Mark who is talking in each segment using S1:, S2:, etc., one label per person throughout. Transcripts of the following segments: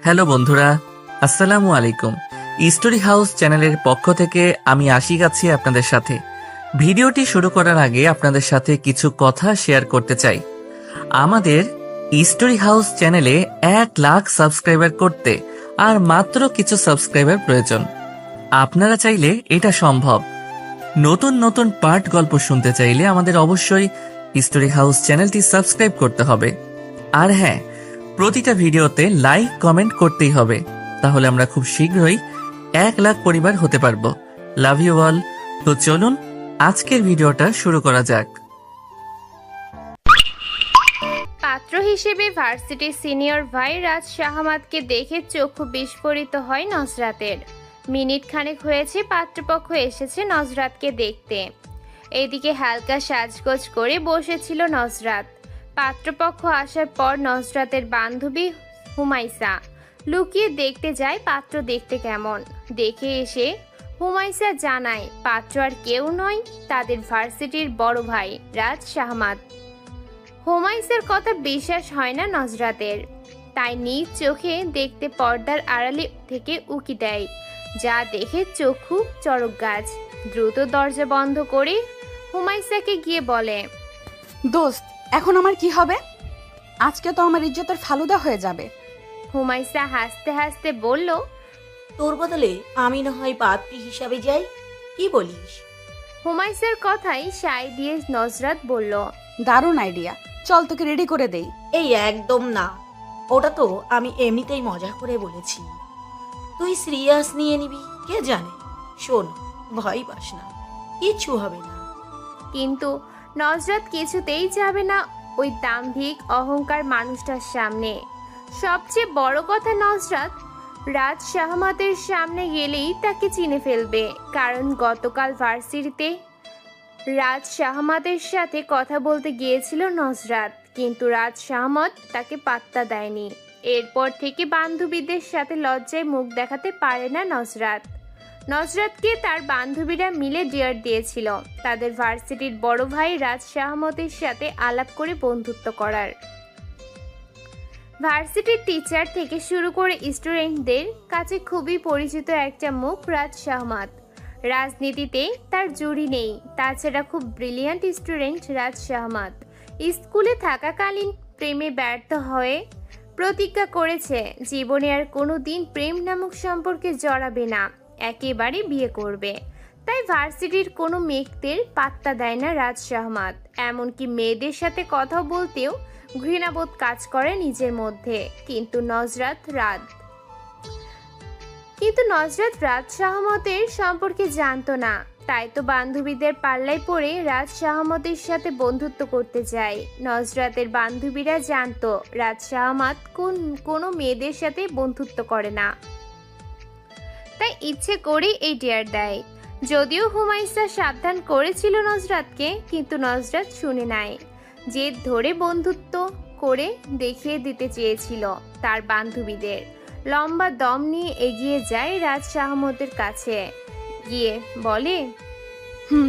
S1: Hello বন্ধুরা, আসসালামু আলাইকুম। স্টোরি হাউস চ্যানেলের পক্ষ থেকে আমি আশিক আছি আপনাদের সাথে। ভিডিওটি শুরু করার আগে আপনাদের সাথে কিছু কথা শেয়ার করতে চাই। আমাদের স্টোরি হাউস চ্যানেলে 1,00,000 সাবস্ক্রাইবার করতে আর মাত্র কিছু সাবস্ক্রাইবার প্রয়োজন। আপনারা চাইলে এটা সম্ভব। নতুন নতুন পার্ট গল্প শুনতে চাইলে আমাদের অবশ্যই স্টোরি হাউস চ্যানেলটি সাবস্ক্রাইব করতে হবে। আর হ্যাঁ, প্রতিটা ভিডিওতে লাইক কমেন্ট করতেই হবে, তাহলে আমরা খুব শীঘ্রই 1,00,000 পরিবার হতে পারবো। Love you all. তো চলুন আজকের ভিডিওটা শুরু করা যাক।
S2: পাত্র হিসেবে ভার্সিটির সিনিয়র ভাই রাজ শাহমাদকে দেখে চক্ষু বিস্ফোরিত হয় নজরাতের। মিনিট খানেক হয়েছে পাত্রপক্ষ এসেছে নজরাতকে দেখতে। এদিকে হালকা সাজগোজ করে বসেছিল নজরাত। পাত্রপক্ষ আসার পর নজরাতের বান্ধবী হুমাইসা লুকিয়ে দেখতে যায় পাত্র দেখতে কেমন। দেখে এসে হুমাইসা জানায় পাত্র আর কেউ নয়, তাদের ভার্সিটির বড় ভাই রাজ শাহমাদ। হুমাইসার কথা বিশ্বাস হয় না নজরাতের, তাই নিজ চোখে দেখতে পর্দার আড়ালে থেকে উকি দেয়, যা দেখে চক্ষু চড়ক গাছ। দ্রুত দরজা বন্ধ করে হুমাইসাকে গিয়ে বলে,
S3: দোস্ত, এখন আমার কি হবে? আজকে তো আমার ইজ্জতের ফালুদা হয়ে যাবে।
S2: হুমাইসা হাসতে হাসতে বলল,
S4: তোর বদলে আমি না হয় পাত্রী হিসাবে যাই, কি বলিস?
S2: হুমাইসার কথাই সায় দিয়ে নজরাত বলল,
S3: দারুণ আইডিয়া, চল তোকে রেডি করে দেই।
S4: এই একদম না, ওটা তো আমি এমনিতেই মজা করে বলেছি। তুই সিরিয়াস নিয়ে নিবি কে জানে। শোন, ভয় পাস না, কিচ্ছু হবে না।
S2: কিন্তু নজরাত কিছুতেই যাবে না ওই দাম্ভিক অহংকার মানুষটার সামনে। সবচেয়ে বড় কথা, নজরাত রাজ শাহমাদের সামনে গেলেই তাকে চিনে ফেলবে, কারণ গতকাল ভার্সিটিতে রাজ শাহমাদের সাথে কথা বলতে গিয়েছিল নজরাত, কিন্তু রাজ শাহমত তাকে পাত্তা দেয়নি। এরপর থেকে বান্ধবীদের সাথে লজ্জায় মুখ দেখাতে পারে না নজরাত। নজরাতকে তার বান্ধবীরা মিলে ডিয়ার দিয়েছিল তাদের ভার্সিটির বড় ভাই রাজ শাহমতের সাথে আলাপ করে বন্ধুত্ব করার। ভার্সিটির টিচার থেকে শুরু করে স্টুডেন্টদের কাছে খুবই পরিচিত একটা মুখ রাজ শাহমত। রাজনীতিতে তার জুড়ি নেই, তাছাড়া খুব ব্রিলিয়ান্ট স্টুডেন্ট রাজ শাহমত। স্কুলে থাকাকালীন প্রেমে ব্যর্থ হয়ে প্রতিজ্ঞা করেছে জীবনে আর কোনো দিন প্রেম নামক সম্পর্কে জড়াবে না, একেবারে বিয়ে করবে। তাই ভার্সিটির কোনো মেয়েদের পাত্তা দেয় না রাজ শাহমাদ, এমনকি মেয়েদের সাথে কথা বলতেও ঘৃণাবোধ কাজ করে নিজের মধ্যে। কিন্তু নজরাত রাজ শাহমতের সম্পর্কে জানতো না, তাই তো বান্ধবীদের পাল্লায় পড়ে রাজ শাহমতের সাথে বন্ধুত্ব করতে যায়। নজরাতের বান্ধবীরা জানতো রাজ শাহমত কোনো মেয়েদের সাথে বন্ধুত্ব করে না, তাই ইচ্ছে করে এই ডিয়ার দেয়। যদিও হুমাইসা সাবধান করেছিল নজরাতকে, কিন্তু নজরাত শুনে নাই। জেদ ধরে বন্ধুত্ব করে দেখিয়ে দিতে চেয়েছিল তার বান্ধবীদের। লম্বা দম নিয়ে এগিয়ে যায় রাজ শাহমতের কাছে, গিয়ে বলে,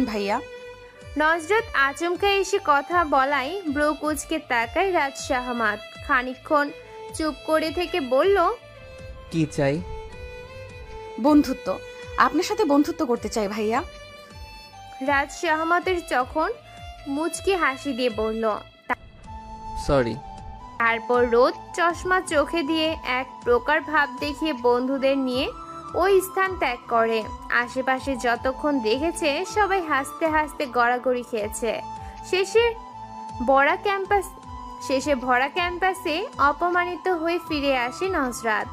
S3: ভাইয়া।
S2: নজরাত আচমকা এসে কথা বলাই ব্রো কুচকে তাকায় রাজ শাহমাদ। খানিকক্ষণ চুপ করে থেকে বলল,
S1: কি চাই?
S3: বন্ধুত্ব, আপনার সাথে বন্ধুত্ব করতে চাই ভাইয়া।
S2: রাজ শাহমাদের যখন মুচকি হাসি দিয়ে বলল,
S1: সরি।
S2: তারপর রোদ চশমা চোখে দিয়ে এক প্রকার ভাব দেখিয়ে বন্ধুদের নিয়ে ওই স্থান ত্যাগ করে। আশেপাশে যতক্ষণ দেখেছে সবাই হাসতে হাসতে গড়াগড়ি খেয়েছে। শেষে ভরা ক্যাম্পাসে অপমানিত হয়ে ফিরে আসে নজরাত।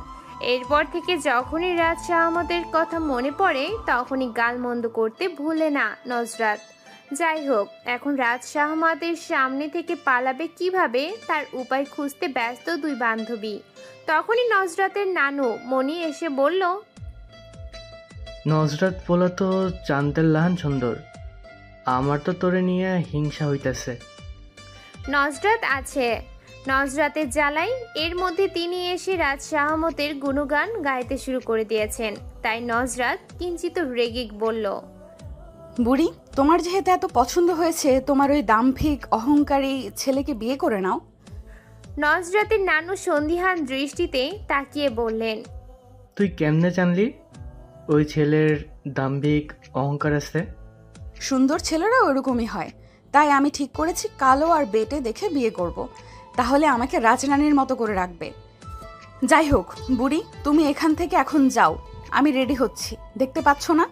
S2: এরপর থেকে যখনই রাজ শাহমতের কথা মনে পড়ে তখনই গালমন্দ করতে ভুলে না নজরাত। যাই হোক, এখন রাজ শাহমাদের সামনে থেকে পালাবে কিভাবে তার উপায় খুঁজতে ব্যস্ত দুই বান্ধবী। তখনই নজরাতের নানু মনি এসে বলল,
S5: নজরাত বলা তো চান্দের লাহান সুন্দর, আমার তো তোরে নিয়ে হিংসা হইতেছে।
S2: নজরাত আছে। নজরাতের জ্বালাই এর মধ্যে তিনি এসে রাজ শাহমতের গুণগান গাইতে শুরু করে দিয়েছেন, তাই নজরাত কিঞ্চিত রেগে বলল,
S3: বুড়ি, তোমার যেহেতু এত পছন্দ হয়েছে, তোমার ওই দাম্ভিক অহংকারী ছেলেকে বিয়ে করে নাও।
S2: নজরাতের নানু সন্দিহান দৃষ্টিতে তাকিয়ে বললেন,
S5: তুই কেমনে জানলি ওই ছেলের দাম্ভিক অহংকার আছে?
S3: সুন্দর ছেলেরা ওরকমই হয়, তাই আমি ঠিক করেছি কালো আর বেটে দেখে বিয়ে করব। তাহলে আমাকে রাজরানীর মতো করে রাখবে। যাই হোক বুড়ি, তুমি এখান থেকে এখন যাও, আমি রেডি হচ্ছি, দেখতে পাচ্ছ না?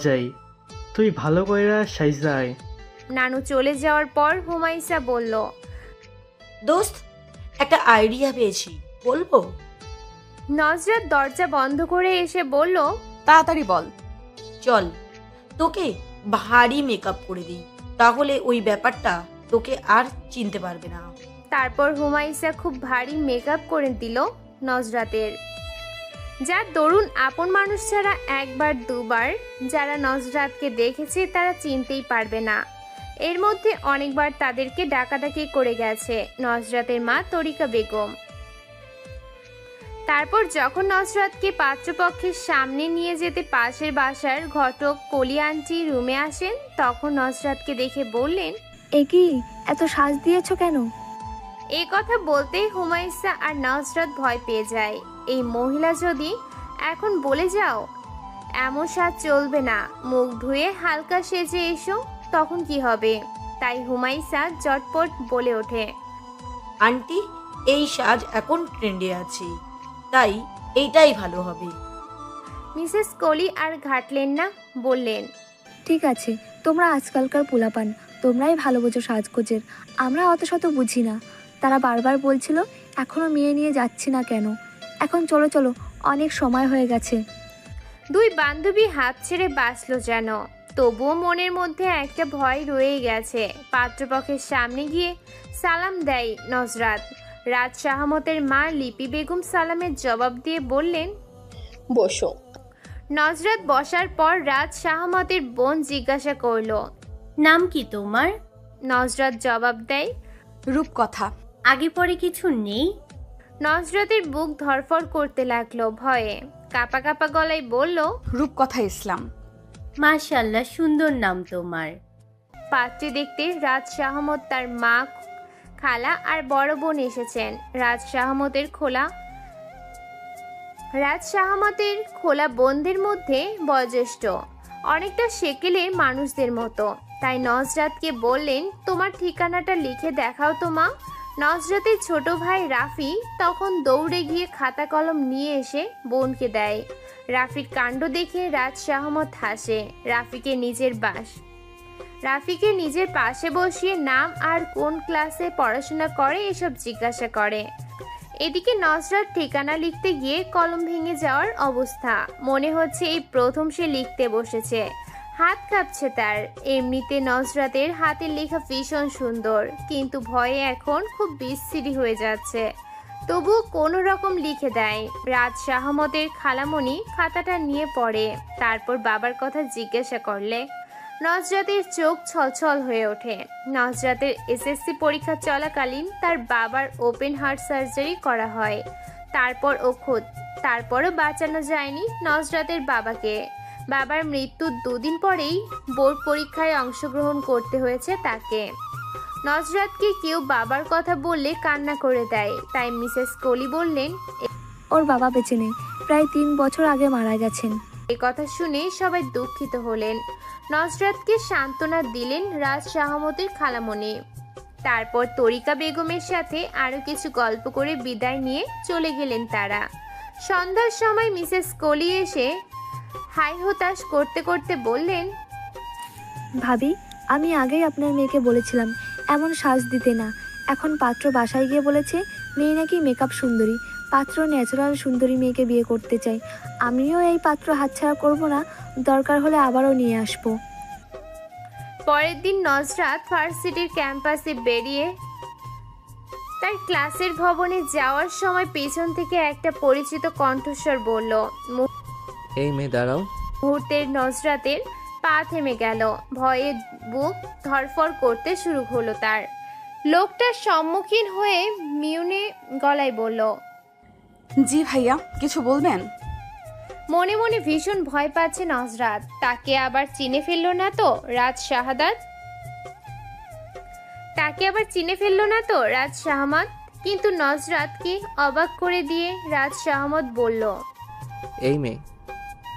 S5: যাই, তুই ভালো কইরা সাইজা আয়।
S2: নানু চলে যাওয়ার পর হুমাইসা বলল,
S4: দোস্ত, একটা আইডিয়া পেয়েছি, বলবো?
S2: নজরাত দরজা বন্ধ করে এসে বলল,
S3: তাড়াতাড়ি বল।
S4: চল, তোকে ভারী মেকআপ করে দিই, তাহলে ওই ব্যাপারটা তোকে আর চিনতে পারবে না।
S2: তারপর হুমাইসা খুব ভারী মেকআপ করে দিল নজরাতের, যার দরুন আপন মানুষ ছাড়া একবার দুবার যারা নজরাতকে দেখেছে তারা চিনতেই পারবে না। এর মধ্যে অনেকবার তাদেরকে ডাকাডাকি করে গেছে নজরাতের মা তরিকা বেগম। তারপর যখন নজরাতকে পাত্রপক্ষের সামনে নিয়ে যেতে পাশের বাসার ঘটক কলি আন্টি রুমে আসেন, তখন নজরাতকে দেখে বললেন,
S6: এ কি, এত সাজ দিয়েছো কেন?
S2: এই কথা বলতেই হুমাইসা আর নজরাত ভয় পেয়ে যায়। এই মহিলা যদি এখন বলে যাও এমন সাজ চলবে না, মুখ ধুয়ে হালকা সেজে এসো, তখন কি হবে? তাই হুমাইসা চটপট বলে ওঠে,
S4: আন্টি, এই সাজ এখন ট্রেন্ডে আছে, তাই এইটাই ভালো হবে।
S2: মিসেস কলি আর ঘাটলেন না, বললেন,
S6: ঠিক আছে, তোমরা আজকালকার পোলাপান, তোমরাই ভালো বোঝো সাজগোজের, আমরা অত শত বুঝি না। তারা বারবার বলছিল এখনো মেয়ে নিয়ে যাচ্ছি না কেন, এখন চলো চলো, অনেক সময় হয়ে গেছে।
S2: দুই বান্ধবী হাত ছেড়ে বাঁচল যেন, তবুও মনের মধ্যে একটা ভয় রয়ে গেছে। পাত্রপক্ষের সামনে গিয়ে সালাম দেয় নজরাত। রাজ শাহমতের মা লিপি বেগম সালামের জবাব দিয়ে বললেন,
S7: বসো।
S2: নজরাত বসার পর রাজ শাহমতের বোন জিজ্ঞাসা করলো,
S7: নাম কি তোমার?
S2: নজরাত জবাব দেয়,
S3: রূপকথা।
S7: আগে পরে কিছু নেই?
S2: নজরাতের বুক ধরফর করতে লাগলো ভয়ে, কাপা কাপা গলায় বলল,
S3: রূপকথা ইসলাম।
S7: মাশাআল্লাহ, সুন্দর নাম তোমার।
S2: পাত্রে দেখতে রাজ শাহমত, তার মা, খালা আর বড় বোন এসেছেন। রাজ শাহমতের খোলা বোনদের মধ্যে বয়োজ্যেষ্ঠ, অনেকটা সেকেলের মানুষদের মতো। তাই নজরাতকে বললেন, তোমার ঠিকানাটা লিখে দেখাও তো মা। নজরাতের ছোট ভাই রাফি তখন দৌড়ে গিয়ে খাতা কলম নিয়ে এসে বোনকে দেয়। রাফির কাণ্ড দেখে রাজ শাহমত হাসে। রাফিকে নিজের পাশে বসিয়ে নাম আর কোন ক্লাসে পড়াশোনা করে এসব জিজ্ঞাসা করে। এদিকে নজরাত ঠিকানা লিখতে গিয়ে কলম ভেঙে যাওয়ার অবস্থা, মনে হচ্ছে এই প্রথম সে লিখতে বসেছে। হাত কাঁপছে তার। এমনিতে নজরাতের হাতের লেখা ভীষণ সুন্দর, কিন্তু ভয়ে এখন খুব বিশ্রী হয়ে যাচ্ছে। তবু কোনো রকম লিখে দেয়। রাজ শাহমতের খালামণি খাতাটা নিয়ে পড়ে, তারপর বাবার কথা জিজ্ঞাসা করলে নজরাতের চোখ ছলছল হয়ে ওঠে। নজরাতের এসএসসি পরীক্ষা চলাকালীন তার বাবার ওপেন হার্ট সার্জারি করা হয়। তারপরও বাঁচানো যায়নি নজরাতের বাবাকে। বাবার মৃত্যুর 2 দিন পরেই বোর্ড পরীক্ষায় অংশগ্রহণ করতে হয়েছে তাকে। নজরাতকে কেউ বাবার কথা বললে কান্না করে দেয়, তাই মিসেস কলি বললেন,
S6: ওর বাবা বেঁচে নেই, প্রায় 3 বছর আগে মারা গেছেন।
S2: এ কথা শুনে সবাই দুঃখিত হলেন। নজরাতকে সান্ত্বনা দিলেন রাজ শাহমতের খালামণি। তারপর তরিকা বেগমের সাথে আরো কিছু গল্প করে বিদায় নিয়ে চলে গেলেন তারা। সন্ধ্যার সময় মিসেস কলি এসে হাই হতাশ করতে করতে বললেন,
S6: ভাবি, আমি আগেই আপনার মেয়েকে বলেছিলাম এমন সাজ দিতে না। এখন পাত্র বাসায় গিয়ে বলেছে মেয়ে নাকি মেকআপ সুন্দরী, পাত্র ন্যাচারাল সুন্দরী মেয়েকে বিয়ে করতে চাই। আমিও এই পাত্র হাতছাড়া করব না, দরকার হলে আবারও নিয়ে আসবো।
S2: পরের দিন নজরাত ভার্সিটির ক্যাম্পাসে বেরিয়ে তার ক্লাসের ভবনে যাওয়ার সময় পেছন থেকে একটা পরিচিত কণ্ঠস্বর বলল।
S1: এই মেয়ে দাঁড়াও।
S2: মুহূর্তের নজরাতের পা থেমে গেল, ভয়ে বুক ধরফর করতে শুরু হলো তার। লোকটার সম্মুখীন হয়ে মিউনে গলায় বলল,
S3: জি ভাইয়া, কিছু বলবেন?
S2: মনে মনে ভীষণ ভয় পাচ্ছে নজরাত, তাকে আবার চিনে ফেললো না তো রাজ শাহাদাত। তাকে আবার চিনে ফেললো না তো রাজ শাহমাত? কিন্তু নজরাতকে অবাক করে দিয়ে রাজ শাহমাত বলল,
S1: এই মেয়ে,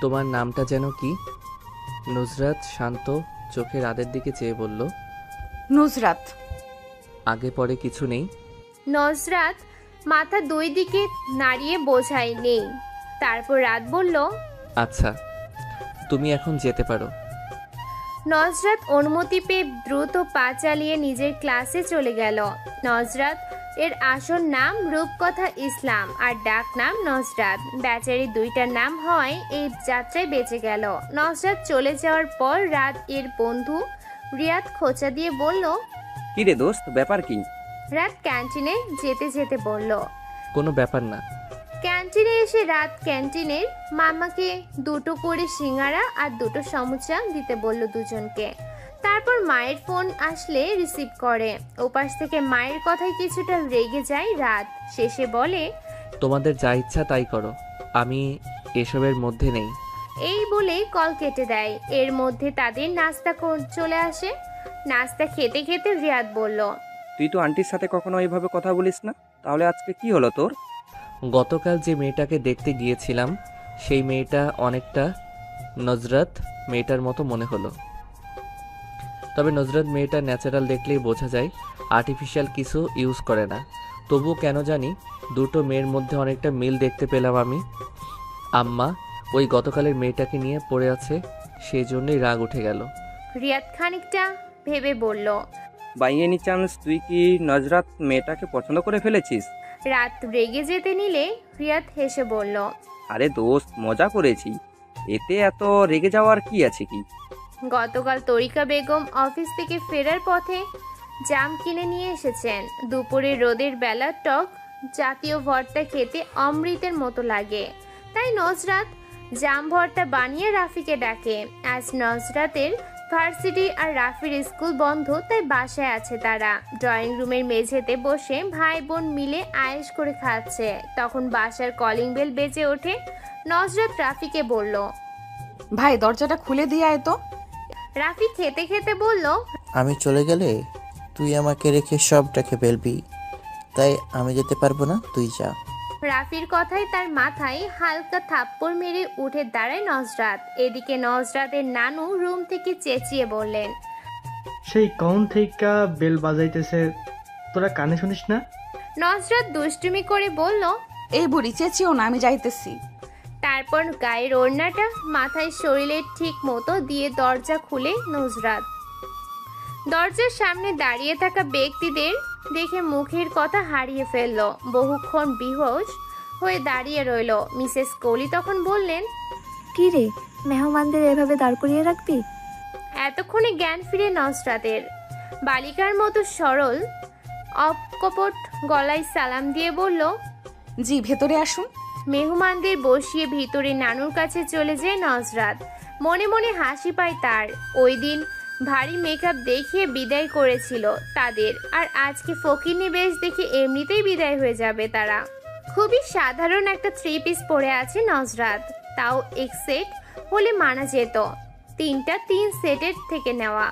S1: তোমার নামটা যেন কি? নুসরাত শান্ত চোখে রাদের দিকে চেয়ে বলল,
S3: নুসরাত।
S1: আগে পরে কিছু নেই?
S2: নজরাত মাথা দুই দিকে নাড়িয়ে বোঝায় নেই। তারপর রাত বলল,
S1: আচ্ছা, তুমি এখন যেতে পারো।
S2: নজরাত অনুমতি পেয়ে দ্রুত পা চালিয়ে নিজের ক্লাসে চলে গেল। নজরাত এর আসল নাম রূপকথা ইসলাম আর ডাক নাম নজরাত। বেচারি দুইটা নাম হয় এই যাত্রায় বেঁচে গেল। নজরাত চলে যাওয়ার পর রাত এর বন্ধু রিয়াদ খোঁচা দিয়ে বলল,
S8: কি রে দোস্ত, ব্যাপার কি?
S2: রাত ক্যান্টিনে যেতে যেতে বলল।
S1: কোনো ব্যাপার না।
S2: ক্যান্টিনে এসে রাত ক্যান্টিনের মামাকে দুটো করে সিঙ্গারা আর দুটো সমুচা দিতে বলল দুজনকে। তারপর মায়ের ফোন আসলে রিসিভ করে। ওপাশ থেকে মায়ের কথায় কিছুটা রেগে যায় রাত। শেষে বলে,
S1: তোমাদের যা ইচ্ছা তাই করো, আমি এসবের মধ্যে নেই।
S2: এই বলেই কল কেটে দেয়। এর মধ্যে তাদের নাস্তা চলে আসে। নাস্তা খেতে খেতে রিয়াদ বলল,
S8: তুই তো আন্টির সাথে কখনো এইভাবে কথা বলিস না, তাহলে আজকে কি হলো তোর?
S1: গতকাল যে মেয়েটাকে দেখতে গিয়েছিলাম সেই মেয়েটা অনেকটা নজরাত মেয়েটার মতো মনে হলো। তবে নজরাত মেয়েটা ন্যাচারাল দেখলেই বোঝা যায়, আর্টিফিশিয়াল কিছু ইউজ করে না। তবুও কেন জানি দুটো মেয়ের মধ্যে অনেকটা মিল দেখতে পেলাম আমি। আম্মা ওই গতকালের মেয়েটাকে নিয়ে পড়ে আছে, সেই জন্যই রাগ উঠে গেল।
S2: রিয়াদ খানিকটা ভেবে বলল,
S8: বাই এনি চান্স তুই কি নজরাত মেয়েটাকে পছন্দ করে ফেলেছিস?
S2: রাত রেগে যেতে নিলে রিয়াদ হেসে বলল,
S8: আরে দোস্ত, মজা করেছি, এতে এত রেগে যাওয়ার কি আছে কি?
S2: গতকাল তরিকা বেগম অফিস থেকে ফেরার পথে জাম কিনে নিয়ে এসেছেন। দুপুরে রোদের বেলা টক জাতীয় ভর্তা খেতে অমৃতের মতো লাগে। তাই নজরাত জাম ভর্তা বানিয়ে রাফিকে ডাকে। আজ নজরাতের ভার্সিটি আর রাফির স্কুল বন্ধ, তাই বাসায় আছে তারা। ড্রয়িং রুমের মেঝেতে বসে ভাই বোন মিলে আয়েশ করে খাচ্ছে। তখন বাসার কলিং বেল বেজে ওঠে। নজরাত রাফিকে বলল,
S3: ভাই দরজাটা খুলে দিয়ে আয় তো।
S2: রাফি খেতে খেতে বলল,
S9: আমি চলে গেলে তুই আমাকে রেখে সবটাকে ফেলবি, তাই আমি যেতে পারবো না, তুই যা।
S2: রাফির কথায় তার মাথায় হালকা থাপ্পড় মেরে উঠে দাঁড়ায় নজরাত। এদিকে নজরাতের নানু রুম থেকে চেঁচিয়ে বললেন,
S5: সেই কখন থেকে বেল বাজাইতেছে, তোরা কানে শুনিস না?
S2: নজরাত দুষ্টুমি করে বলল,
S3: এই বুড়ি চেঁচিও না, আমি যাইতেছি।
S2: তারপর গায়ের ওড়নাটা মাথায় শরীরের ঠিক মতো দিয়ে দরজা খুলে নজরাত। দরজার সামনে দাঁড়িয়ে থাকা ব্যক্তিদের দেখে মুখের কথা হারিয়ে ফেলল। বহুক্ষণ বিহোশ হয়ে দাঁড়িয়ে রইল। মিসেস কোহলি তখন বললেন,
S6: কি রে, মেহমানদের এভাবে দাঁড় করিয়ে রাখবি?
S2: এতক্ষণে জ্ঞান ফিরে নজরাতের। বালিকার মতো সরল অকপট গলায় সালাম দিয়ে বলল,
S3: জি ভেতরে আসুন।
S2: মেহমানদের বসিয়ে ভিতরে নানুর কাছে চলে যায় নজরাত। মনে মনে হাসি পায় তার। ওই দিন ভারী মেকআপ দেখিয়ে বিদায় করেছিল তাদের, আর আজকে ফকিনি বেশ দেখে এমনিতেই বিদায় হয়ে যাবে তারা। খুবই সাধারণ একটা 3 পিস পরে আছে নজরাত, তাও এক সেট হলে মানা যেত। 3 সেটের থেকে নেওয়া,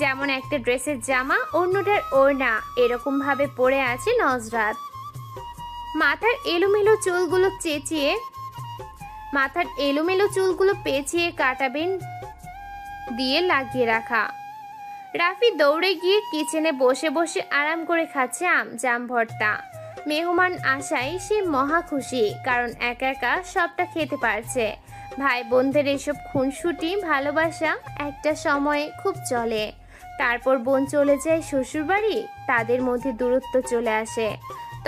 S2: যেমন একটা ড্রেসের জামা অন্যটার ওড়না, এরকম ভাবে পরে আছে নজরাত। মাথার এলোমেলো চুলগুলো পেঁচিয়ে কাটাবেন দিয়ে লাগিয়ে রাখা। রাফি দৌড়ে গিয়ে কিচেনে বসে বসে আরাম করে খাচ্ছে জাম ভর্তা। মেহমান আসায় সে মহা খুশি, কারণ একা একা সবটা খেতে পারছে। ভাই বোনদের এসব খুনসুটি ভালোবাসা একটা সময়ে খুব চলে। তারপর বোন চলে যায় শ্বশুরবাড়ি, তাদের মধ্যে দূরত্ব চলে আসে।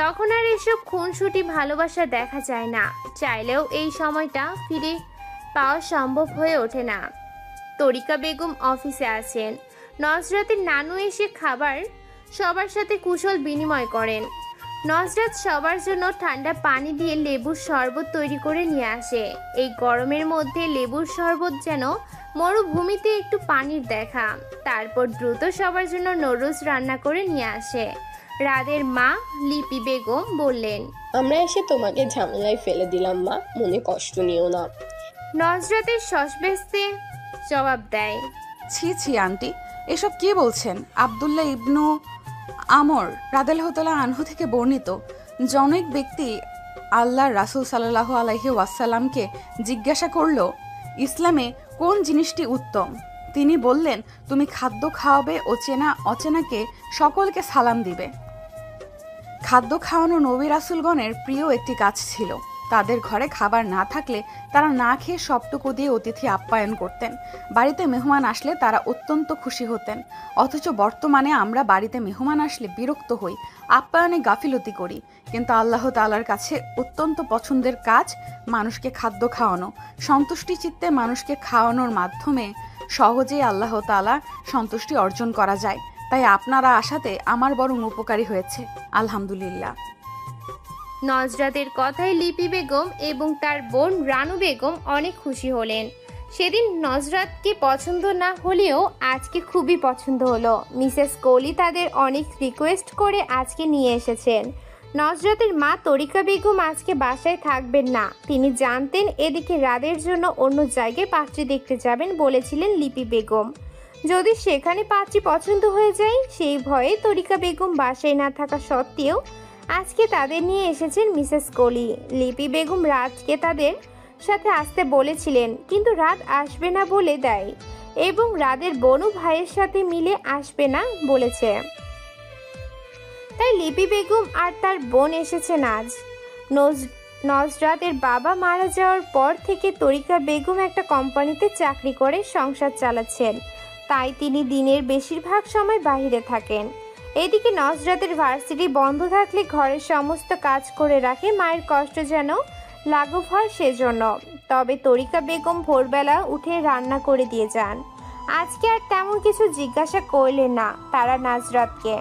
S2: তখন আর এসব খুনসুটি ভালোবাসা দেখা যায় না। চাইলেও এই সময়টা ফিরে পাওয়া সম্ভব হয়ে ওঠে না। তরিকা বেগম অফিসে আছেন। নজরাতের নানু এসে খাবার সবার সাথে কুশল বিনিময় করেন। নজরাত সবার জন্য ঠান্ডা পানি দিয়ে লেবুর শরবত তৈরি করে নিয়ে আসে। এই গরমের মধ্যে লেবুর শরবত যেন মরুভূমিতে একটু পানির দেখা। তারপর দ্রুত সবার জন্য নুডলস রান্না করে নিয়ে আসে। রাদের মা লিপি বেগম বললেন,
S10: আমরা এসে তোমাকে ঝামেলায় ফেলে দিলাম মা, মনে কষ্ট নিও না।
S2: নজরাতের সসবেস্তে জবাব দেয়,
S3: ছি ছি আন্টি, এসব কি বলছেন? আব্দুল্লাহ ইবনু আমর রাদিয়াল্লাহু আনহু থেকে বর্ণিত, জনৈক ব্যক্তি আল্লাহর রাসূল সাল্লাল্লাহু আলাইহি ওয়াসাল্লামকে জিজ্ঞাসা করল, ইসলামে কোন জিনিসটি উত্তম? তিনি বললেন, তুমি খাদ্য খাওয়াবে ও চেনা অচেনাকে সকলকে সালাম দিবে। খাদ্য খাওয়ানো নবী রাসূলগণের প্রিয় একটি কাজ ছিল। তাদের ঘরে খাবার না থাকলে তারা না খেয়ে সবটুকু দিয়ে অতিথি আপ্যায়ন করতেন। বাড়িতে মেহমান আসলে তারা অত্যন্ত খুশি হতেন। অথচ বর্তমানে আমরা বাড়িতে মেহমান আসলে বিরক্ত হই, আপ্যায়নে গাফিলতি করি। কিন্তু আল্লাহ তাআলার কাছে অত্যন্ত পছন্দের কাজ মানুষকে খাদ্য খাওয়ানো। সন্তুষ্টি চিত্তে মানুষকে খাওয়ানোর মাধ্যমে সহজেই আল্লাহ তাআলা সন্তুষ্টি অর্জন করা যায়। তাই আপনারা আসাতে আমার বরং উপকারী হয়েছে, আলহামদুলিল্লাহ।
S2: নজরাতের কথায় লিপি বেগম এবং তার বোন রানু বেগম অনেক খুশি হলেন। সেদিন নজরাতকে পছন্দ না হলেও আজকে খুবই পছন্দ হলো। মিসেস কোহলি তাদের অনেক রিকোয়েস্ট করে আজকে নিয়ে এসেছেন। নজরাতের মা তরিকা বেগম আজকে বাসায় থাকবেন না। তিনি জানতেন এদিকে রাদের জন্য অন্য জায়গায় পাত্রী দেখতে যাবেন বলেছিলেন লিপি বেগম। যদি সেখানে পাত্রী পছন্দ হয়ে যায় সেই ভয়ে তরিকা বেগম বাসায় না থাকা সত্ত্বেও আজকে তাদের নিয়ে এসেছেন মিসেস কোহলি। লিপি বেগম রাতকে তাদের সাথে আসতে বলেছিলেন, কিন্তু রাত আসবে না বলে দেয় এবং রাদের বোনও ভাইয়ের সাথে মিলে আসবে না বলেছে। তাই লিপি বেগম আর তার বোন এসেছেন আজ। নজরাতের বাবা মারা যাওয়ার পর থেকে তরিকা বেগম একটা কোম্পানিতে চাকরি করে সংসার চালাচ্ছেন। তাই তিনি দিনের বেশিরভাগ সময় বাইরে থাকেন। এদিকে নজরাতের ভার্সিটি বন্ধ থাকলে ঘরের সমস্ত কাজ করে রাখে, মায়ের কষ্ট যেন লাঘব হয় সেজন্য। তবে তরিকা বেগম ভোরবেলা উঠে রান্না করে দিয়ে যান। আজকে আর তেমন কিছু জিজ্ঞাসা করলেন না তারা নজরাতকে।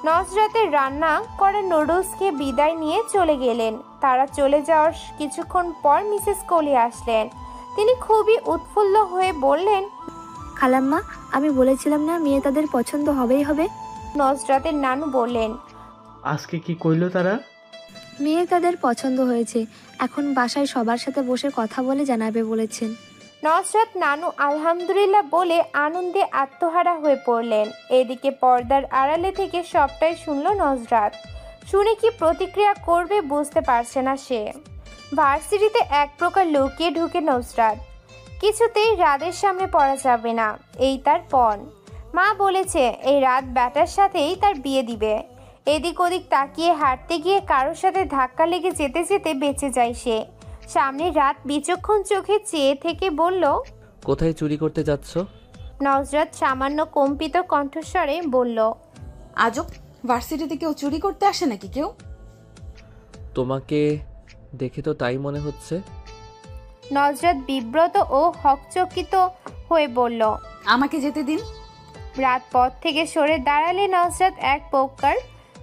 S2: নজরাতের রান্না করা নুডলসকে বিদায় নিয়ে চলে গেলেন। তারা চলে যাওয়ার কিছুক্ষণ পর মিসেস কোহলি আসলেন। তিনি খুবই উৎফুল্ল হয়ে বললেন,
S6: খালাম্মা, আমি বলেছিলাম না মেয়ে তাদের পছন্দ হবেই হবে।
S2: নজরাতের নানু বললেন,
S5: আজকে কি কইলো তারা?
S6: মেয়ে তাদের পছন্দ হয়েছে, এখন বাসায় সবার সাথে বসে কথা বলে জানাবে বলেছেন।
S2: নজরাত নানু আলহামদুলিল্লাহ বলে আনন্দে আত্মহারা হয়ে পড়লেন। এদিকে পর্দার আড়ালে থেকে সবটাই শুনল নজরাত। শুনে কি প্রতিক্রিয়া করবে বুঝতে পারছে না সে। ভার্সিটিতে এক প্রকার লুকিয়ে ঢুকে নজরাত। কিছুতেই রাদের সামনে পড়া যাবে না, এই তার পণ। মা বলেছে এই রাত ব্যাটার সাথেই তার বিয়ে দিবে। এদিক ওদিক তাকিয়ে হাঁটতে গিয়ে কারোর সাথে ধাক্কা লেগে যেতে যেতে বেঁচে যায় সে। সামনে রাত বিচক্ষণ চোখে চেয়ে থেকে বলল,
S1: কোথায় চুরি করতে যাচ্ছ?
S2: নজরাত সামান্য কম্পিত কণ্ঠস্বরে বলল,
S3: আজব, ভার্সিটিতে কেউ চুরি করতে আসে নাকি কেউ?
S1: তোমাকে দেখে তো তাই মনে হচ্ছে।
S2: নজরাত বিব্রত ও হকচকিত হয়ে বলল,
S3: আমাকে যেতে দিন।
S2: রাত পথ থেকে সরে দাঁড়ালে নজরাত এক প্রকার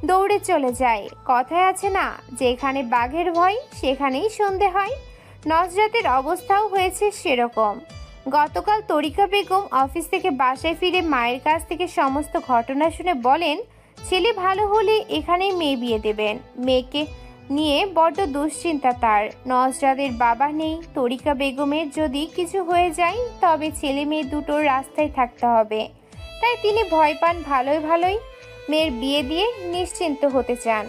S2: দৌড়ে চলে যায়। কথায় আছে না, যেখানে বাঘের ভয় সেখানেই সন্ধে হয়। নজরাতের অবস্থাও হয়েছে সেরকম। গতকাল তরিকা বেগম অফিস থেকে বাসায় ফিরে মায়ের কাছ থেকে সমস্ত ঘটনা শুনে বলেন, ছেলে ভালো হলে এখানেই মেয়ে বিয়ে দেবেন। মেয়েকে নিয়ে বড্ড দুশ্চিন্তা তার। নজরাতের বাবা নেই। তরিকা বেগমের যদি কিছু হয়ে যায় তবে ছেলে মেয়ে দুটোর রাস্তায় থাকতে হবে। তাই তিনি ভয় পান ভালোই মেয়ের বিয়ে দিয়ে নিশ্চিন্ত হতে চান।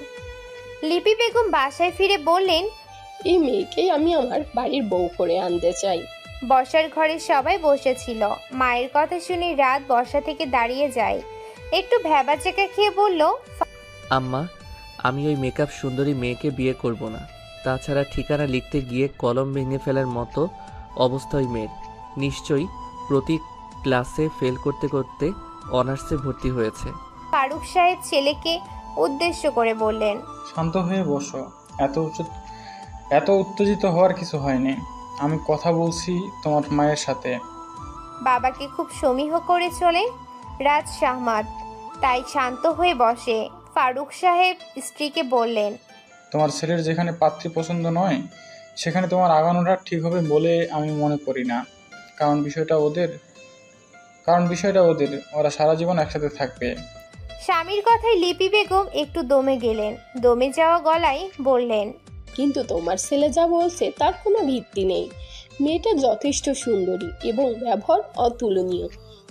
S2: লিপি বেগম বাসায় ফিরে বললেন,
S10: এই মেয়েকেই আমি আমার বাড়ির বউ করে আনতে চাই।
S2: বসার ঘরে সবাই বসেছিল। মায়ের কথা শুনে রাত বসা থেকে দাঁড়িয়ে যায়। একটু ভ্যাবাচেকা খেয়ে বলল,
S1: আম্মা, আমি ওই মেকআপ সুন্দরী মেয়েকে বিয়ে করব না। তাছাড়া ঠিকানা লিখতে গিয়ে কলম ভেঙে ফেলার মতো অবস্থা ওই মেয়ের। নিশ্চয়ই প্রতি ক্লাসে ফেল করতে করতে অনার্সে ভর্তি হয়েছে।
S2: ফারুক সাহেব ছেলেকে উদ্দেশ্য করে বললেন,
S11: শান্ত হয়ে বসো, এত উত্তেজিত হওয়ার কিছু হয়নি। আমি কথা বলছি তোমার মায়ের সাথে।
S2: বাবাকে খুব সমীহ করে চলে রাজ শাহমাদ, তাই শান্ত হয়ে বসে। ফারুক সাহেব স্ত্রীকে বললেন,
S11: তোমার ছেলের যেখানে পাত্রী পছন্দ নয় সেখানে তোমার আগানোটা ঠিক হবে বলে আমি মনে করি না। কারণ বিষয়টা ওদের, ওরা সারা জীবন একসাথে থাকবে।
S2: স্বামীর কথায় লিপি বেগম একটু দমে গেলেন। দমে যাওয়া গলায় বললেন,
S10: কিন্তু তোমার ছেলে যা বলছে তার কোনো ভিত্তি নেই। মেয়েটা যথেষ্ট সুন্দরী এবং ব্যবহার অতুলনীয়।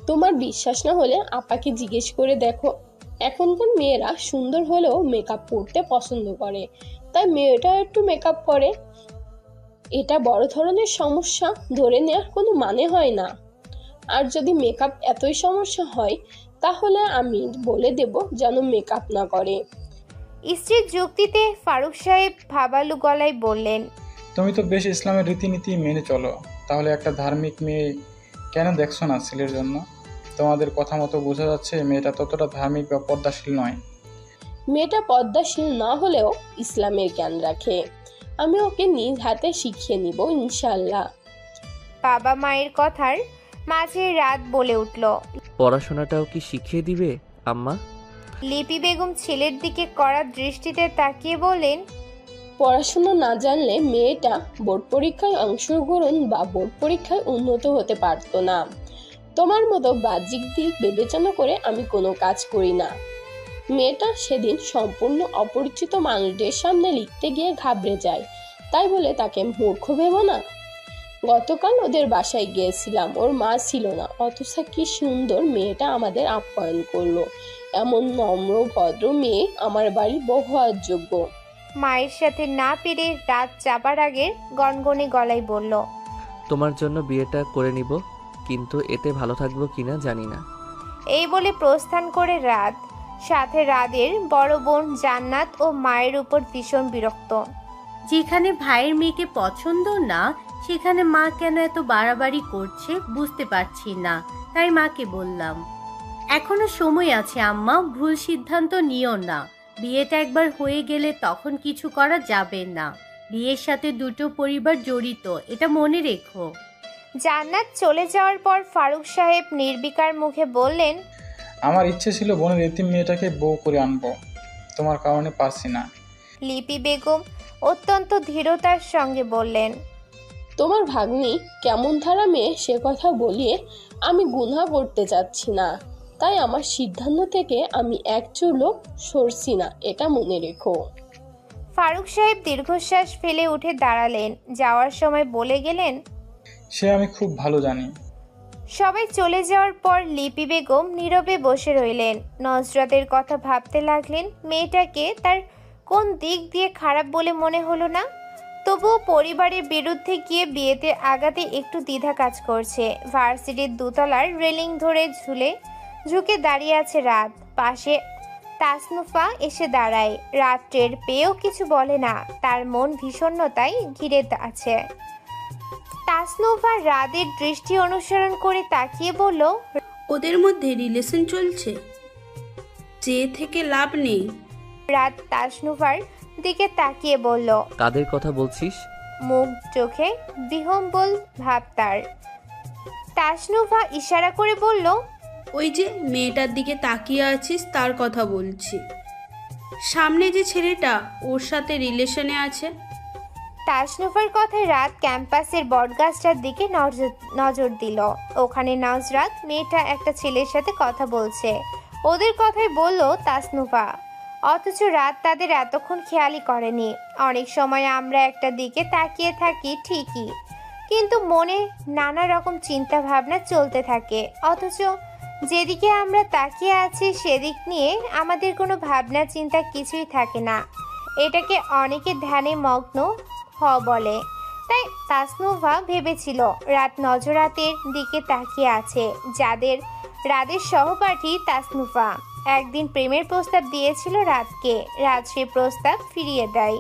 S10: তোমার বিশ্বাস না হলে আপাকে জিজ্ঞেস করে দেখো। এখনকার মেয়েরা সুন্দর হলেও মেকআপ করতে পছন্দ করে, তাই মেয়েটা একটু মেকআপ করে। এটা বড় ধরনের সমস্যা ধরে নেওয়ার কোনো মানে হয় না। আর যদি মেকআপ এতই সমস্যা হয় তাহলে আমি বলে দেব যেন মেকআপ না করে।
S2: স্ত্রীর যুক্তিতে ফারুক সাহেব ভাবালু গলায় বললেন,
S11: তুমি তো বেশ ইসলামের রীতিনীতি মেনে চলো, তাহলে একটা ধার্মিক মেয়ে কেন দেখছো না ছেলের জন্য? তোমাদের কথা মতো বোঝা যাচ্ছে মেয়েটা ততটা ধার্মিক বা পর্দাশীল নয়।
S10: মেয়েটা পর্দাশীল না হলেও ইসলামের জ্ঞান রাখে। আমি ওকে নিজ হাতে শিখিয়ে নিব ইনশাল্লাহ।
S2: বাবা মায়ের কথার মাঝে রাত বলে উঠল।
S1: পড়াশোনাটাও কি শিখিয়ে দিবে আম্মা?
S2: লিপি বেগম ছেলের দিকে কড়া দৃষ্টিতে তাকিয়ে বলেন,
S10: পড়াশোনা না জানলে মেয়েটা বোর্ড পরীক্ষায় অংশগ্রহণ বা বোর্ড পরীক্ষায় উন্নত হতে পারতো না। তোমার মতো বাহ্যিক দিক বিবেচনা করে আমি কোনো কাজ করি না। মেয়েটা সেদিন সম্পূর্ণ অপরিচিত মানুষদের সামনে লিখতে গিয়ে ঘাবড়ে যায়, তাই বলে তাকে মূর্খ ভেবো না। গতকাল ওদের বাসায় গিয়েছিলাম, ওর মা ছিল না, অথচ কি সুন্দর মেয়েটা আমাদের আপ্যায়ন করলো। এমন নম্র ভদ্র মেয়ে আমার বাড়ির বউ হওয়ার যোগ্য।
S2: মায়ের সাথে না পেরে রাত চাপার আগে গনগনে গলায় বলল,
S1: তোমার জন্য বিয়েটা করে নিব, কিন্তু এতে ভালো থাকবো কিনা জানি না।
S2: এই বলে প্রস্থান করে রাত। সাথে রাদের বড় বোন জান্নাত ও মায়ের উপর ভীষণ বিরক্ত।
S7: যেখানে ভাইয়ের মেয়েকে পছন্দ না সেখানে মা কেন এত বাড়াবাড়ি করছে বুঝতে পারছি না, তাই মাকে বললাম, এখনো সময় আছে আম্মা, ভুল সিদ্ধান্ত নিও না। বিয়েটা একবার হয়ে গেলে তখন কিছু করা যাবে না। বিয়ের সাথে দুটো পরিবার জড়িত, এটা মনে রেখো।
S2: জান্নাত চলে যাওয়ার পর ফারুক সাহেব নির্বিকার মুখে বললেন,
S11: আমার ইচ্ছে ছিল বোনের এতিম মেয়েটাকে বউ করে আনবো, তোমার কারণে পারছি না।
S2: লিপি বেগম অত্যন্ত ধীরতার সঙ্গে বললেন,
S10: তোমার ভাগ্নি কেমন ধারা মেয়ে সে কথা বলিয়ে আমি গুনাহ করতে চাচ্ছি না, তাই আমার সিদ্ধান্ত থেকে আমি এক চুলও সরছি না, এটা মনে রেখো।
S2: ফারুক সাহেব দীর্ঘশ্বাস ফেলে উঠে দাঁড়ালেন। যাওয়ার সময় বলে গেলেন,
S11: সে আমি খুব ভালো জানি।
S2: সবাই চলে যাওয়ার পর লিপি বেগম নীরবে বসে রইলেন। নজরাতের কথা ভাবতে লাগলেন। মেয়েটাকে তার কোন দিক দিয়ে খারাপ বলে মনে হলো না, তবুও পরিবারের বিরুদ্ধে গিয়ে বিয়েতে আগাতে একটু দ্বিধা কাজ করছে। ভার্সিটির দোতলার রেলিং ধরে ঝুঁকে দাঁড়িয়ে আছে রাত। পাশে তাসনুফা এসে দাঁড়ায়। রাত টের পেয়েও কিছু বলে না, তার মন বিষণ্ণতায় ঘিরে আছে। তাসনুফা রাদের দৃষ্টি অনুসরণ করে তাকিয়ে বলল,
S12: ওদের মধ্যে রিলেশন চলছে, চেয়ে থেকে লাভ নেই।
S2: রাত তাসনুফার দিকে তাকিয়ে বলল,
S1: কাদের কথা বলছিস?
S2: মুখ চোখে বিহম্বল ভাব তার। তাসনুফা ইশারা করে বলল,
S12: ওই যে মেয়েটার দিকে তাকিয়ে আছিস তার কথা বলছি, সামনে যে ছেলেটা ওর সাথে রিলেশনে আছে।
S2: তাসনুফার কথায় রাত ক্যাম্পাসের বটগাছটার দিকে নজর দিল। ওখানে নজরাত মেয়েটা একটা ছেলের সাথে কথা বলছে। ওদের কথাই বলল তাসনুফা, অথচ রাত তাদের এতক্ষণ খেয়ালই করেনি। অনেক সময় আমরা একটা দিকে তাকিয়ে থাকি ঠিকই, কিন্তু মনে নানা রকম চিন্তা ভাবনা চলতে থাকে, অথচ যেদিকে আমরা তাকিয়ে আছি সেদিক নিয়ে আমাদের কোনো ভাবনা চিন্তা কিছুই থাকে না। এটাকে অনেকে ধ্যানে মগ্ন বলে। তাই তাসনুফা ভেবেছিল রাত নজরাতের দিকে তাকিয়ে আছে, যাদের রাদের সহপাঠী তাসনুফা একদিন প্রেমের প্রস্তাব দিয়েছিল রাতকে। রাত সে প্রস্তাব ফিরিয়ে দেয়।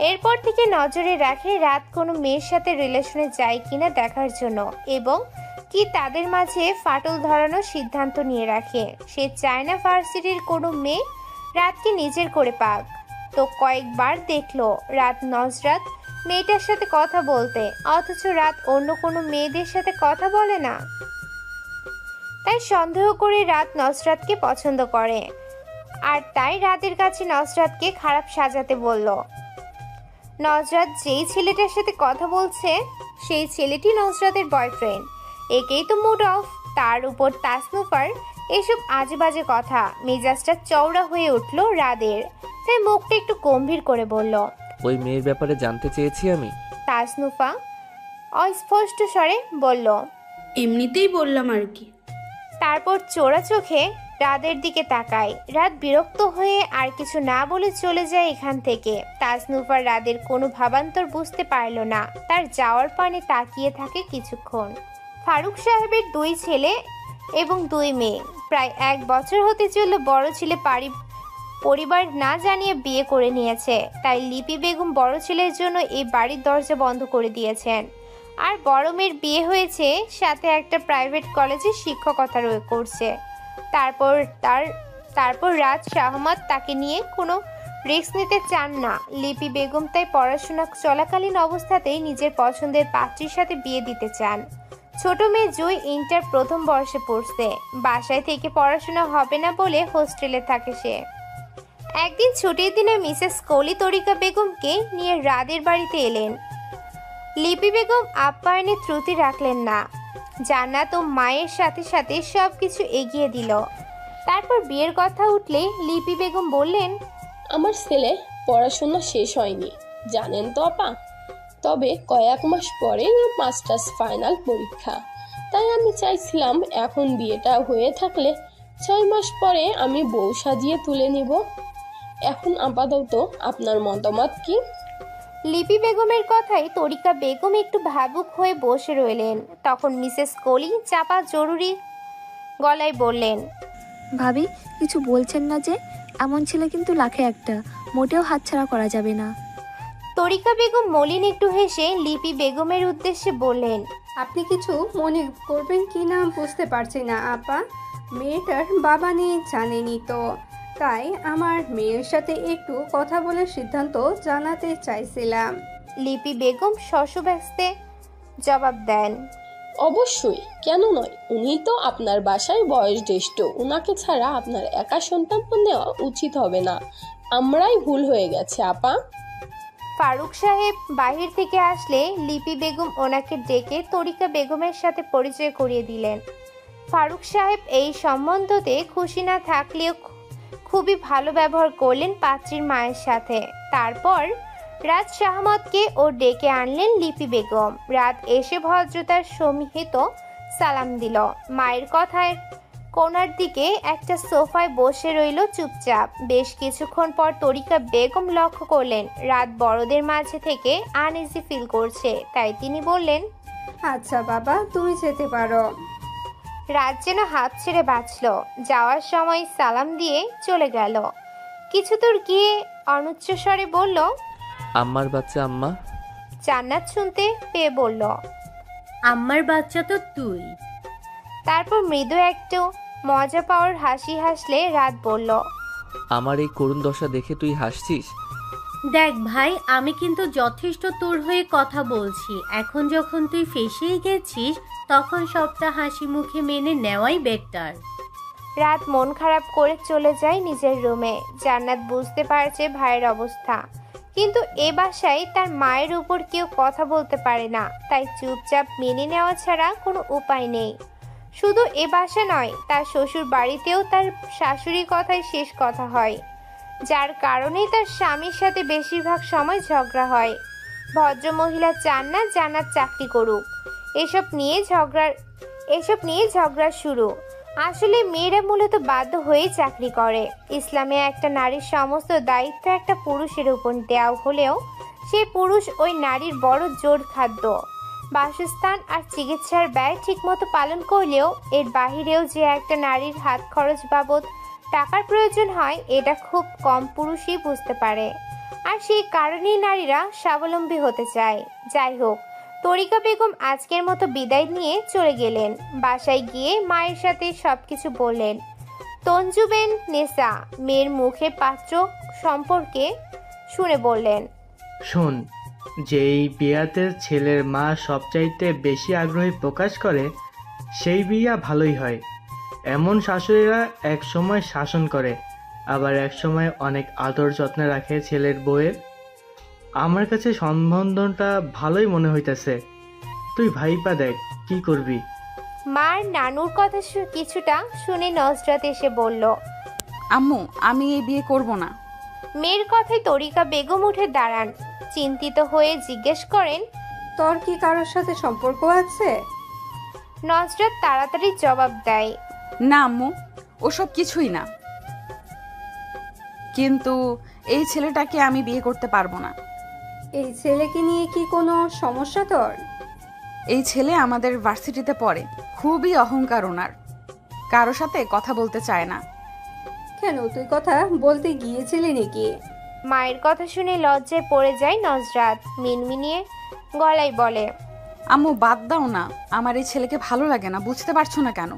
S2: এরপর থেকে নজরে রাখে রাত কোনো মেয়ের সাথে রিলেশনে যায় কিনা দেখার জন্য, এবং কি তাদের মাঝে ফাটল ধরানোর সিদ্ধান্ত নিয়ে রাখে। সে চায় না ভার্সিটির কোনো মেয়ে রাতকে নিজের করে পাক। তো কয়েকবার দেখলো রাত নজরাত মেয়েটার সাথে কথা বলতে, অথচ রাত অন্য কোনো মেয়েদের সাথে কথা বলে না। তাই সন্দেহ করে রাত নজরাতকে পছন্দ করে, আর তাই রাতের কাছে নজরাতকে খারাপ সাজাতে বলল। নজরাত যেই ছেলেটার সাথে কথা বলছে সেই ছেলেটি নজরাতের বয়ফ্রেন্ড। একেই তো মুড অফ, তার উপর তাসনুফার এসব আজেবাজে কথা। মেজাজটা চওড়া হয়ে উঠল রাদের, তাই মুখটা একটু গম্ভীর করে বলল,
S1: ওই মেয়ের ব্যাপারে জানতে চেয়েছি আমি।
S2: তাসনুফা অস্পষ্ট স্বরে বলল,
S12: এমনিতেই বললাম আর কি।
S2: তারপর চোরা চোখে রাদের দিকে তাকায়। রাত বিরক্ত হয়ে আর কিছু না বলে চলে যায় এখান থেকে। তাজনুফার রাদের কোনো ভাবান্তর বুঝতে পারল না। তার যাওয়ার পানে তাকিয়ে থাকে কিছুক্ষণ। ফারুক সাহেবের 2 ছেলে এবং 2 মেয়ে। প্রায় 1 বছর হতে চলল বড় ছেলে পরিবার না জানিয়ে বিয়ে করে নিয়েছে। তাই লিপি বেগম বড় ছেলের জন্য এই বাড়ির দরজা বন্ধ করে দিয়েছেন। আর বড় মেয়ের বিয়ে হয়েছে, সাথে একটা প্রাইভেট কলেজে শিক্ষকতা করছে। তারপর রাজ শাহমাদ তাকে নিয়ে কোনো রিস্ক নিতে চান না। লিপি বেগম তাই পড়াশোনা চলাকালীন অবস্থাতেই নিজের পছন্দের পাত্রীর সাথে বিয়ে দিতে চান। ছোট মেয়ে জুই ইন্টার প্রথম বর্ষে পড়ছে। বাসায় থেকে পড়াশোনা হবে না বলে হোস্টেলে থাকে সে। একদিন ছুটির দিনে মিসেস কলি তরিকা বেগমকে নিয়ে রাদের বাড়িতে এলেন। লিপি বেগম আপ্যায়নে ত্রুটি রাখলেন না। জান্নাত ও মায়ের সাথে সাথে সব কিছু এগিয়ে দিল। তারপর বিয়ের কথা উঠলে লিপি বেগম বললেন,
S10: আমার ছেলে পড়াশোনা শেষ হয়নি, জানেন তো আপা। তবে কয়েক মাস পরে ওর মাস্টার্স ফাইনাল পরীক্ষা। তাই আমি চাইছিলাম এখন বিয়েটা হয়ে থাকলে 6 মাস পরে আমি বউ সাজিয়ে তুলে নিব। এখন আপাতত আপনার মতামত কি?
S2: লিপি বেগমের কথায় তরিকা বেগম একটু ভাবুক হয়ে বসে রইলেন। তখন মিসেস কলি চাপা জরুরি গলায় বললেন,
S6: ভাবি কিছু বলছেন না যে? এমন ছেলে কিন্তু লাখে একটা, মোটেও হাতছাড়া করা যাবে না।
S2: তরিকা বেগম মলিন একটু হেসে লিপি বেগমের উদ্দেশ্যে বললেন,
S13: আপনি কিছু মনে করবেন কি না বুঝতে পারছি না আপা। মেয়েটার বাবা নিয়ে জানেনি তো, তাই আমার মেয়ের সাথে একটু কথা বলে সিদ্ধান্ত জানাতে চাইছিলাম।
S2: লিপি বেগম শশব্যস্তে জবাব দেন,
S10: অবশ্যই, কেন নয়। উনি তো আপনার বাসায় বয়স জ্যেষ্ঠ, ওনাকে ছাড়া আপনার একা সন্তান নেওয়া উচিত হবে না। আমরাই ভুল হয়ে গেছে আপা।
S2: ফারুক সাহেব বাহির থেকে আসলে লিপি বেগম ওনাকে ডেকে তরিকা বেগমের সাথে পরিচয় করিয়ে দিলেন। ফারুক সাহেব এই সম্বন্ধতে খুশি না থাকলেও খুবই ভালো ব্যবহার করলেন পাত্রীর মায়ের সাথে। তারপর রাত শাহমদকে ও ডেকে আনলেন লিপি বেগম। রাত এসে ভদ্রতার সমিহিত সালাম দিল। মায়ের কথায় কোনার দিকে একটা সোফায় বসে রইল চুপচাপ। বেশ কিছুক্ষণ পর তরিকা বেগম লক্ষ্য করলেন রাত বড়দের মাঝে থেকে আনইজি ফিল করছে। তাই তিনি বললেন,
S13: আচ্ছা বাবা, তুমি যেতে পারো।
S2: রাত যেন হাত ছেড়ে বাঁচল। যাওয়ার সময় সালাম দিয়ে চলে গেল। কিছু দূর গিয়ে অনুচ্চ স্বরে বলল,
S1: আম্মার বাচ্চা আম্মা।
S2: জান্নাত শুনতে পেয়ে বলল,
S7: আমার বাচ্চা তো তুই।
S2: তারপর মৃদু একটু মজা পাওয়ার হাসি হাসলে রাত বলল,
S1: আমার এই করুণ দশা দেখে তুই হাসছিস?
S7: দেখ ভাই, আমি কিন্তু যথেষ্ট তোর হয়ে কথা বলছি। এখন যখন তুই ফেঁসেই গেছিস, তখন সবটা হাসি মুখে মেনে নেওয়াই বেটার।
S2: রাত মন খারাপ করে চলে যায় নিজের রুমে। জান্নাত বুঝতে পারছে ভাইয়ের অবস্থা, কিন্তু এ বাসায় তার মায়ের উপর কেউ কথা বলতে পারে না। তাই চুপচাপ মেনে নেওয়া ছাড়া কোনো উপায় নেই। শুধু এ বাসা নয়, তার শ্বশুর বাড়িতেও তার শাশুড়ির কথাই শেষ কথা হয়, যার কারণেই তার স্বামীর সাথে বেশিরভাগ সময় ঝগড়া হয়। ভদ্রমহিলা চান না জান্নাত চাকরি করুক। এসব নিয়ে ঝগড়া শুরু। আসলে মেয়েরা মূলত বাধ্য হয়েই চাকরি করে। ইসলামে একটা নারীর সমস্ত দায়িত্ব একটা পুরুষের উপর দেওয়া হলেও সেই পুরুষ ওই নারীর বড় জোর খাদ্য, বাসস্থান আর চিকিৎসার ব্যয় ঠিকমতো পালন করলেও এর বাহিরেও যে একটা নারীর হাত খরচ বাবদ টাকার প্রয়োজন হয়, এটা খুব কম পুরুষই বুঝতে পারে। আর সেই কারণেই নারীরা স্বাবলম্বী হতে চায়। যাই হোক, তরিকা বেগম আজকের মতো বিদায় নিয়ে চলে গেলেন। বাসায় গিয়ে মায়ের সাথে সবকিছু বললেন। তঞ্জুবেন নেসা মেয়ের মুখে পাত্র সম্পর্কে শুনে বললেন,
S5: শোন, যেই বিয়াতে ছেলের মা সবচাইতে বেশি আগ্রহী প্রকাশ করে সেই বিয়া ভালোই হয়। এমন শাশুড়িরা এক সময় শাসন করে, আবার এক সময় অনেক আদর যত্নে রাখে ছেলের বউয়ের। আমার কাছে সম্বন্ধটা ভালোই মনে হইতেছে। তুই ভাইপা দেখ কি করবি।
S2: মার নানুর কথা কিছুটা শুনে নজরাত এসে বলল,
S3: আম্মু, আমি এই বিয়ে করব না।
S2: মেয়ের কথায় তরিকা বেগম উঠে দাঁড়ান। চিন্তিত হয়ে জিজ্ঞেস করেন,
S13: তোর কি কারোর সাথে সম্পর্ক আছে?
S2: নজরাত তাড়াতাড়ি জবাব দেয়,
S3: না আম্মু, ওসব কিছুই না, কিন্তু এই ছেলেটাকে আমি বিয়ে করতে পারবো না।
S13: এই ছেলেকে নিয়ে কি কোনো সমস্যা তোর?
S3: এই ছেলে আমাদের ভার্সিটিতে পড়ে, খুবই অহংকার ওনার, কারো সাথে কথা বলতে চায় না।
S13: কেন, তুই কথা বলতে গিয়েছিলি নাকি?
S2: মায়ের কথা শুনে লজ্জায় পড়ে যায় নজরাত। মিনমিনিয়ে গলায় বলে,
S3: আম্মু বাদ দাও না, আমার এই ছেলেকে ভালো লাগে না, বুঝতে পারছো না কেন?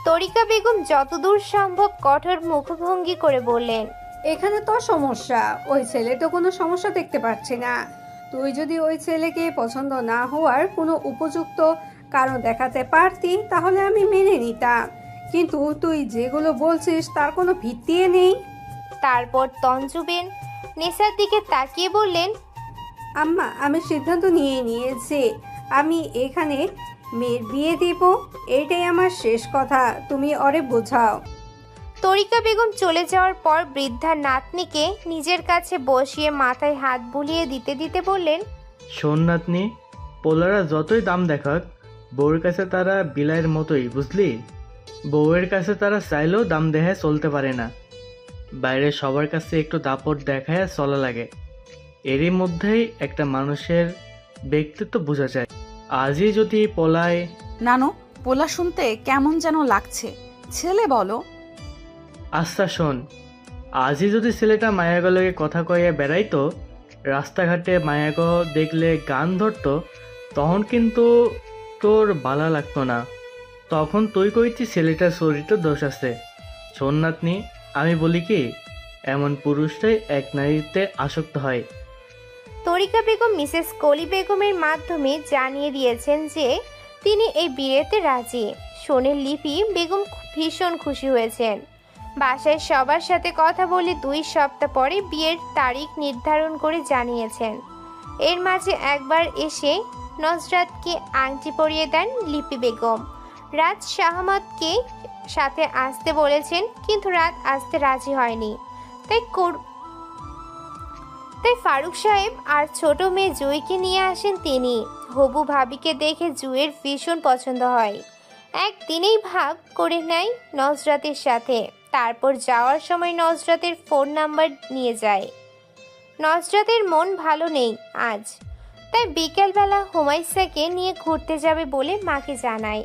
S2: তরিকা বেগম যতদূর সম্ভব কঠোর মুখভঙ্গি করে বললেন,
S13: এখানে তোর সমস্যা, ওই ছেলে তো কোনো সমস্যা দেখতে পাচ্ছি না। তুই যদি ওই ছেলেকে পছন্দ না হওয়ার কোনো উপযুক্ত কারণ দেখাতে পারতি তাহলে আমি মেনে নিতাম, কিন্তু তুই যেগুলো বলছিস তার কোনো ভিত্তি নেই।
S2: তারপর তঞ্জুবেন নেসার দিকে তাকিয়ে বললেন,
S13: আম্মা, আমি সিদ্ধান্ত নিয়ে নিয়েছি, আমি এখানে মেয়ের বিয়ে দিব, এটাই আমার শেষ কথা, তুমি ওরে বোঝাও।
S2: তরিকা বেগম চলে যাওয়ার পর বৃদ্ধা নাতনিকে নিজের কাছে বসিয়ে মাথায় হাত বুলিয়ে দিতে দিতে বললেন,
S5: শোন নাতনি, পোলারা যতই দাম দেখাক, বউয়ের কাছে তারা বিলাইয়ের মতোই, বুঝলি? বউয়ের কাছে তারা চাইলেও দাম দেখায় চলতে পারে না, বাইরে সবার কাছে একটু দাপট দেখায় চলা লাগে। এরই মধ্যেই একটা মানুষের ব্যক্তিত্ব বোঝা যায়। আজই যদি পোলায়।
S3: নানু, পোলা শুনতে কেমন যেন লাগছে, ছেলে বলো।
S5: আচ্ছা শোন, আজই যদি ছেলেটা মায়াগলকে কথা কয়ে বেড়াইতো, রাস্তাঘাটে মায়াগ দেখলে গান ধরতো, তখন কিন্তু তোর বালা লাগতো না, তখন তুই কইতি ছেলেটার চরিত্র দোষ আছে। শোন নাতনি, আমি বলি কি, এমন পুরুষটাই এক নারীতে আসক্ত হয়।
S2: তরিকা বেগম মিসেস কলি বেগমের মাধ্যমে জানিয়ে দিয়েছেন যে তিনি এই বিয়েতে রাজি। শুনে লিপি বেগম ভীষণ খুশি হয়েছেন। বাসায় সবার সাথে কথা বলে 2 সপ্তাহ পরে বিয়ের তারিখ নির্ধারণ করে জানিয়েছেন। এর মাঝে একবার এসে নজরাতকে আংটি পরিয়ে দেন লিপি বেগম। রাত শাহমাদকে সাথে আসতে বলেছেন, কিন্তু রাত আসতে রাজি হয়নি। তাই ফারুক সাহেব আর ছোট মেয়ে জুইকে নিয়ে আসেন তিনি। হবু ভাবিকে দেখে জুইয়ের ভীষণ পছন্দ হয়, একদিনেই ভাব করে নেয় নজরাতের সাথে। তারপর যাওয়ার সময় নজরাতের ফোন নাম্বার নিয়ে যায়। নজরাতের মন ভালো নেই আজ, তাই বিকেলবেলা হুমায়সাকে নিয়ে ঘুরতে যাবে বলে মাকে জানায়।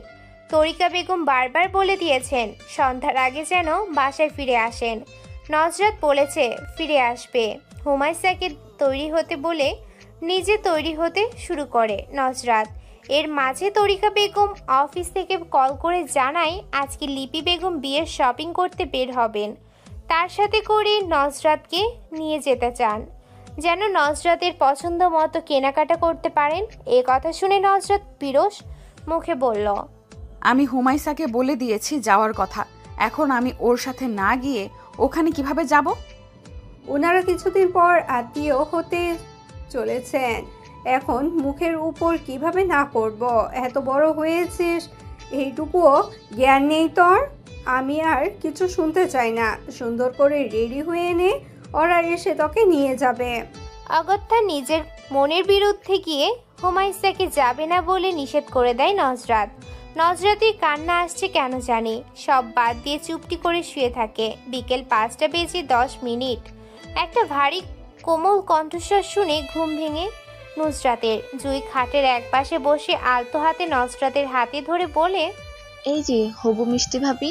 S2: তরিকা বেগম বারবার বলে দিয়েছেন সন্ধ্যার আগে যেন বাসায় ফিরে আসেন। নজরাত বলেছে ফিরে আসবে। হুমায়সাকে তৈরি হতে বলে নিজে তৈরি হতে শুরু করে নজরাত। এর মাঝে তরিকা বেগম অফিস থেকে কল করে জানায় আজকে লিপি বেগম বিয়ের শপিং করতে বের হবেন, তার সাথে করে নজরাতকে নিয়ে যেতে চান, যেন নজরাতের পছন্দ মতো কেনাকাটা করতে পারেন। এ কথা শুনে নজরাত বিরস মুখে বলল,
S3: আমি হুমায়সাকে বলে দিয়েছি যাওয়ার কথা, এখন আমি ওর সাথে না গিয়ে ওখানে কিভাবে যাব?
S13: ওনারা কিছুদিন পর আত্মীয় হতে চলেছেন, এখন মুখের উপর কিভাবে না করব? এত বড় হয়েছিস, এইটুকুও জ্ঞান নেই তোর? আমি আর কিছু শুনতে চাই না, সুন্দর করে রেডি হয়ে নে, ওরা এসে তোকে নিয়ে যাবে।
S2: অগত্যা নিজের মনের বিরুদ্ধে গিয়ে হুমায়সাকে যাবে না বলে নিষেধ করে দেয় নজরাত। নজরাতের কান্না আসছে কেন জানি, সব বাদ দিয়ে চুপটি করে শুয়ে থাকে। বিকেল 5:10 একটা ভারী কোমল কণ্ঠস্বর শুনে ঘুম ভেঙে নুসরাতের। জুই খাটের একপাশে বসে আলতো হাতে নজরাতের হাতে ধরে বলে,
S14: এই যে হবু মিষ্টি ভাবি,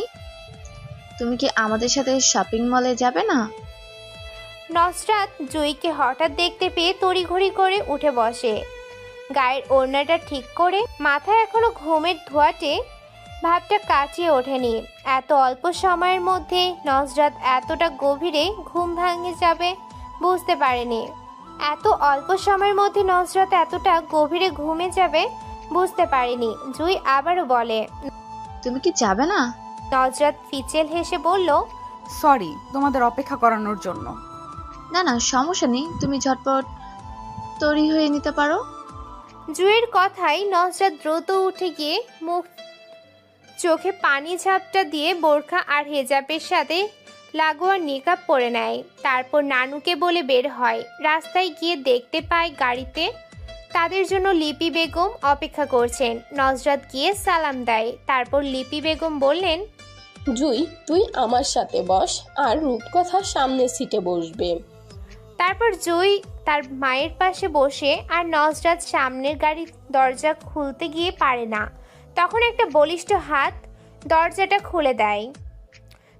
S14: তুমি কি আমাদের সাথে শপিং মলে যাবে না?
S2: নজরাত জুইকে হঠাৎ দেখতে পেয়ে তড়িঘড়ি করে উঠে বসে। গায়ের ওড়নাটা ঠিক করে, মাথায় এখনো ঘুমের ধোঁয়াটে ভাবটা কাটিয়ে ওঠেনি। এত অল্প সময়ের মধ্যে নজরাত এতটা গভীরে ঘুম ভাঙে যাবে বুঝতে পারেনি। ঘুমে যাবে বুঝতে পারেনি। জুই আবারও বলে,
S14: তুমি কি যাবে না?
S2: নজরাত ফিচেল হেসে বলল,
S3: সরি তোমাদের অপেক্ষা করানোর জন্য।
S14: না না, সমস্যা নেই, তুমি ঝটপট তৈরি হয়ে নিতে পারো।
S2: জুইয়ের কথাই নজরাত দ্রুত উঠে গিয়ে চোখে পানি ঝাপটা দিয়ে বোরখা আর হেজাবের সাথে লাগোয়া নিকাব পরে নেয়। তারপর নানুকে বলে বের হয়। রাস্তায় গিয়ে দেখতে পায় গাড়িতে তাদের জন্য লিপি বেগম অপেক্ষা করছেন। নজরাত গিয়ে সালাম দেয়। তারপর লিপি বেগম বললেন,
S10: জুই, তুই আমার সাথে বস আর রূপকথা সামনের সিটে বসবে।
S2: তারপর জুই তার মায়ের পাশে বসে আর নজরাত সামনের গাড়ির দরজা খুলতে গিয়ে পারে না। তখন একটা বলিষ্ঠ হাত দরজাটা খুলে দেয়।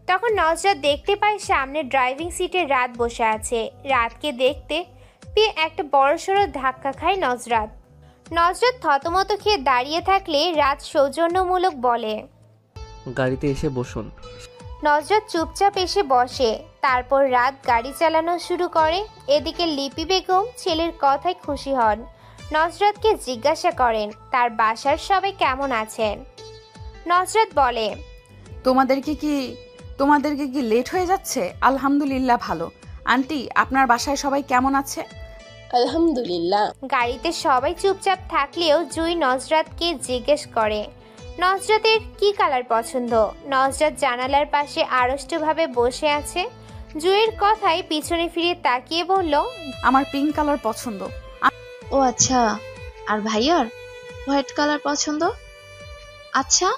S2: তখন নজরাত দেখতে পায় সামনে ড্রাইভিং সিটে রাত বসে আছে। রাতকে দেখতে পেয়ে একটা বড়সড় ধাক্কা খায় নজরাত। নজরাত থতমত খেয়ে দাঁড়িয়ে থাকলে রাত সৌজন্যমূলক বলে,
S1: গাড়িতে এসে বসুন।
S2: নজরাত চুপচাপ এসে বসে। তারপর রাত গাড়ি চালানো শুরু করে। এদিকে লিপি বেগম ছেলের কথায় খুশি হন। নজরাতকে জিজ্ঞাসা করেন তার বাসার সবাই কেমন আছেন। নজরাত বলে,
S3: তোমাদেরকে কি লেট হয়ে যাচ্ছে? আলহামদুলিল্লাহ ভালো। আন্টি, আপনার বাসায় সবাই কেমন আছে?
S10: আলহামদুলিল্লাহ।
S2: গাড়িতে সবাই চুপচাপ থাকলেও জুই নজরাতকে জিজ্ঞেস করে নজরাতের কি কালার পছন্দ। নজরাত জানালার পাশে আড়ষ্টভাবে বসে আছে। জুইয়ের কথায় পিছনে ফিরে তাকিয়ে বলল,
S3: আমার পিঙ্ক কালার পছন্দ।
S14: ও আচ্ছা, আর ভাইয়ার হোয়াইট কালার পছন্দ। আচ্ছা,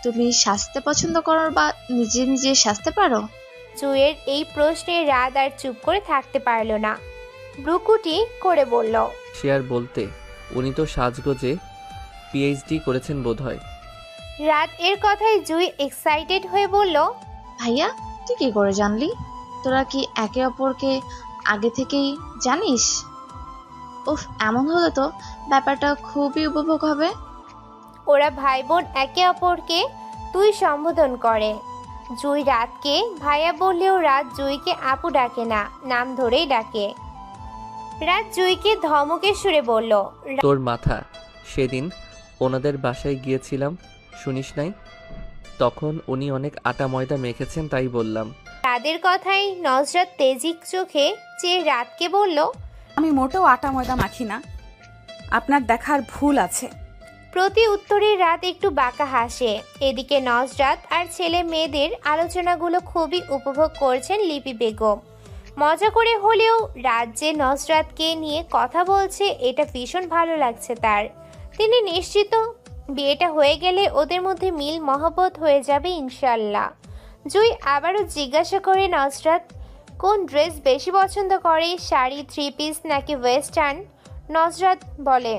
S14: তুমি সাজতে পছন্দ করো বা নিজে নিজে সাজতে পারো?
S2: জুইয়ের এই প্রশ্নে রাত আর চুপ করে থাকতে পারল না। ব্রুকুটি করে বলল,
S1: সে আর বলতে, উনি তো সাজগোজে পিএইচডি করেছেন বোধহয়।
S2: রাত এর কথায় জুই এক্সাইটেড হয়ে বলল,
S14: ভাইয়া তুই কি করে জানলি? তোরা কি একে অপরকে আগে থেকেই জানিস? উফ, এমন হলে তো ব্যাপারটা খুবই উপভোগ হবে।
S2: ওরা ভাই বোন একে অপরকে তুই সম্বোধন করে। জুই রাতকে ভাইয়া বললেও রাত জুইকে আপু ডাকে না, নাম ধরেই ডাকে। রাত জুইকে ধমকে সুরে বলল,
S1: তোর মাথা, সেদিন ওনাদের বাসায় গিয়েছিলাম, শুনিস নাই? তখন উনি অনেক আটা ময়দা মেখেছেন, তাই বললাম।
S2: তাদের কথাই নজরাত তেজিক চোখে চেয়ে রাতকে বলল,
S3: আমি মোটেও আটা ময়দা মাখি না, আপনার দেখার ভুল আছে।
S2: প্রতি উত্তরে রাত একটু বাঁকা হাসে। এদিকে নজরাত আর ছেলে মেয়েদের আলোচনাগুলো খুবই উপভোগ করছেন লিপি বেগম। মজা করে হলেও রাত যে নজরাতকে নিয়ে কথা বলছে এটা ভীষণ ভালো লাগছে তার। তিনি নিশ্চিত বিয়েটা হয়ে গেলে ওদের মধ্যে মিল মহব্বত হয়ে যাবে ইনশাল্লাহ। জুই আবারও জিজ্ঞাসা করে নজরাত কোন ড্রেস বেশি পছন্দ করে, শাড়ি, থ্রি পিস নাকি ওয়েস্টার্ন। নজরাত বলে,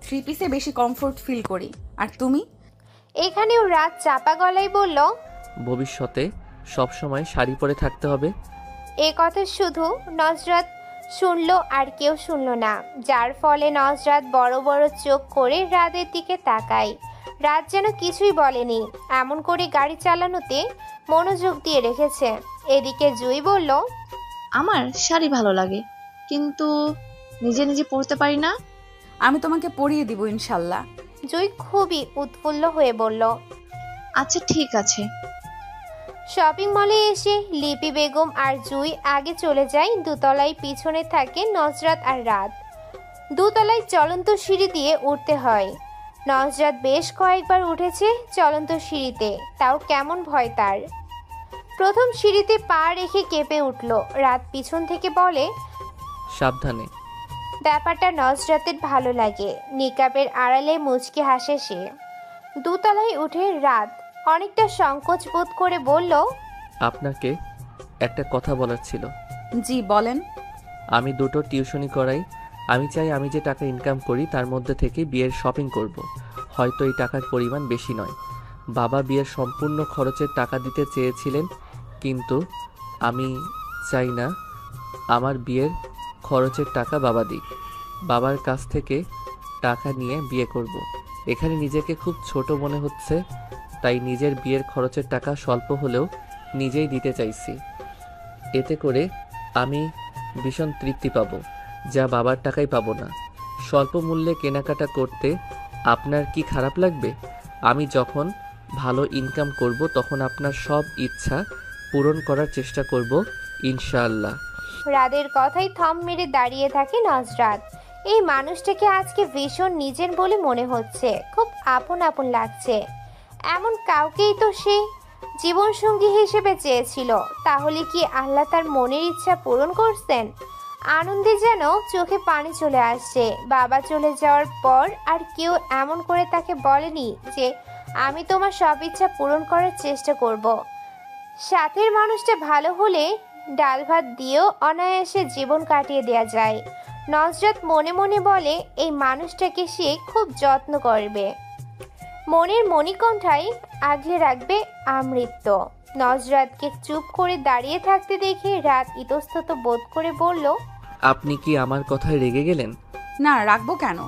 S3: থ্রি পিসে বেশি কমফোর্ট ফিল করি। আর তুমি?
S2: এখানেও রাত চাপা গলায় বলল,
S1: ভবিষ্যতে সবসময় শাড়ি পরে থাকতে হবে।
S2: এ কথা শুধু নজরাত শুনল আর কেউ শুনল না, যার ফলে নজরাত বড় বড় চোখ করে রাতের দিকে তাকায়। রাত যেন কিছুই বলেনি, এমন করে গাড়ি চালানোতে মনোযোগ দিয়ে রেখেছে। এদিকে জুই বলল,
S14: আমার শাড়ি ভালো লাগে, কিন্তু নিজে নিজে পরতে পারি না।
S3: আমি তোমাকে পরিয়ে দিব ইনশাল্লাহ।
S2: জুই খুবই উৎফুল্ল হয়ে বলল,
S14: আচ্ছা ঠিক আছে।
S2: শপিং মলে এসে লিপি বেগম আর জুই আগে চলে যায় দোতলায়, পিছনে থাকে নজরাত আর রাত। দোতলায় চলন্ত সিঁড়ি দিয়ে উঠতে হয়। নজরাত বেশ কয়েকবার উঠেছে চলন্ত সিঁড়িতে, তাও কেমন ভয় তার। প্রথম সিঁড়িতে পা রেখে কেঁপে উঠল। রাত পিছন থেকে বলে,
S1: সাবধানে।
S2: ব্যাপারটা নজরাতের ভালো লাগে। নিকাবের আড়ালে মুচকি হাসে সে। দোতলায় উঠে রাত অনেকটা সংকোচ বোধ করে বলল,
S1: আপনাকে একটা কথা বলার ছিল।
S3: জি বলেন।
S1: আমি দুটো টিউশনি করাই। আমি চাই আমি যে টাকা ইনকাম করি তার মধ্যে থেকে বিয়ের শপিং করব। হয়তো এই টাকার পরিমাণ বেশি নয়। বাবা বিয়ের সম্পূর্ণ খরচের টাকা দিতে চেয়েছিলেন, কিন্তু আমি চাই না আমার বিয়ের খরচের টাকা বাবা দিক। বাবার কাছ থেকে টাকা নিয়ে বিয়ে করব। এখানে নিজেকে খুব ছোট মনে হচ্ছে, তাই নিজের বিয়ের খরচের টাকা স্বল্প হলেও নিজেই দিতে চাইছি। এতে করে আমি ভীষণ তৃপ্তি পাবো, যা বাবার টাকাই পাবো না। স্বল্প মূল্যে কেনাকাটা করতে আপনার কি খারাপ লাগবে? আমি যখন ভালো ইনকাম করব তখন আপনার সব ইচ্ছা পূরণ করার চেষ্টা করব ইনশাআল্লাহ।
S2: রাদের কথাই থম মেরে দাঁড়িয়ে থাকে নজরাত। এই মানুষটাকে আজকে ভীষণ নিজের বলে মনে হচ্ছে, খুব আপন আপন লাগছে। এমন কাউকেই তো সে জীবনসঙ্গী হিসেবে চেয়েছিল। তাহলে কি আল্লাহ তার মনের ইচ্ছা পূরণ করছেন? আনন্দে যেন চোখে পানি চলে আসছে। বাবা চলে যাওয়ার পর আর কেউ এমন করে তাকে বলেনি যে আমি তোমার সব ইচ্ছা পূরণ করার চেষ্টা করব। সাথের মানুষটা ভালো হলে ডাল ভাত দিয়েও অনায়াসে জীবন কাটিয়ে দেয়া যায়। নজরাত মনে মনে বলে এই মানুষটাকে সে খুব যত্ন করবে, মনের মণিকণ্ঠায় আগলে রাখবে আমৃত্য। নজরাতকে চুপ করে দাঁড়িয়ে থাকতে দেখে রাত ইতস্তত বোধ করে বলল,
S1: আপনি কি আমার কথায় রেগে গেলেন?
S3: না, রাখবো কেন?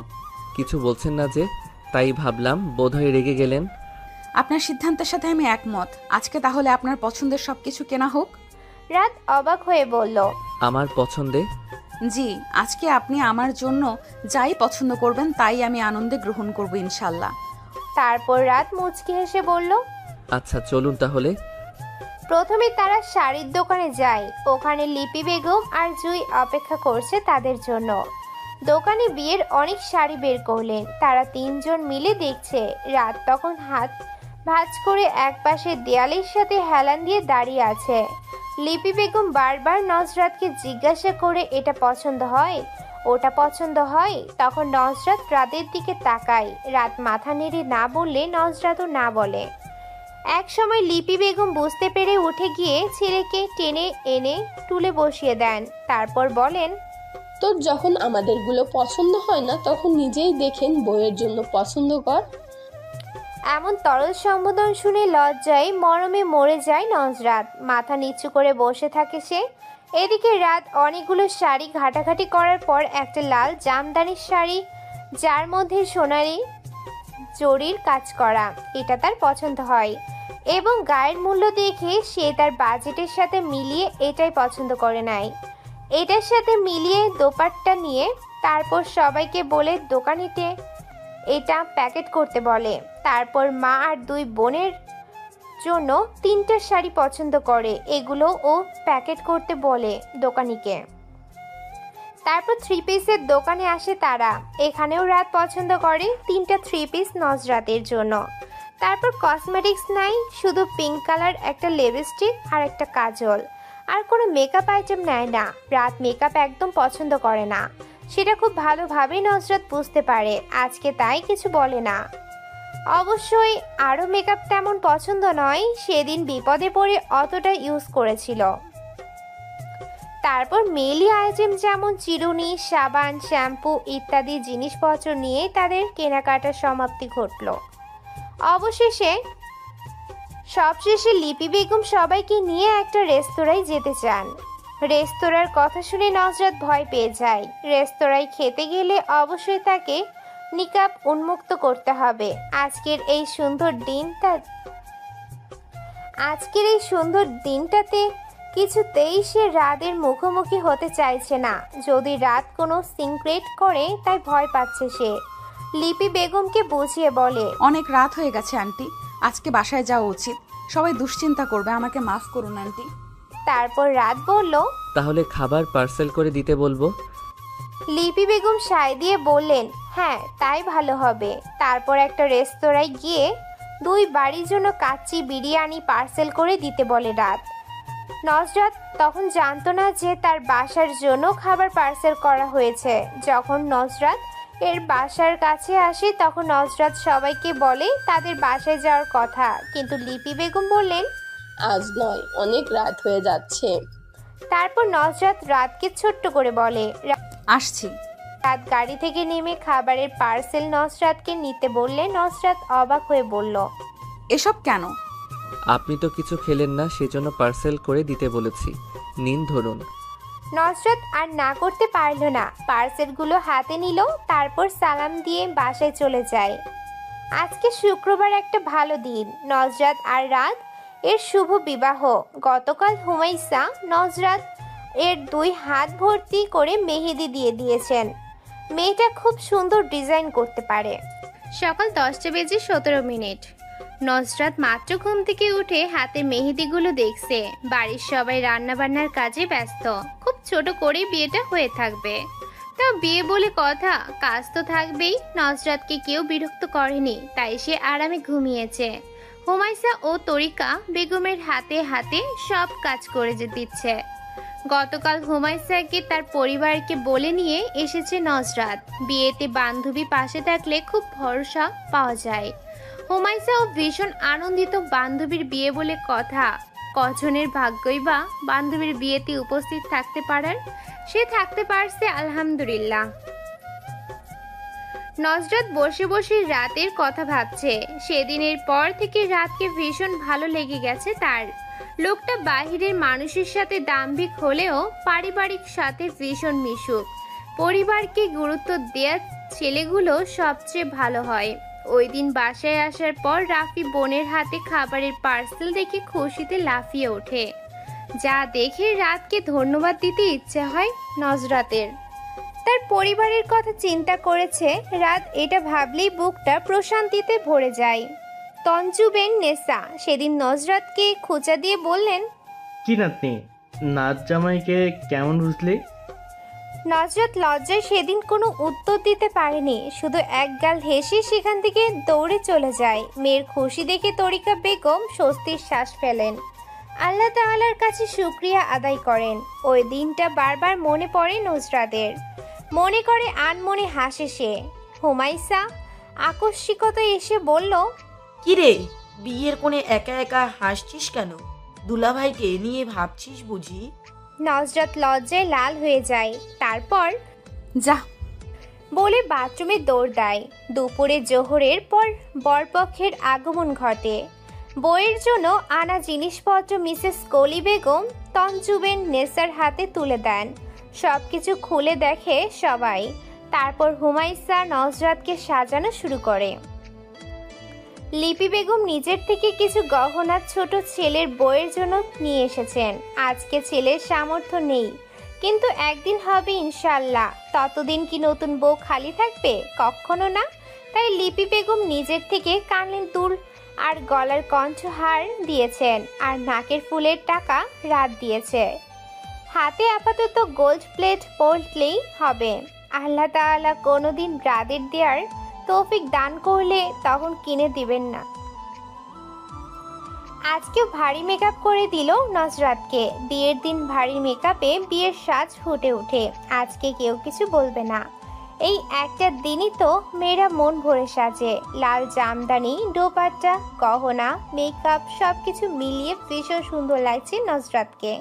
S1: কিছু বলছেন না যে, তাই ভাবলাম বোধহয় রেগে গেলেন।
S3: আপনার সিদ্ধান্তের সাথে আমি একমত। আজকে তাহলে আপনার পছন্দের সবকিছু কেনা হোক।
S2: রাত অবাক হয়ে বলল,
S1: আমার পছন্দে?
S3: জি, আজকে আপনি আমার জন্য যাই পছন্দ করবেন তাই আমি আনন্দে গ্রহণ করব ইনশাল্লাহ।
S2: তারপর রাত মুচকি হেসে বলল,
S1: আচ্ছা চলুন তাহলে।
S2: প্রথমে তারা শাড়ির দোকানে যায়। ওখানে লিপি বেগম আর জুই অপেক্ষা করছে তাদের জন্য। দোকানে বিয়ের অনেক শাড়ি বের করলেন। তারা তিনজন মিলে দেখছে। রাত তখন হাত ভাঁজ করে একপাশে দেয়ালের সাথে হেলান দিয়ে দাঁড়িয়ে আছে। লিপি বেগম বারবার নজরাতকে জিজ্ঞাসা করে এটা পছন্দ হয়, ওটা পছন্দ হয়। তখন নজরাত রাতের দিকে তাকায়। রাত মাথা নেড়ে না বললে নজরাতও না বলে। এক সময় লিপি বেগম বুঝতে পেরে উঠে গিয়ে ছেলেকে টেনে এনে টুলে বসিয়ে দেন। তারপর বলেন,
S10: তোর যখন আমাদেরগুলো পছন্দ হয় না তখন নিজেই দেখেন বইয়ের জন্য পছন্দ কর।
S2: এমন তরল সম্বোধন শুনে লজ্জায় মরমে মরে যায় নজরাত। মাথা নিচু করে বসে থাকে সে। এদিকে রাত অনেকগুলো শাড়ি ঘাটাঘাটি করার পর একটা লাল জামদানির শাড়ি, যার মধ্যে সোনালি জরির কাজ করা, এটা তার পছন্দ হয় এবং গায়ের মূল্য দেখে সে তার বাজেটের সাথে মিলিয়ে এটাই পছন্দ করে নেয়। এটার সাথে মিলিয়ে দোপাট্টা নিয়ে তারপর সবাইকে বলে দোকানিতে এটা প্যাকেট করতে বলে। তারপর মা আর দুই বোনের জন্য 3টা শাড়ি পছন্দ করে, এগুলো ও প্যাকেট করতে বলে দোকানিকে। তারপর 3 পিসের দোকানে আসে তারা। এখানেও রাত পছন্দ করে 3টা 3 পিস নজরাতের জন্য। তারপর কসমেটিক্স নাই, শুধু পিঙ্ক কালার একটা লিপস্টিক আর একটা কাজল, আর কোনো মেকআপ আইটেম নেয় না। রাত মেকআপ একদম পছন্দ করে না, সেটা খুব ভালোভাবেই নজরাত বুঝতে পারে। আজকে তাই কিছু বলে না। অবশ্যই আরও মেকআপ তেমন পছন্দ নয়, সেদিন বিপদে পড়ে অতটা ইউজ করেছিল। তারপর মেলি আইটেম যেমন চিরুনি, সাবান, শ্যাম্পু ইত্যাদি জিনিসপত্র নিয়ে তাদের কেনাকাটার সমাপ্তি ঘটল। সবশেষে লিপি বেগম সবাইকে নিয়ে একটা রেস্তোরাঁয় যেতে চান। রেস্তোরাঁর কথা শুনে নজরাত ভয় পেয়ে যায়। রেস্তোরাঁয় খেতে গেলে অবশ্যই তাকে নিকাব উন্মুক্ত করতে হবে। আজকের এই সুন্দর দিনটাতে কিছুতেই সে রাতের মুখোমুখি হতে চাইছে না। যদি রাত কোনো সিক্রেট করে তাই ভয় পাচ্ছে সে। লিপি বেগমকে বুঝিয়ে বলে,
S3: অনেক রাত হয়ে গেছে আন্টি, আজকে বাসায় যাওয়া উচিত। সবাই দুশ্চিন্তা করবে, আমাকে মাফ করুন আন্টি।
S2: তারপর রাত বলল,
S1: তাহলে খাবার পার্সেল করে দিতে বলবো।
S2: লিপি বেগম সায় দিয়ে বললেন, হ্যাঁ তাই ভালো হবে। তারপর একটা রেস্তোরাঁয় গিয়ে 2 বাড়ির জন্য কাচ্চি বিরিয়ানি পার্সেল করে দিতে বলে রাত। নজরাত তখন জানতো না যে তার বাসার জন্য খাবার পার্সেল করা হয়েছে। যখন নজরাত এর বাসার কাছে আসে তখন নজরাত সবাইকে বলে তাদের বাসায় যাওয়ার কথা, কিন্তু লিপি বেগম বললেন,
S10: আজ নয়, অনেক রাত হয়ে যাচ্ছে।
S2: তারপর নজরাত রাতকে ছোট্ট করে বলে,
S3: আসছি।
S2: রাত গাড়ি থেকে নেমে খাবারের পার্সেল নজরাতকে নিতে বললে নজরাত অবাক হয়ে বলল,
S3: এসব কেন?
S1: আপনি তো কিছু খেলেন না, সেজন্য পার্সেল করে দিতে বলেছি, নিন ধরুন।
S2: নজরাত আর না করতে পারল না, পার্সেলগুলো হাতে নিল। তারপর সালাম দিয়ে বাসায় চলে যায়। আজকে শুক্রবার, একটা ভালো দিন। নজরাত আর রাত এর শুভ বিবাহ। গতকাল হুমাইসা নজরাত এর 2 হাত ভর্তি করে মেহেদি দিয়ে দিয়েছেন। মেয়েটা খুব সুন্দর ডিজাইন করতে পারে। সকাল 10:17 নজরাত মাত্র ঘুম থেকে উঠে হাতে মেহেদিগুলো দেখছে। বাড়ির সবাই রান্নাবান্নার কাজে ব্যস্ত। খুব ছোট করে বিয়েটা হয়ে থাকবে, তাও বিয়ে বলে কথা, কাজ তো থাকবেই। নজরাতকে কেউ বিরক্ত করেনি, তাই সে আরামে ঘুমিয়েছে। হুমাইসা ও তরিকা বেগমের হাতে হাতে সব কাজ করে দিচ্ছে। গতকাল হুমাইসাকে তার পরিবারকে বলে নিয়ে এসেছে নজরাত। বিয়েতে বান্ধবী পাশে থাকলে খুব ভরসা পাওয়া যায়। হুমায়সাও ভীষণ আনন্দিত। বান্ধবীর বিয়ে বলে কথা, কজনের ভাগ্যই বা বান্ধবীর বিয়েতে উপস্থিত থাকতে পারার। সে থাকতে পারছে, আলহামদুলিল্লাহ। নজরাত বসে বসে রাতের কথা ভাবছে। সেদিনের পর থেকে রাতকে ভীষণ ভালো লেগে গেছে তার। লোকটা বাহিরের মানুষের সাথে দাম্ভিক হলেও পারিবারিক সাথে ভীষণ মিশুক। পরিবারকে গুরুত্ব দেওয়া ছেলেগুলো সবচেয়ে ভালো হয়। ওই দিন বাসায় আসার পর রাফি বোনের হাতে খাবারের পার্সেল দেখে খুশিতে লাফিয়ে ওঠে। যা দেখে রাতকে ধন্যবাদ দিতে ইচ্ছে হয় নজরাতের। তার পরিবারের কথা চিন্তা করেছে রাত, এটা ভাবলেই বুকটা প্রশান্তিতে ভরে যায়। তঞ্জু বেন নেসা সেদিন নজরাতকে খোঁচা দিয়ে বললেন,
S5: কি নাতনি, নাচ জামাইকে কেমন বুঝলি?
S2: নজরাত লজ্জায় সেদিন কোনো উত্তর দিতে পারেনি, শুধু একগাল হেসে সেখান থেকে দৌড়ে চলে যায়। মেয়ের খুশি দেখে তরিকা বেগম স্বস্তির শ্বাস ফেলেন। আল্লাহ তাআলার কাছে শুকরিয়া আদায় করেন। ওই দিনটা বারবার মনে পড়ে নজরাতের। মনে করে আনমনে হাসে সে। হুমায়সা আকস্মিকতা এসে বলল,
S4: কিরে, বিয়ের কোণে একা একা হাসছিস কেন? দুলাভাইকে নিয়ে ভাবছিস বুঝি?
S2: নজরাত লজ্জায় লাল হয়ে যায়। তারপর
S3: যা
S2: বলে বাথরুমে দৌড় দেয়। দুপুরে জোহরের পর বরপক্ষের আগমন ঘটে। বইয়ের জন্য আনা জিনিসপত্র মিসেস কলি বেগম তঞ্জু বেন নেসার হাতে তুলে দেন। সবকিছু খুলে দেখে সবাই। তারপর হুমায়সা নজরাতকে সাজানো শুরু করে। লিপি বেগম নিজের থেকে কিছু গহনা ছোট ছেলের বইয়ের জন্য নিয়ে এসেছেন। আজকে ছেলের সামর্থ্য নেই, কিন্তু একদিন হবে ইনশাল্লাহ। ততদিন কি নতুন বউ খালি থাকবে? কখনো না। তাই লিপি বেগম নিজের থেকে কানের দুল আর গলার কণ্ঠহার দিয়েছেন, আর নাকের ফুলের টাকা রাত দিয়েছে। হাতে আপাতত গোল্ড প্লেট পরলেই হবে। আল্লাহ তাআলা কোনোদিন রাদের দেওয়ার তৌফিক দান করলে তখন কিনে দিবেন না। আজকেও ভারী মেকআপ করে দিল নজরাতকে। বিয়ের দিন ভারী মেকআপে বিয়ের সাজ ফুটে ওঠে। আজকে কেউ কিছু বলবে না। এই একটা দিনই তো মেয়েরা মন ভরে সাজে। লাল জামদানি, দোপাট্টা, গহনা, মেকআপ সবকিছু মিলিয়ে ভীষণ সুন্দর লাগছে নজরাতকে।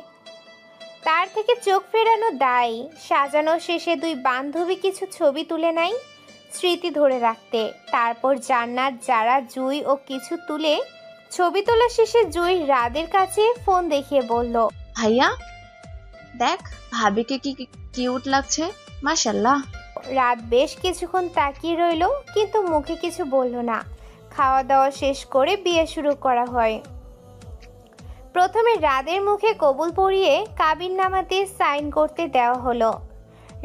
S2: তার থেকে চোখ ফেরানো দায়। সাজানো শেষে দুই বান্ধবী কিছু ছবি তুলে নেয় স্মৃতি ধরে রাখতে। তারপর জান্নাত, যারা, জুই ও কিছু তুলে ছবি তোলা শেষে জুই রাদের কাছে ফোন দেখিয়ে বলল,
S14: ভাইয়া দেখ ভাবিকে কি কিউট লাগছে, মাশাআল্লাহ।
S2: রাত বেশ কিছুক্ষণ তাকিয়ে রইল, কিন্তু মুখে কিছু বলল না। খাওয়া দাওয়া শেষ করে বিয়ে শুরু করা হয়। প্রথমে রাদের মুখে কবুল পড়িয়ে কাবিননামাতে সাইন করতে দেওয়া হলো।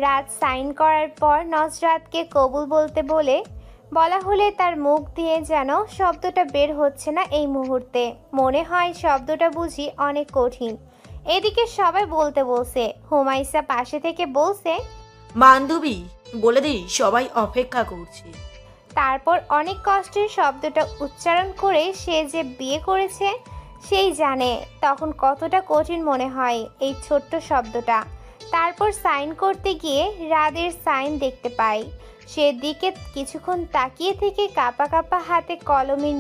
S2: রাত সাইন করার পর নজরাতকে কবুল বলতে বলা হলে তার মুখ দিয়ে যেন শব্দটা বের হচ্ছে না এই মুহূর্তে। মনে হয় শব্দটা বুঝি অনেক কঠিন। এদিকে সবাই বলতে বলছে। হুমায়সা পাশে থেকে বলছে,
S4: বান্ধবী বলে দিই সবাই অপেক্ষা করছে।
S2: তারপর অনেক কষ্টের শব্দটা উচ্চারণ করে সে যে বিয়ে করেছে সেই জানে তখন কতটা কঠিন মনে হয় এই ছোট্ট শব্দটা। তারপর সাইন করতে গিয়ে রাদের সাইন দেখতে পাই। সেদিকে কিছুক্ষণ তাকিয়ে থেকে কাঁপা কাঁপা হাতে কলমে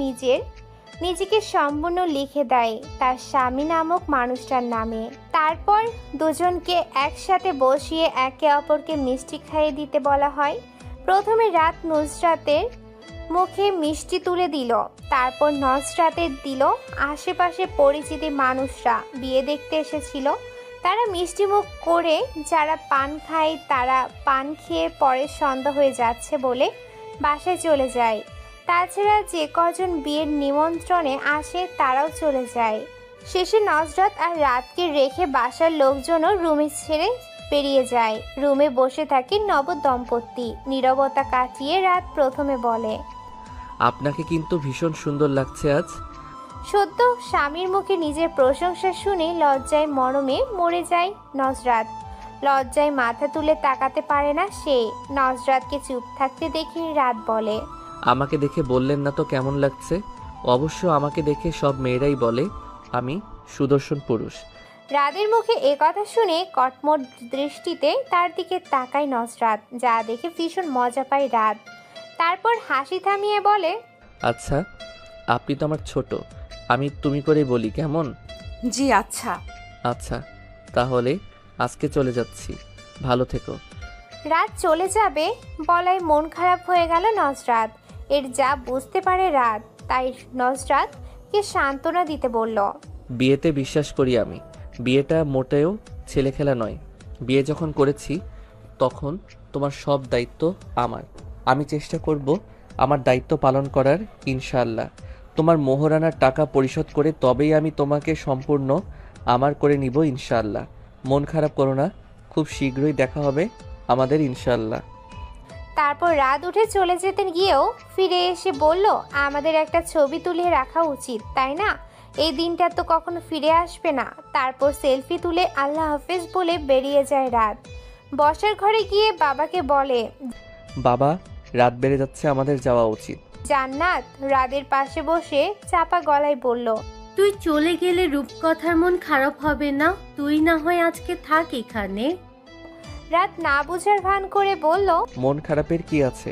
S2: নিজেকে সম্পূর্ণ লিখে দেয় তার স্বামী নামক মানুষটার নামে। তারপর দুজনকে একসাথে বসিয়ে একে অপরকে মিষ্টি খাইয়ে দিতে বলা হয়। প্রথমে রাত নুসরাতের মুখে মিষ্টি তুলে দিল, তারপর নজরাতের দিল। আশেপাশে পরিচিতি মানুষরা বিয়ে দেখতে এসেছিল, তারা মিষ্টি মুখ করে যারা পান খায় তারা পান খেয়ে পরে সন্ধ্যা হয়ে যাচ্ছে বলে বাসায় চলে যায়। তাছাড়া যে কজন বিয়ের নিমন্ত্রণে আসে তারাও চলে যায়। শেষে নজরাত আর রাতকে রেখে বাসার লোকজনও রুমে ছেড়ে বেরিয়ে যায়। রুমে বসে থাকে নব দম্পতি। নীরবতা কাটিয়ে রাত প্রথমে বলে,
S1: আপনাকে কিন্তু ভীষণ সুন্দর লাগছে আজ।
S2: সদ্য স্বামীর মুখে নিজের প্রশংসা শুনে লজ্জায় মরমে মরে যায় নজরাত। লজ্জায় মাথা তুলে তাকাতে পারে না সে। নজরাতকে চুপ থাকতে দেখে রাত বলে,
S1: আমাকে দেখে বললেন না তো কেমন লাগছে? অবশ্য আমাকে দেখে সব মেয়েরাই বলে আমি সুদর্শন পুরুষ।
S2: রাদের মুখে এ কথা শুনে কটমট দৃষ্টিতে তার দিকে তাকায় নজরাত, যা দেখে ভীষণ মজা পায় রাত। তারপর হাসি থামিয়ে বলে,
S1: আচ্ছা আপনি তো আমার ছোট, আমি তুমি করেই বলি, কেমন?
S3: জি আচ্ছা।
S1: আচ্ছা, তাহলে আজকে চলে যাচ্ছি, ভালো থেকো।
S2: রাত চলে যাবে বলায় মন খারাপ হয়ে গেল নজরাত। এর যা বুঝতে পারে রাত, তাই নজরাতকে সান্ত্বনা দিতে বলল।
S1: বিয়েতে বিশ্বাস করি আমি, বিয়েটা মোটেও ছেলেখেলা নয়। বিয়ে যখন করেছি তখন তোমার সব দায়িত্ব আমার। আমি চেষ্টা করব আমার দায়িত্ব পালন করার, ইনশাআল্লাহ। তোমার মোহরানার টাকা পরিশোধ করে তবেই আমি তোমাকে সম্পূর্ণ আমার করে নিব, ইনশাআল্লাহ। মন খারাপ করো না, খুব শীঘ্রই দেখা হবে আমাদের, ইনশাআল্লাহ।
S2: তারপর রাত উঠে চলে যেতে গিয়েও ফিরে এসে বলল, আমাদের একটা ছবি তুলে রাখা উচিত, তাই না? এই দিনটা তো কখনো ফিরে আসবে না। তারপর সেলফি তুলে আল্লাহ হাফেজ বলে বেরিয়ে যায় রাত। বসার ঘরে গিয়ে বাবাকে বলে,
S1: বাবা, রাত বেড়ে যাচ্ছে, আমাদের যাওয়া উচিত।
S2: জান্নাত রাদের পাশে বসে চাপা গলায় বলল,
S7: তুই চলে গেলে রূপকথার মন খারাপ হবে না? তুই না হয় আজকে থাক এখানে।
S2: রাত না বুঝার ভান করে বলল,
S1: মন খারাপের কি আছে?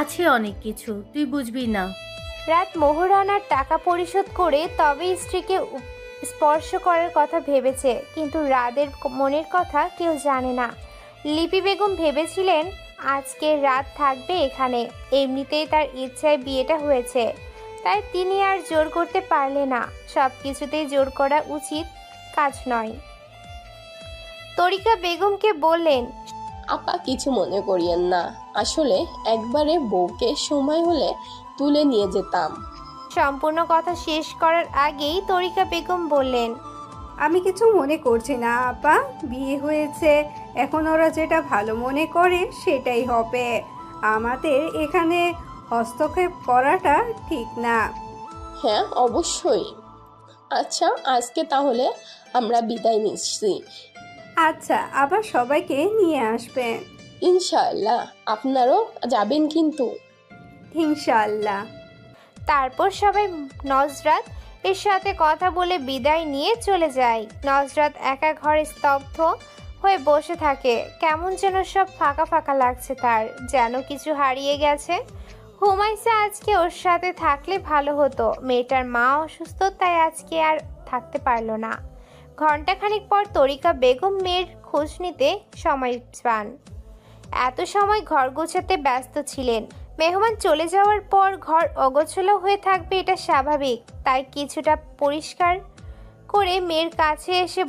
S7: আছে অনেক কিছু, তুই বুঝবি না।
S2: রাত মোহরানার টাকা পরিশোধ করে তবে স্ত্রীকে স্পর্শ করার কথা ভেবেছে, কিন্তু রাদের মনের কথা কেউ জানে না। লিপি বেগম ভেবেছিলেন আজকে রাত থাকবে এখানে, এমনিতেই তার ইচ্ছায় বিয়েটা হয়েছে, তাই তিনি আর জোর করতে পারলে না। সব কিছুতেই জোর করা উচিত কাজ নয়। তরিকা বেগমকে বললেন,
S10: আপা কিছু মনে করিয়েন না, আসলে একবারে বউকে সময় হলে তুলে নিয়ে যেতাম।
S2: সম্পূর্ণ কথা শেষ করার আগেই তরিকা বেগম বললেন,
S13: আমি কিছু মনে করছি না আপা, বিয়ে হয়েছে, এখন ওরা যেটা ভালো মনে করে সেটাই হবে। আমাদের এখানে হস্তক্ষেপ করাটা ঠিক না।
S10: হ্যাঁ অবশ্যই। আচ্ছা আজকে তাহলে আমরা বিদায় নিচ্ছি।
S13: আচ্ছা, আবার সবাইকে নিয়ে আসবেন
S10: ইনশাআল্লাহ। আপনারও যাবেন কিন্তু?
S13: ইনশাআল্লাহ।
S2: তারপর সবাই নজরাত এর সাথে কথা বলে বিদায় নিয়ে চলে যায়। নজরাত একা ঘরে স্তব্ধ হয়ে বসে থাকে, কেমন যেন সব ফাঁকা ফাঁকা লাগছে তার, যেন কিছু হারিয়ে গেছে। হুমায়সা আজকে ওর সাথে থাকলে ভালো হতো, মেয়েটার মা অসুস্থ, তাই আজকে আর থাকতে পারলো না। ঘণ্টাখানিক পর তরিকা বেগম মেয়ের খোঁজ নিতে সময় পান। এত সময় ঘর গোছাতে ব্যস্ত ছিলেন। মেহমান চলে যাওয়ার পর ঘর অগোছালো হয়ে থাকবে, এটা স্বাভাবিক, তাই কিছুটা পরিষ্কার করে মেয়ের কাছে এসে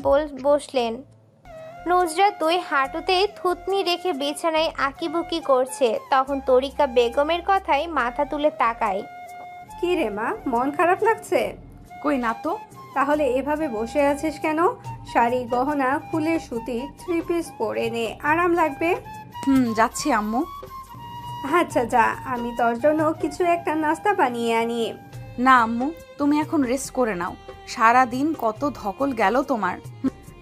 S2: বসলেন। নুজরাত দুই হাঁটুতে থুতনি রেখে বিছানায় আঁকিবুকি করছে, তখন তরিকা বেগমের কথায় মাথা তুলে তাকায়।
S13: কি রে মা, মন খারাপ লাগছে?
S3: কই না তো।
S13: তাহলে এভাবে বসে আছিস কেন? শাড়ি গহনা খুলে সুতি 3 পিস পরে নে, আরাম লাগবে।
S3: যাচ্ছি আম্মু।
S13: আচ্ছা যা, আমি তোর জন্য কিছু একটা নাস্তা বানিয়ে আনি।
S3: না আম্মু, তুমি এখন রেস্ট করে নাও, সারা দিন কত ধকল গেল তোমার।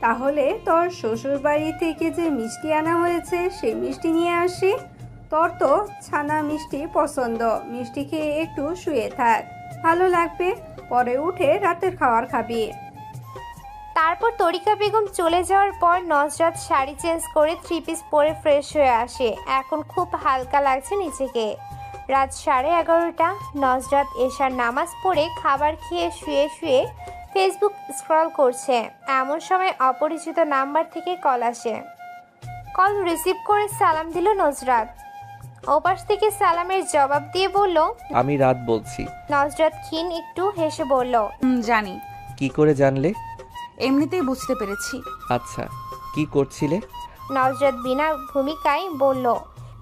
S13: তাহলে তোর শ্বশুর বাড়ি থেকে যে মিষ্টি আনা হয়েছে সেই মিষ্টি নিয়ে আসি। তোর তো ছানা মিষ্টি পছন্দ, মিষ্টি খেয়ে একটু শুয়ে থাক, ভালো লাগবে, পরে উঠে রাতের খাবার খাবি।
S2: তারপর তরিকা বেগম চলে যাওয়ার পর নজরাত শাড়ি চেঞ্জ করে 3 পিস পরে ফ্রেশ হয়ে আসে। এখন খুব হালকা লাগছে নিজেকে। রাত 11:30। নজরাত এশার নামাজ পড়ে খাবার খেয়ে শুয়ে শুয়ে ফেসবুক স্ক্রল করছে, এমন সময় অপরিচিত নাম্বার থেকে কল আসে। কল রিসিভ করে সালাম দিল নজরাত। ওপাশ থেকে সালামের জবাব দিয়ে বলল,
S1: আমি রাত বলছি।
S2: নজরাত ক্ষীণ একটু হেসে বলল,
S3: জানি।
S1: কি করে জানলে?
S3: এমনিতেই বুঝতে পেরেছি।
S1: আচ্ছা, কি করছিলে?
S2: নজরাত বিনা ভূমিকায় বলল,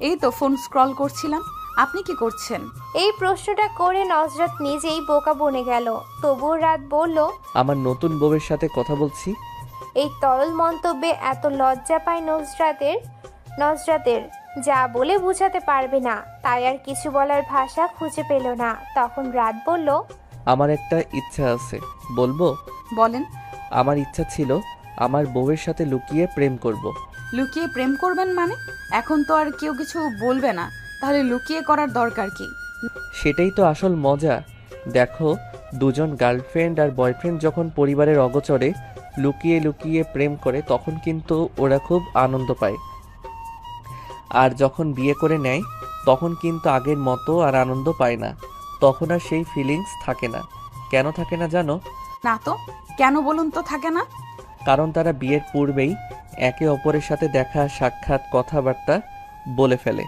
S3: এই তো ফোন স্ক্রল করছিলাম। আপনি কি করছেন?
S2: এই প্রশ্নটা করে নজরাত নিজেই বোকা বনে গেল। তবুও রাত বলল,
S1: আমার নতুন বউয়ের সাথে কথা বলছি।
S2: এই তরল মন্তব্যে এত লজ্জা পায় নজরাতের যা বলে বোঝাতে পারবে না, তাই আর কিছু বলার ভাষা খুঁজে পেল না। তখন রাত বলল,
S1: আমার একটা ইচ্ছা আছে, বলবো?
S3: বলেন।
S1: আমার ইচ্ছা ছিল আমার বউয়ের সাথে লুকিয়ে প্রেম করব।
S3: লুকিয়ে প্রেম করবেন মানে? এখন তো আর কেউ কিছু বলবে না, তাহলে লুকিয়ে করার দরকার কি?
S1: সেটাই তো আসল মজা। দেখো, দুজন গার্লফ্রেন্ড আর বয়ফ্রেন্ড যখন পরিবারের অগোচরে লুকিয়ে লুকিয়ে প্রেম করে তখন কিন্তু ওরা খুব আনন্দ পায়, আর যখন বিয়ে করে নেয় তখন কিন্তু আগের মতো আর আনন্দ পায় না। তখন আর সেই ফিলিংস থাকে না। কেন থাকে না জানো?
S3: না তো, কেন বলুন তো থাকে না?
S1: কারণ তারা বিয়ের পূর্বেই একে অপরের সাথে দেখা সাক্ষাৎ কথাবার্তা বলে ফেলে,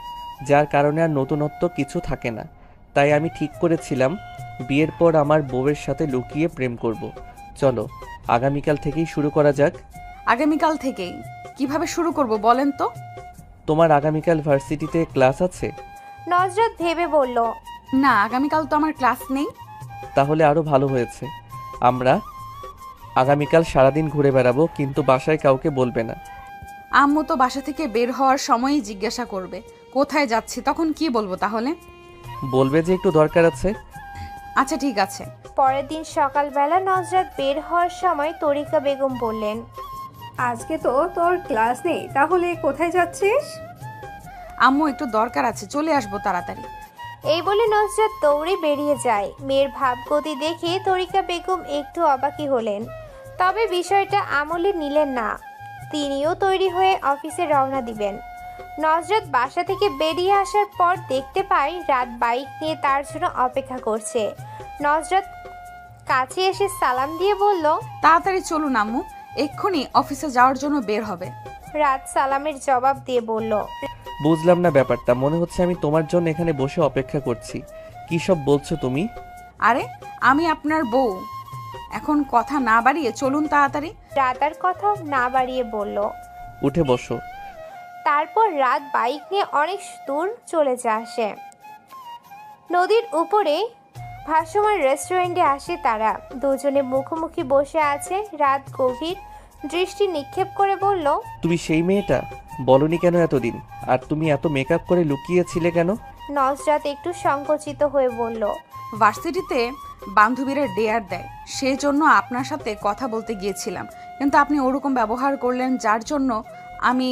S1: যার কারণে আর নতুনত্ব কিছু থাকে না। তাই আমি ঠিক করেছিলাম বিয়ের পর আমার বউয়ের সাথে লুকিয়ে প্রেম করব। চলো আগামীকাল থেকেই শুরু করা যাক।
S3: আগামীকাল থেকেই? কিভাবে শুরু করব বলেন তো?
S1: তোমার আগামীকাল ভার্সিটিতে ক্লাস আছে?
S2: নজরাত ভেবে বলল,
S3: না, আগামীকাল তো আমার ক্লাস নেই।
S1: তাহলে আরো ভালো হয়েছে। আমরা আগামীকাল সারাদিন ঘুরে বেড়াবো, কিন্তু বাসায় কাউকে বলবে না।
S3: আম্মু তো বাসা থেকে বের হওয়ার সময়ই জিজ্ঞাসা করবে কোথায় যাচ্ছি, তখন কি বলবো তাহলে?
S1: বলবে যে একটু দরকার আছে।
S3: আচ্ছা ঠিক আছে।
S2: পরের দিন সকালবেলা নজরাত বের হওয়ার সময় তরিকা বেগম বললেন,
S13: আজকে তো তোর ক্লাস নেই, তাহলে কোথায় যাচ্ছিস?
S3: আম্মু একটু দরকার আছে, চলে আসবো তাড়াতাড়ি।
S2: এই বলে নজরাত দৌড়ে বেরিয়ে যায়। মেয়ের ভাবগতি দেখে তরিকা বেগম একটু অবাকই হলেন, তবে বিষয়টা আমলে নিলেন না। তিনিও তৈরি হয়ে অফিসে রওনা দিবেন। নজরাত বাসা থেকে বেরিয়ে আসার পর দেখতে পায় রাত বাইক নিয়ে তার জন্য অপেক্ষা করছে। নজরাত কাছে এসে সালাম দিয়ে বলল,
S3: তাড়াতাড়ি চলুন আম্মু, এক্ষুনি অফিসে যাওয়ার জন্য বের হবে।
S2: রাত সালামের জবাব দিয়ে বলল,
S1: বুঝলাম না ব্যাপারটা, মনে হচ্ছে আমি তোমার জন্য এখানে বসে অপেক্ষা করছি। কি সব বলছো তুমি?
S3: আরে আমি আপনার বউ, এখন কথা না বাড়িয়ে চলুন তাড়াতাড়ি।
S2: রাতার কথা না বাড়িয়ে বলল।
S1: উঠে বসো।
S2: তারপর রাত বাইক নিয়ে অনেক দূর চলে আসে। নদীর উপরে ভাসমান রেস্টুরেন্টে আসে তারা। দুজনে মুখোমুখি বসে আছে। রাত গভীর দৃষ্টি নিক্ষেপ করে বলল,
S1: তুমি সেই মেয়েটা? বলনি কেন এতদিন? আর তুমি এত মেকআপ করে লুকিয়েছিলে কেন?
S2: নজরাত একটু সংকুচিত হয়ে বলল,
S3: ভার্সিটিতে বান্ধবীরা ডেয়ার দেয়, সেই জন্য আপনার সাথে কথা বলতে গিয়েছিলাম, কিন্তু আপনি ওরকম ব্যবহার করলেন যার জন্য আমি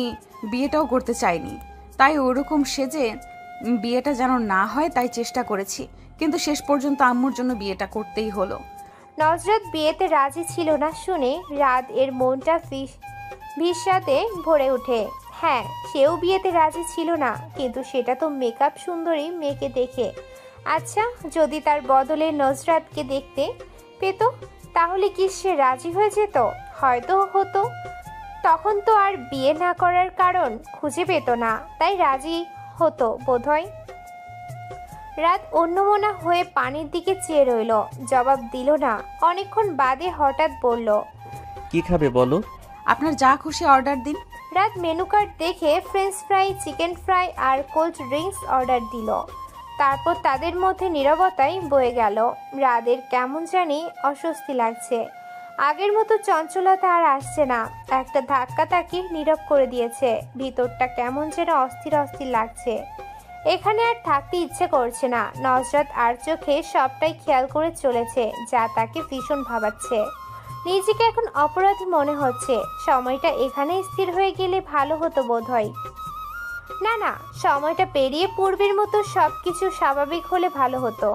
S3: বিয়েটাও করতে চাইনি। তাই ওরকম সেজে বিয়েটা যেন না হয় তাই চেষ্টা করেছি, কিন্তু শেষ পর্যন্ত আম্মুর জন্য বিয়েটা করতেই হলো।
S2: নজরাত বিয়েতে রাজি ছিল না শুনে রাত এর মনটা বিষাদে ভরে ওঠে। হ্যাঁ, সেও বিয়েতে রাজি ছিল না, কিন্তু সেটা তো মেকআপ সুন্দরী মেয়েকে দেখে। আচ্ছা, যদি তার বদলে নজরাতকে দেখতে পেত তাহলে কি সে রাজি হয়ে যেত? হয়তো হতো। তখন তো আর বিয়ে না করার কারণ খুঁজে পেত না, তাই রাজি হতো বোধহয়। রাত অন্যমনা হয়ে পানির দিকে চেয়ে রইল, জবাব দিল না। অনেকক্ষণ বাদে হঠাৎ বলল,
S1: কি খাবে বলো?
S3: আপনার যা খুশি অর্ডার দিন।
S2: রাত মেনু কার্ড দেখে ফ্রেঞ্চ ফ্রাই, চিকেন ফ্রাই আর কোল্ড ড্রিঙ্কস অর্ডার দিল। তারপর তাদের মধ্যে নীরবতাই বয়ে গেল। রাদের কেমন জানি অস্বস্তি লাগছে। আগের মতো চঞ্চলতা আর আসছে না। একটা ধাক্কা তাকে নীরব করে দিয়েছে। ভিতরটা কেমন যেন অস্থির অস্থির লাগছে। এখানে আর থাকতে ইচ্ছে করছে না। নজরাত আর চোখে সবটাই খেয়াল করে চলেছে, যা তাকে ভীষণ ভাবাচ্ছে। নিজেকে এখন অপরাধী মনে হচ্ছে। সময়টা এখানে স্থির হয়ে গেলে ভালো হতো বোধহয়। না না, সময়টা পেরিয়ে পূর্বের মতো সবকিছু স্বাভাবিক হলে ভালো হতো।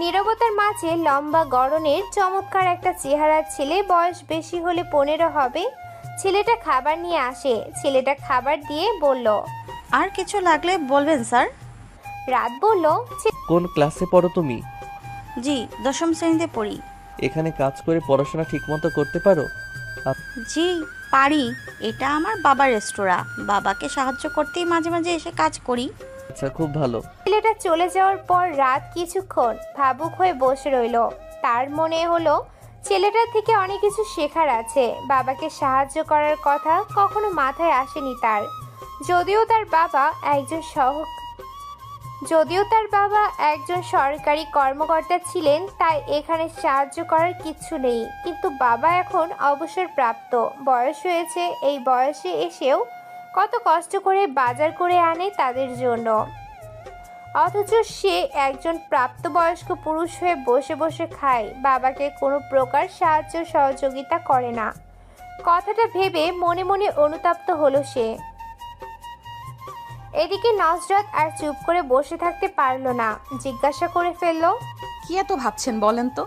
S2: নীরবতার মাঝে লম্বা গড়নের চমৎকার একটা চেহারার ছেলে, বয়স বেশি হলে 15 হবে। ছেলেটা খাবার নিয়ে আসে। ছেলেটা খাবার দিয়ে বলল,
S15: আর কিছু লাগলে বলবেন স্যার।
S2: রাত বলল,
S1: কোন ক্লাসে পড়ো তুমি?
S15: জি, 10ম শ্রেণীতে পড়ি।
S1: এখানে কাজ করে পড়াশোনা ঠিকমতো করতে পারো?
S15: জি পারি, এটা আমার বাবার রেস্তোরাঁ, বাবাকে সাহায্য করতেই মাঝে মাঝে এসে কাজ করি।
S1: আচ্ছা, খুব ভালো।
S2: ছেলেটা চলে যাওয়ার পর রাত কিছুক্ষণ ভাবুক হয়ে বসে রইল। তার মনে হলো ছেলেটার থেকে অনেক কিছু শেখার আছে। বাবাকে সাহায্য করার কথা কখনো মাথায় আসেনি তার। যদিও তার বাবা একজন সরকারি কর্মকর্তা ছিলেন, তাই এখানে সাহায্য করার কিচ্ছু নেই। কিন্তু বাবা এখন অবসরপ্রাপ্ত, বয়স হয়েছে। এই বয়সে এসেও কত কষ্ট করে বাজার করে আনে তাদের জন্য, অথচ সে একজন প্রাপ্তবয়স্ক পুরুষ হয়ে বসে বসে খায়, বাবাকে কোনো প্রকার সাহায্য সহযোগিতা করে না। কথাটা ভেবে মনে মনে অনুতপ্ত হলো সে। এদিকে নজরাত আর চুপ করে বসে থাকতে পারলো না, জিজ্ঞাসা করে ফেললো,
S3: কি এত ভাবছেন বলেন তো?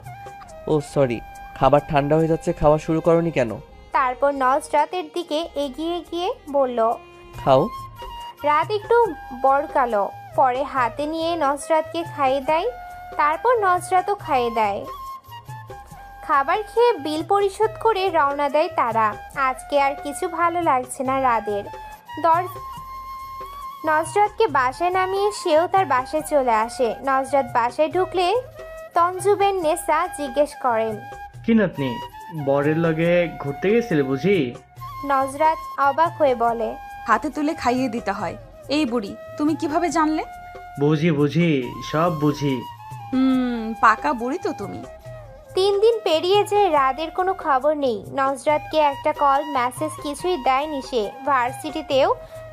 S1: ও সরি, খাবার ঠান্ডা হয়ে যাচ্ছে, খাওয়া শুরু করনি কেন?
S2: তারপর নজরাতের দিকে এগিয়ে গিয়ে বলল,
S1: খাও।
S2: রাত একটু বরকালো, পরে হাতে নিয়ে নজরাতকে খাইয়ে দেয়। তারপর নজরাতও খাইয়ে দেয়। খাবার খেয়ে বিল পরিশোধ করে রওনা দেয় তারা। আজকে আর কিছু ভালো লাগছে না রাদের। নজরাতকে বাসায় নামিয়ে সেও তার বাসায় চলে আসে। নজরাত বাসায় ঢুকলে তঞ্জুবেন নেসা জিজ্ঞেস করেন,
S5: কি নাতনি, বরের লগে ঘুরতে গেছিলে বুঝি?
S2: নজরাত অবাক হয়ে বলে,
S3: হাতে তুলে খাইয়ে দিতে হয়। এই বুড়ি, তুমি কিভাবে জানলে?
S5: বুঝি সব বুঝি।
S3: পাকা বুড়ি তো তুমি।
S2: 3 দিন পেরিয়ে যায়, রাদের কোনো খবর নেই। নজরাতকে একটা কল মেসেজ কিছুই দেয়নি সে। ভার্সিটিতেও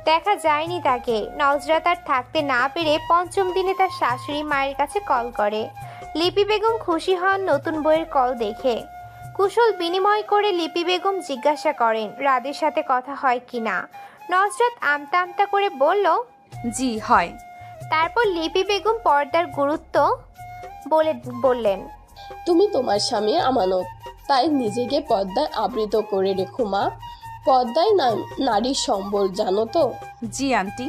S2: দেখা যায়নি তাকে। নজরাত আর থাকতে না পেরে 5ম দিনে তার শাশুড়ি মায়ের কাছে কল করে। লিপি বেগম খুশি হন নতুন বইয়ের কল দেখে। কুশল বিনিময় করে লিপি বেগম জিজ্ঞাসা করেন রাদের সাথে কথা হয় কিনা। নজরাত আমতা আমতা করে বলল,
S3: জি হয়।
S2: তারপর লিপি বেগম পর্দার গুরুত্ব বললেন,
S10: তুমি তোমার স্বামী আমানত, তাই নিজেকে পর্দায় আবৃত করে রেখো মা। পর্দায় নারীর সম্বল, জানো তো?
S3: জি আন্টি।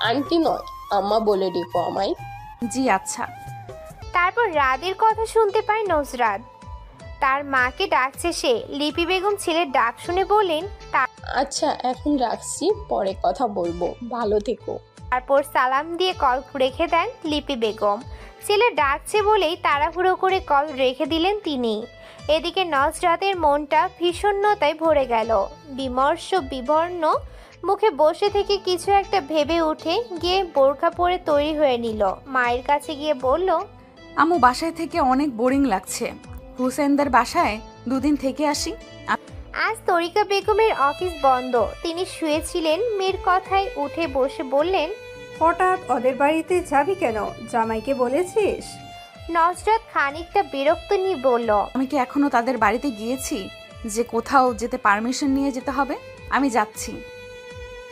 S10: আন্টি নয়, আম্মা বলে রেখো আমায়।
S3: জি আচ্ছা।
S2: তারপর রাদের কথা শুনতে পায় নজরাত। তার মাকে ডাকছে সে। লিপি বেগম ছেলের ডাক শুনে বলেন,
S10: আচ্ছা এখন রাখছি, পরে কথা বলবো, ভালো থেকো।
S2: তারপর সালাম দিয়ে কল রেখে দেন লিপি বেগম। ছেলে ডাকছে বলেই তাড়াহুড়ো করে কল রেখে দিলেন তিনি। এদিকে নজরাতের মনটা ভীষণতায় ভরে গেল। বিমর্ষ বিবর্ণ মুখে বসে থেকে কিছু একটা ভেবে উঠে গিয়ে বোরখা পরে তৈরি হয়ে নিল। মায়ের কাছে গিয়ে বলল,
S3: আম্মু বাসায় থেকে অনেক বোরিং লাগছে, হুসেনদের বাসায় 2 দিন থেকে আসি।
S2: আজ তরিকা বেগমের অফিস বন্ধ। তিনি শুয়েছিলেন। মেয়ের কথায় উঠে বসে বললেন,
S13: হঠাৎ ওদের বাড়িতে যাবি কেন? জামাইকে বলেছিস?
S2: নজরাত খানিকটা বিরক্ত নিয়ে বলল,
S3: আমি কি এখনো তাদের বাড়িতে গিয়েছি যে কোথাও যেতে পারমিশন নিয়ে যেতে হবে? আমি যাচ্ছি।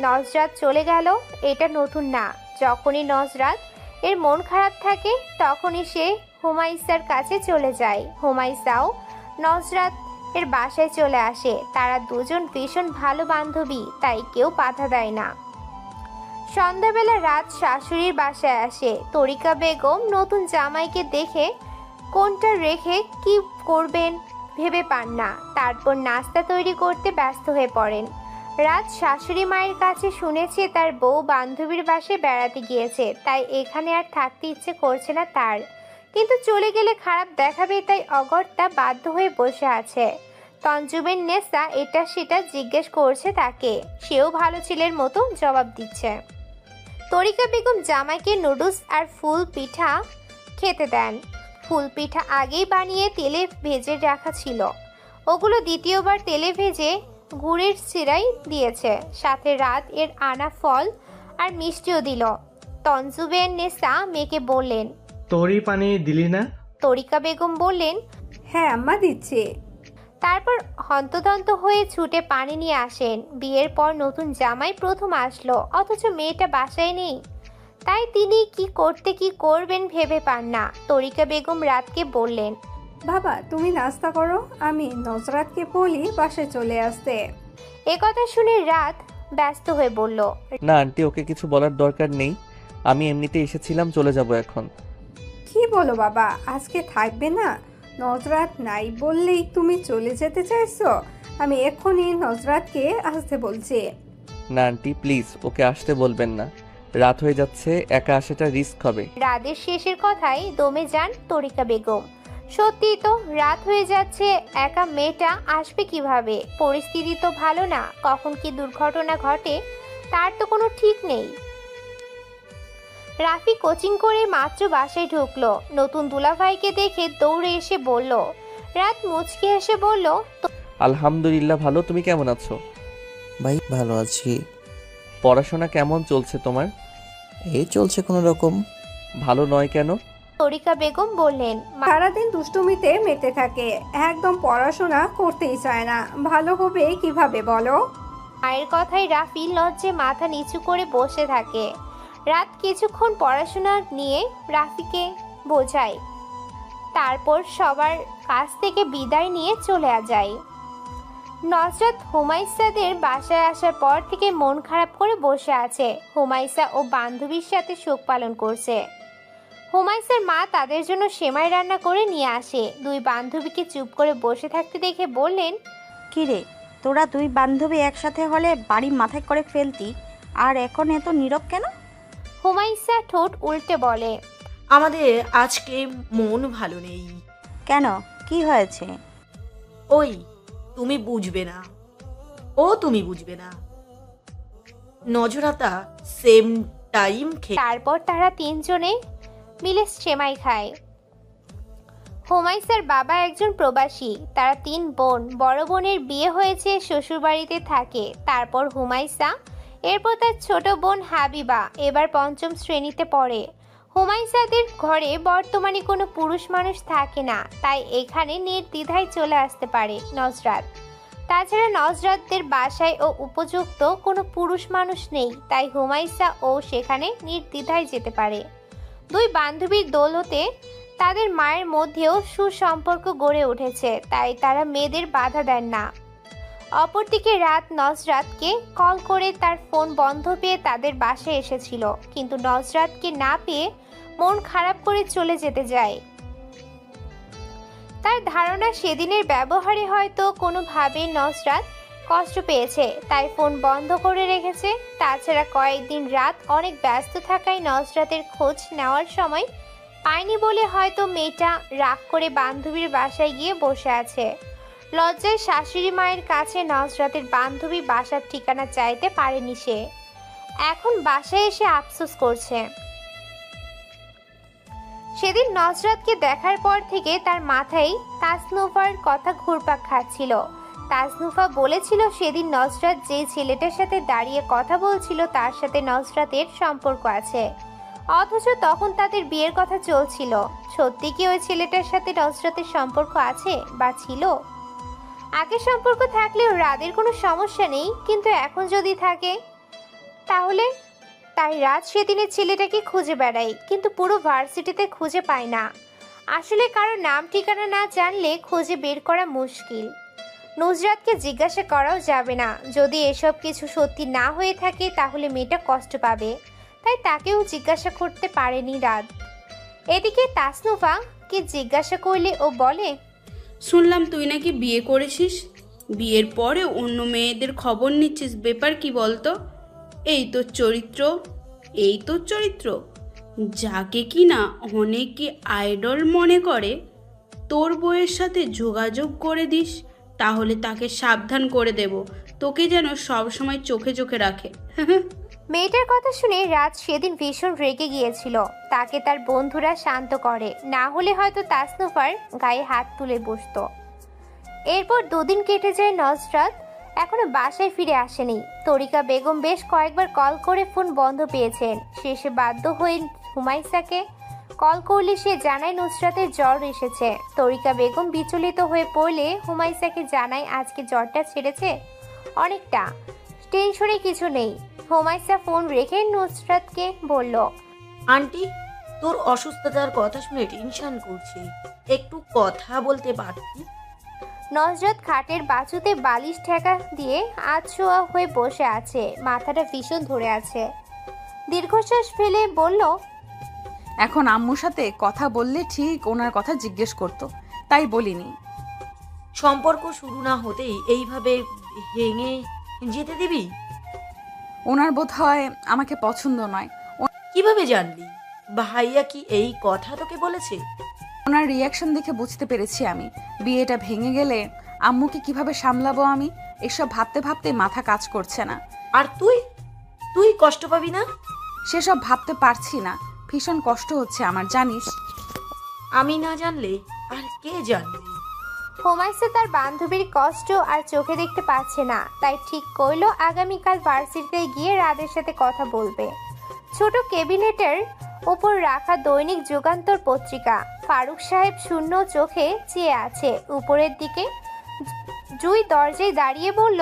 S2: নজরাত চলে গেল। এটা নতুন না। যখনই নজরাত এর মন খারাপ থাকে তখনই সে হুমাইসার কাছে চলে যায়। হুমাইসাও নজরাত এর বাসায় চলে আসে। তারা দুজন ভীষণ ভালো বান্ধবী, তাই কেউ বাধা দেয় না। সন্ধ্যাবেলা রাত শাশুড়ির বাসায় আসে। তরিকা বেগম নতুন জামাইকে দেখে কোনটা রেখে কি করবেন ভেবে পান না। তারপর নাস্তা তৈরি করতে ব্যস্ত হয়ে পড়েন। রাত শাশুড়ি মায়ের কাছে শুনেছে তার বউ বান্ধবীর বাসায় বেড়াতে গিয়েছে, তাই এখানে আর থাকতে ইচ্ছে করছে না তার। কিন্তু চলে গেলে খারাপ দেখাবে, তাই অগত্যা বাধ্য হয়ে বসে আছে। তঞ্জুবের নেসা এটা সেটা জিজ্ঞেস করছে তাকে। সেও ভালো ছেলের মতো জবাব দিচ্ছে। তরিকা বেগম জামাইকে নুডলস আর ফুল পিঠা খেতে দেন। ফুল পিঠা আগেই বানিয়ে তেলে ভেজে রাখা ছিল। ওগুলো দ্বিতীয়বার তেলে ভেজে গুড়ের সিরাই দিয়েছে। সাথে রাত এর আনা ফল আর মিষ্টিও দিল। তঞ্জুবের নেসা মেয়েকে বললেন,
S5: তোরই পানি দিলি না?
S2: তরিকা বেগম বললেন,
S13: হ্যাঁ আম্মা দিচ্ছে।
S2: তারপর হন্তদন্ত হয়ে ছুটে পানি নিয়ে আসেন। বিয়ের পর নতুন জামাই প্রথম আসলো, অথচ মেয়েটা বাসায় নেই। তাই তিনি কি করবেন ভেবে পান না। তরিকা বেগম রাতকে বললেন,
S13: বাবা তুমি নাস্তা করো, আমি নজরাতকে বলি বাসায় চলে আসতে।
S2: একথা শুনে রাত ব্যস্ত হয়ে বলল,
S1: না আন্টি, ওকে কিছু বলার দরকার নেই। আমি এমনিতে এসেছিলাম, চলে যাব এখন।
S13: কি বলো বাবা, আজকে থাকবে না? নজরাত নাই বললেই তুমি চলে যেতে চাইছো? আমি এখনই নজরাতকে আসতে বলছি।
S1: না আন্টি প্লিজ, ওকে আসতে বলবেন না। রাত হয়ে যাচ্ছে, একা আসাটা রিস্ক হবে।
S2: রাতের শেষের কথায় দমে যান তরিকা বেগম। সত্যি তো, রাত হয়ে যাচ্ছে, একা মেয়েটা আসবে কিভাবে? পরিস্থিতি তো ভালো না, কখন কি দুর্ঘটনা ঘটে তার তো কোনো ঠিক নেই। রাফি কোচিং করে মাত্র বাসায় ঢুকলো। নতুন দুলাভাইকে দেখে দৌড়ে এসে বলল। রাত মুচকি এসে বলল,
S1: আলহামদুলিল্লাহ ভালো, তুমি কেমন আছো?
S9: ভাই ভালো আছি।
S1: পড়াশোনা কেমন চলছে তোমার?
S9: এই চলছে কোনো রকম।
S1: ভালো নয় কেন?
S2: তরিকা বেগম বললেন,
S13: সারাদিন দুষ্টুমিতে মেতে থাকে, একদম পড়াশোনা করতেই চায় না। ভালো হবে কিভাবে বলো?
S2: মায়ের কথায় রাফি লজ্জে মাথা নিচু করে বসে থাকে। রাত কিছুক্ষণ পড়াশোনা নিয়ে রাফিকে বোঝায়, তারপর সবার কাছ থেকে বিদায় নিয়ে চলে যায়। নজরাত হুমাইসাদের বাসায় আসার পর থেকে মন খারাপ করে বসে আছে। হুমাইসা ও বান্ধবীর সাথে শোক পালন করছে। হুমাইসার মা তাদের জন্য সেমাই রান্না করে নিয়ে আসে। দুই বান্ধবীকে চুপ করে বসে থাকতে দেখে বললেন,
S15: কিরে, তোরা দুই বান্ধবী একসাথে হলে বাড়ি মাথায় করে ফেলতি, আর এখন এত নীরব কেন?
S2: হুমাইসা ঠোঁট উল্টে বলে,
S4: আমাদের আজকে মন ভালো নেই।
S15: কেন, কি হয়েছে?
S4: ওই তুমি বুঝবে না, তুমি বুঝবে না। নজরাতা সেম টাইম
S2: তারপর তারা তিনজনে মিলে সেমাই খায়। হুমাইসার বাবা একজন প্রবাসী। তারা তিন বোন। বড় বোনের বিয়ে হয়েছে, শ্বশুরবাড়িতে থাকে। তারপর হুমাইসা, এরপর তার ছোট বোন হাবিবা এবার পঞ্চম শ্রেণীতে পড়ে। হুমাইসাদের ঘরে বর্তমানে কোনো পুরুষ মানুষ থাকে না, তাই এখানে নির্দ্বিধায় চলে আসতে পারে নজরাত। তাছাড়া নজরাতদের বাসায় ও উপযুক্ত কোনো পুরুষ মানুষ নেই, তাই হুমাইসা ও সেখানে নির্দ্বিধায় যেতে পারে। দুই বান্ধবীর দৌলতে তাদের মায়ের মধ্যেও সুসম্পর্ক গড়ে উঠেছে, তাই তারা মেয়েদের বাধা দেন না। অপরদিকে রাত নজরাতকে কল করে তার ফোন বন্ধ পেয়ে তাদের বাসায় এসেছিল, কিন্তু নজরাতকে না পেয়ে মন খারাপ করে চলে যেতে যায়। তার ধারণা সেদিনের ব্যবহারে হয়তো কোনোভাবে নজরাত কষ্ট পেয়েছে, তাই ফোন বন্ধ করে রেখেছে। তাছাড়া কয়েকদিন রাত অনেক ব্যস্ত থাকায় নজরাতের খোঁজ নেওয়ার সময় পায়নি বলে হয়তো মেয়েটা রাগ করে বান্ধবীর বাসায় গিয়ে বসে আছে। লজ্জায় শাশুড়ি মায়ের কাছে নজরাতের বান্ধবী বাসার ঠিকানা চাইতে পারেনি সে। এখন বাসায় এসে আফসোস করছে। সেদিন নজরাতকে দেখার পর থেকে তার মাথায় তাসনুফার কথা ঘুরপাক খাচ্ছিল। তাসনুফা বলেছিল সেদিন নজরাত যে ছেলেটার সাথে দাঁড়িয়ে কথা বলছিল তার সাথে নজরাতের সম্পর্ক আছে, অথচ তখন তাদের বিয়ের কথা চলছিল। সত্যি কি ওই ছেলেটার সাথে নজরাতের সম্পর্ক আছে বা ছিল? আগে সম্পর্ক থাকলেও রাতের কোনো সমস্যা নেই, কিন্তু এখন যদি থাকে তাহলে? তাই রাত সেদিনের ছেলেটাকে খুঁজে বেড়ায়, কিন্তু পুরো ভার্সিটিতে খুঁজে পায় না। আসলে কারো নাম ঠিকানা না জানলে খুঁজে বের করা মুশকিল। নুসরাতকে জিজ্ঞাসা করাও যাবে না। যদি এসব কিছু সত্যি না হয়ে থাকে তাহলে মেয়েটা কষ্ট পাবে, তাই তাকেও জিজ্ঞাসা করতে পারেনি রাত। এদিকে তাসনুফাকে জিজ্ঞাসা করলে ও বলে,
S12: শুনলাম তুই নাকি বিয়ে করেছিস, বিয়ের পরে অন্য মেয়েদের খবর নিচ্ছিস, ব্যাপার কি বলতো? এই তোর চরিত্র, যাকে কিনা অনেকে আইডল মনে করে, তোর বউয়ের সাথে যোগাযোগ করে দিস, তাহলে তাকে সাবধান করে দেব, তোকে যেন সবসময় চোখে চোখে রাখে।
S2: মেয়েটার কথা শুনে রাত সেদিন ভীষণ রেগে গিয়েছিল। তাকে তার বন্ধুরা শান্ত করে, না হলে হয়তো তাসনুফার গায়ে হাত তুলে বসতো। এরপর দুদিন কেটে যায়। নজরাত এখনো বাসায় ফিরে আসেনি। তরিকা বেগম বেশ কয়েকবার কল করে ফোন বন্ধ পেয়েছেন। শেষে বাধ্য হয়ে হুমাইসাকে কল করলে সে জানায় নুসরাতের জ্বর এসেছে। তরিকা বেগম বিচলিত হয়ে পড়লে হুমাইসাকে জানায় আজকে জ্বরটা ছেড়েছে অনেকটা, টেনশনে কিছু নেই। হুমাইসা ফোন রেখে নুসরাতকে বলল,
S4: আন্টি, তোর অসুস্থতার কথা শুনে টেনশন করছে, একটু কথা বলতে পারতি?
S2: নজরাত খাটের বাছুতে বালিশ ঠেকা দিয়ে আধশোয়া হয়ে বসে আছে, মাথাটা ভীষণ ধরে আছে। দীর্ঘশ্বাস ফেলে বলল,
S3: এখন আম্মুর সাথে কথা বললে ঠিক ওনার কথা জিজ্ঞেস করতো, তাই বলিনি।
S4: সম্পর্ক শুরু না হতেই এইভাবে ভেঙে যেতে দিবি?
S3: ওনার বোধ হয় আমাকে পছন্দ নয়।
S4: কিভাবে জানলি? ভাইয়া কি এই কথা তোকে বলেছে?
S3: ওনার রিয়াকশন দেখে বুঝতে পেরেছি আমি। বিয়েটা ভেঙে গেলে আম্মুকে কিভাবে সামলাবো আমি, এসব ভাবতে ভাবতে মাথা কাজ করছে না।
S4: আর তুই কষ্ট পাবি না?
S3: সেসব ভাবতে পারছি না, ভীষণ কষ্ট হচ্ছে আমার, জানিস।
S4: আমি না জানলে আর কে জানবে?
S2: হুমাইসা তার বান্ধবীর কষ্ট আর চোখে দেখতে পাচ্ছে না, তাই ঠিক করলো আগামীকাল ভার্সিটিতে গিয়ে রাদের সাথে কথা বলবে। ছোট ক্যাবিনেটের উপর রাখা দৈনিক যুগান্তর পত্রিকা। ফারুক সাহেব শূন্য চোখে চেয়ে আছে উপরের দিকে। জুই দরজায় দাঁড়িয়ে বলল,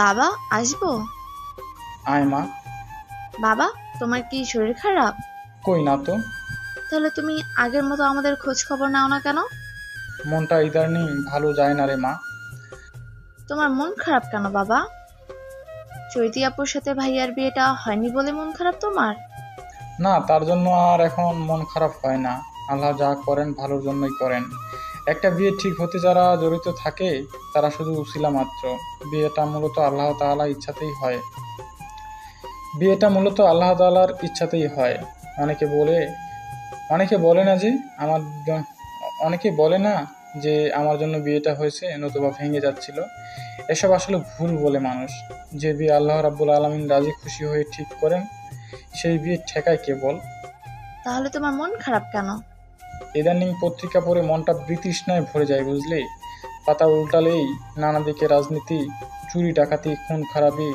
S14: বাবা আসবো?
S11: আয় মা।
S14: বাবা, তোমার কি শরীর খারাপ?
S11: কই না তো।
S14: তাহলে তুমি আগের মতো আমাদের খোঁজ খবর নাও না কেন?
S11: মনটা ইদানিং ভালো যায় না রে মা।
S14: তোমার মন খারাপ কেন বাবা? চৈতি আপুর সাথে ভাইয়ার বিয়েটা হয়নি বলে মন খারাপ তোমার?
S11: না, তার জন্য আর এখন মন খারাপ হয় না। আল্লাহ যা করেন ভালোর জন্যই করেন। একটা বিয়ে ঠিক হতে যারা জড়িত থাকে তারা শুধু উসিলা মাত্র। বিয়েটা মূলত আল্লাহ তাআলার ইচ্ছাতেই হয়। অনেকে বলে না যে আমার জন্য বিয়েটা হয়েছে, নতুবা ভেঙে যাচ্ছিল। এসব আসলে ভুল বলে মানুষ। যে বিয়ে আল্লাহ রাব্বুল আলামিন রাজি খুশি হয়ে ঠিক করেন সেই বিয়ে ঠেকায় কে বল?
S14: তাহলে তোমার মন খারাপ কেন?
S11: ইদানিং পত্রিকা পড়ে মনটা বিতৃষ্ণায় ভরে যায়, বুঝলি? পাতা উল্টালেই নানা দিকে রাজনীতি, চুরি ডাকাতি, খুন খারাপি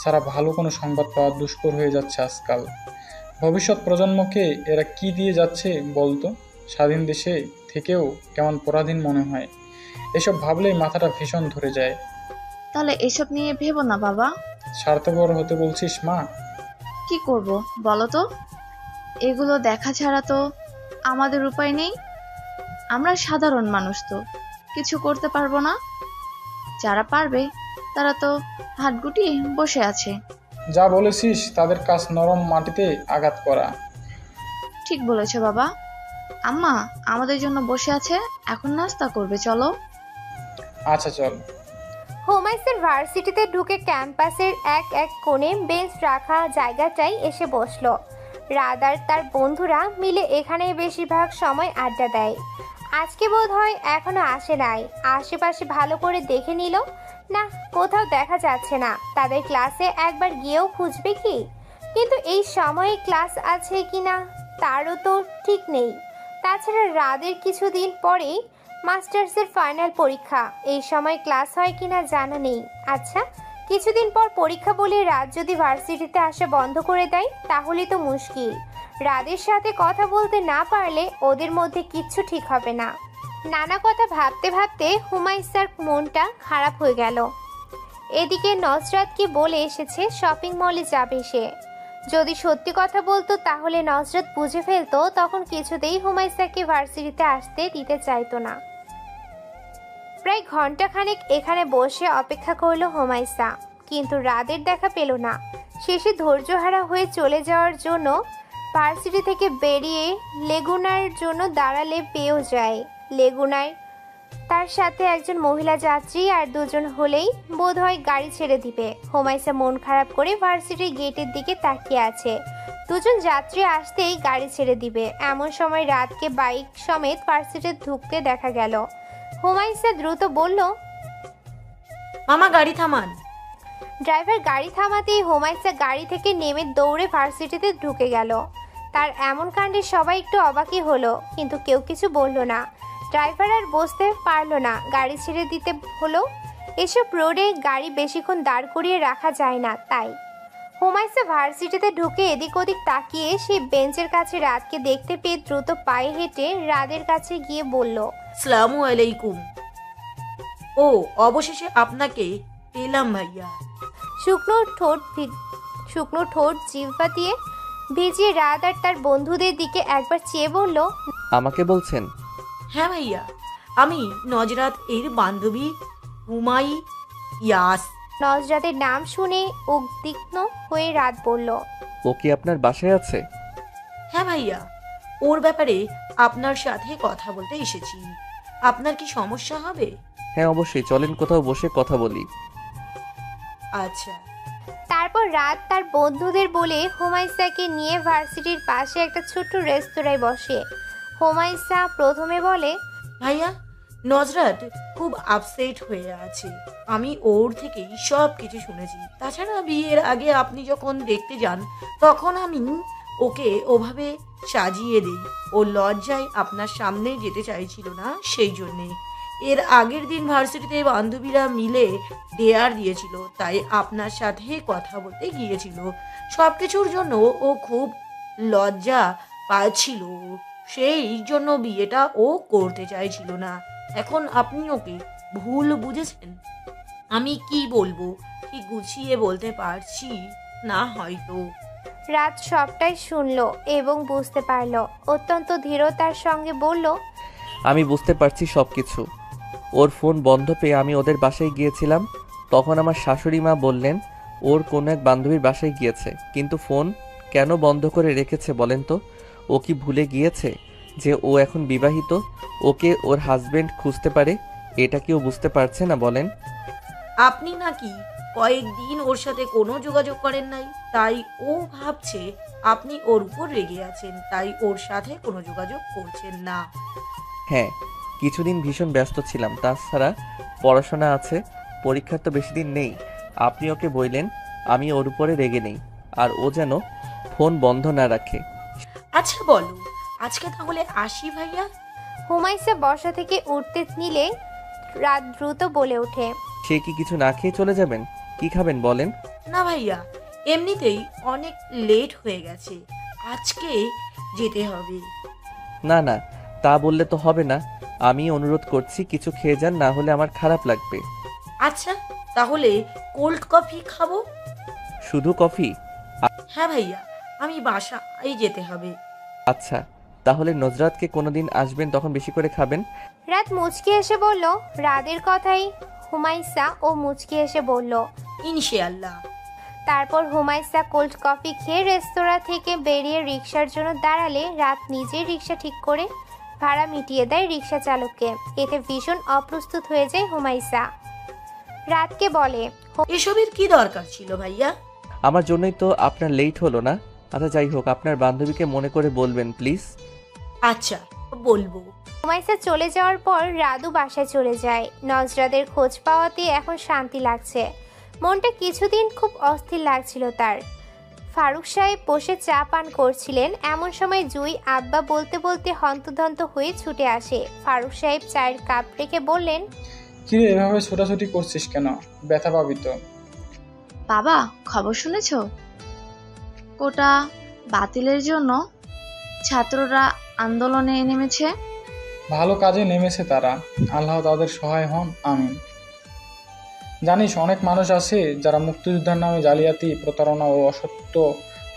S11: ছাড়া ভালো কোনো সংবাদ পাওয়া দুষ্কর হয়ে যাচ্ছে আজকাল। ভবিষ্যৎ প্রজন্মকে এরা কি দিয়ে যাচ্ছে বলতো? স্বাধীন দেশে থেকেও কেমন পরাধীন মনে হয়। এসব ভাবলেই মাথাটা ভীষণ ধরে যায়।
S14: তাহলে এসব নিয়ে ভেবো না বাবা।
S11: স্বার্থপর হতে বলছিস মা?
S14: কি করব বলো তো? এগুলো দেখা ছাড়া তো আমাদের উপায় নেই। আমরা সাধারণ মানুষ, তো কিছু করতে পারবো না। যারা পারবে তারা তো হাত গুটিয়ে বসে আছে।
S11: যা বলেছিস, তাদের কাজ নরম মাটিতে আঘাত করা।
S14: ঠিক বলেছো বাবা। আম্মা আমাদের জন্য বসে আছে, এখন নাস্তা করবে, চলো।
S11: আচ্ছা চল।
S2: হোমাইসার ভার্সিটিতে ঢুকে ক্যাম্পাসের এক এক কোণে বেঞ্চ রাখা জায়গাটাই এসে বসলো। রাত আর তার বন্ধুরা মিলে এখানে বেশিরভাগ সময় আড্ডা দেয়। আজকে বোধ হয় এখনো আসে নাই। আশেপাশে ভালো করে দেখে নিল, না কোথাও দেখা যাচ্ছে না। তাদের ক্লাসে একবার গিয়েও খুঁজবে কি, কিন্তু এই সময়ে ক্লাস আছে কি না তারও তো ঠিক নেই। তাছাড়া রাতের কিছুদিন পরেই মাস্টার্সের ফাইনাল পরীক্ষা, এই সময় ক্লাস হয় কিনা জানা নেই। আচ্ছা, কিছুদিন পর পরীক্ষা বলে রাত যদি ভার্সিটিতে আসা বন্ধ করে দেয় তাহলে তো মুশকিল। রাদের সাথে কথা বলতে না পারলে ওদের মধ্যে কিচ্ছু ঠিক হবে না। নানা কথা ভাবতে ভাবতে হুমায়সার মনটা খারাপ হয়ে গেল। এদিকে নজরাতকে বলে এসেছে শপিং মলে যাবে সে। যদি সত্যি কথা বলতো তাহলে নজরাত বুঝে ফেলতো, তখন কিছুতেই হুমায়সাকে ভার্সিটিতে আসতে দিতে চাইতো না। প্রায় ঘন্টাখানেক এখানে বসে অপেক্ষা করলো হুমায়সা, কিন্তু রাদের দেখা পেল না। শেষে ধৈর্যহারা হয়ে চলে যাওয়ার জন্য ভার্সিটি থেকে বেরিয়ে লেগুনার জন্য দাঁড়ালে পেয়েও যায়। লেগুনায় তার সাথে একজন মহিলা যাত্রী আর দুজন হলেই বোধহয় গাড়ি ছেড়ে দিবে। হুমায়সা মন খারাপ করে ভার্সিটির গেটের দিকে তাকিয়ে আছে। দুজন যাত্রী আসতেই গাড়ি ছেড়ে দিবে, এমন সময় রাতকে বাইক সমেত ভার্সিটিতে ঢুকতে দেখা গেল। হুমায়সা দ্রুত বলল,
S4: মামা গাড়ি থামান।
S2: ড্রাইভার গাড়ি থামাতেই হুমায়সা গাড়ি থেকে নেমে দৌড়ে ভার্সিটিতে ঢুকে গেল। তার এমন কাণ্ডে সবাই একটু অবাকই হলো, কিন্তু কেউ কিছু বলল না। ড্রাইভার আর বসতে পারলো না, গাড়ি ছেড়ে দিতে হলো। এসব রোডে গাড়ি বেশিক্ষণ দাঁড় করিয়ে রাখা যায় না, তাই হুমায়সা ভার্সিটিতে ঢুকে এদিক ওদিক তাকিয়ে সেই বেঞ্চের কাছে রাতকে দেখতে পেয়ে দ্রুত পায়ে হেঁটে রাদের কাছে গিয়ে বলল,
S4: আসসালামু আলাইকুম। ও, অবশেষে আপনাকে পেলাম ভাইয়া।
S2: শুকনো ঠোঁট জিহ্বা দিয়ে ভিজিয়ে রাত আর তার বন্ধুদের দিকে একবার চেয়ে বলল,
S1: আমাকে বলছেন?
S4: হ্যাঁ ভাইয়া, আমি নজরাত এর বান্ধবী হুমাইয়াস।
S2: নজরাতের নাম শুনে উদ্বিগ্ন হয়ে রাত বলল,
S1: ও কি আপনার বাসায় আছে?
S4: হ্যাঁ ভাইয়া, ওর ব্যাপারে আপনার সাথে কথা বলতে এসেছি। আপনার কি সমস্যা হবে?
S1: হ্যাঁ অবশ্যই, চলেন কোথাও বসে কথা বলি।
S4: আচ্ছা।
S2: তারপর রাত তার বন্ধুদের বলে হুমায়সাকে নিয়ে ভার্সিটির পাশে একটা ছোট্ট রেস্তোরাঁয় বসে। হুমায়সা প্রথমে বলে,
S4: ভাইয়া, নজরাত খুব আপসেট হয়ে আছে। আমি ওর থেকেই সব কিছু শুনেছি। তাছাড়া বিয়ের আগে আপনি যখন দেখতে যান তখন আমি ওকে ওভাবে সাজিয়ে দিই। ও লজ্জায় আপনার সামনে যেতে চাইছিল না, সেই জন্যে। এর আগের দিন ভার্সিটিতে বান্ধবীরা মিলে ডেয়ার দিয়েছিল, তাই আপনার সাথে কথা বলতে গিয়েছিল। সব কিছুর জন্য ও খুব লজ্জা পাচ্ছিল, সেই জন্য বিয়েটা ও করতে চাইছিল না। এখন আপনি ওকে ভুল বুঝেছেন। আমি কি বলবো ঠিক গুছিয়ে বলতে পারছি না হয়তো।
S2: রাত সবটাই শুনলো এবং বুঝতে পারলো। অত্যন্ত ধীরতার সঙ্গে বলল,
S1: আমি বুঝতে পারছি সবকিছু। ওর ফোন বন্ধ পেয়ে আমি ওদের বাসায় গিয়েছিলাম। তখন আমার শাশুড়ি মা বললেন ওর কোনো এক বান্ধবীর বাসায় গিয়েছে, কিন্তু ফোন কেন বন্ধ করে রেখেছে বলেন তো? ও কি ভুলে গিয়েছে যে ও এখন বিবাহিত, ওকে ওর হাজবেন্ড খুঁজতে পারে? এটা কি ও বুঝতে পারছে না বলেন?
S4: আপনি নাকি কয়েকদিন ওর সাথে কোনো যোগাযোগ করেন নাই, তাই ও ভাবছে আপনি ওর উপর রেগে আছেন, তাই ওর সাথে কোনো যোগাযোগ করছেন না।
S1: হ্যাঁ, কিছুদিন ভীষণ ব্যস্ত ছিলাম, তাছাড়া পড়াশোনা আছে, পরীক্ষার তো বেশি দিন নেই। আপনি ওকে বললেন আমি ওর উপরে রেগে নেই, আর ও যেন ফোন বন্ধ না রাখে।
S4: আচ্ছা বলো, আজকে তাহলে আসি ভাইয়া?
S2: হুমায়সা বসা থেকে উঠতে নিলে রাত দ্রুত বলে ওঠে,
S1: সে কি কিছু না খেয়ে চলে যাবেন? কি খাবেন বলেন?
S4: না ভাইয়া, এমনিতেই অনেক লেট হয়ে গেছে, আজকে যেতে হবে।
S1: না না, তা বললে তো হবে না। আমি অনুরোধ করছি কিছু খেয়ে যান, না হলে আমার খারাপ লাগবে।
S4: আচ্ছা তাহলে কোল্ড কফি খাবো।
S1: শুধু কফি?
S4: হ্যাঁ ভাইয়া, আমি বাসায় যেতে হবে।
S1: আচ্ছা, তাহলে নজরাতকে কোনোদিন আসবেন তখন বেশি করে খাবেন।
S2: রাত মুচকি এসে বলল। রাদের কথাই হুমায়সা ও মুচকি এসে বলল,
S4: ইনশাআল্লাহ।
S2: তারপর হুমায়সা কোল্ড কফি খেয়ে রেস্তোরাঁ থেকে বেরিয়ে রিক্সার জন্য দাঁড়ালে রাত নিজেই রিক্সা ঠিক করে ভাড়া মিটিয়ে দেয় রিক্সা চালককে। এতে ভীষণ অপ্রস্তুত হয়ে যায় হুমায়সা। রাতকে বলে,
S4: এসবের কি দরকার ছিল ভাইয়া?
S1: আমার জন্যই তো আপনার লেট হলো না। আচ্ছা যাই হোক, আপনার বান্ধবীকে মনে করে বলবেন প্লিজ।
S4: আচ্ছা বলবো।
S2: হুমায়সা চলে যাওয়ার পর রাদু বাসায় চলে যায়। নজরাদের খোঁজ পাওয়াতে এখন শান্তি লাগছে। মনটা কিছুদিন খুব অস্থির লাগছিল তার। ফারুক সাহেব বসে চা পান করছিলেন, এমন সময় জুই আব্বা বলতে বলতে হন্তদন্ত হয়ে ছুটে আসে। ফারুক সাহেব চায়ের কাপ রেখে বললেন,
S11: কিরে এভাবে ছোটাছুটি করছিস কেন? ব্যথা পাবি তো।
S14: বাবা, খবর শুনেছো? কোটা বাতিলের জন্য ছাত্ররা আন্দোলনে নেমেছে।
S11: ভালো কাজে নেমেছে তারা, আল্লাহ তাদের সহায় হন, আমিন। জানিস, অনেক মানুষ আছে যারা মুক্তিযোদ্ধার নামে জালিয়াতি, প্রতারণা ও অসত্য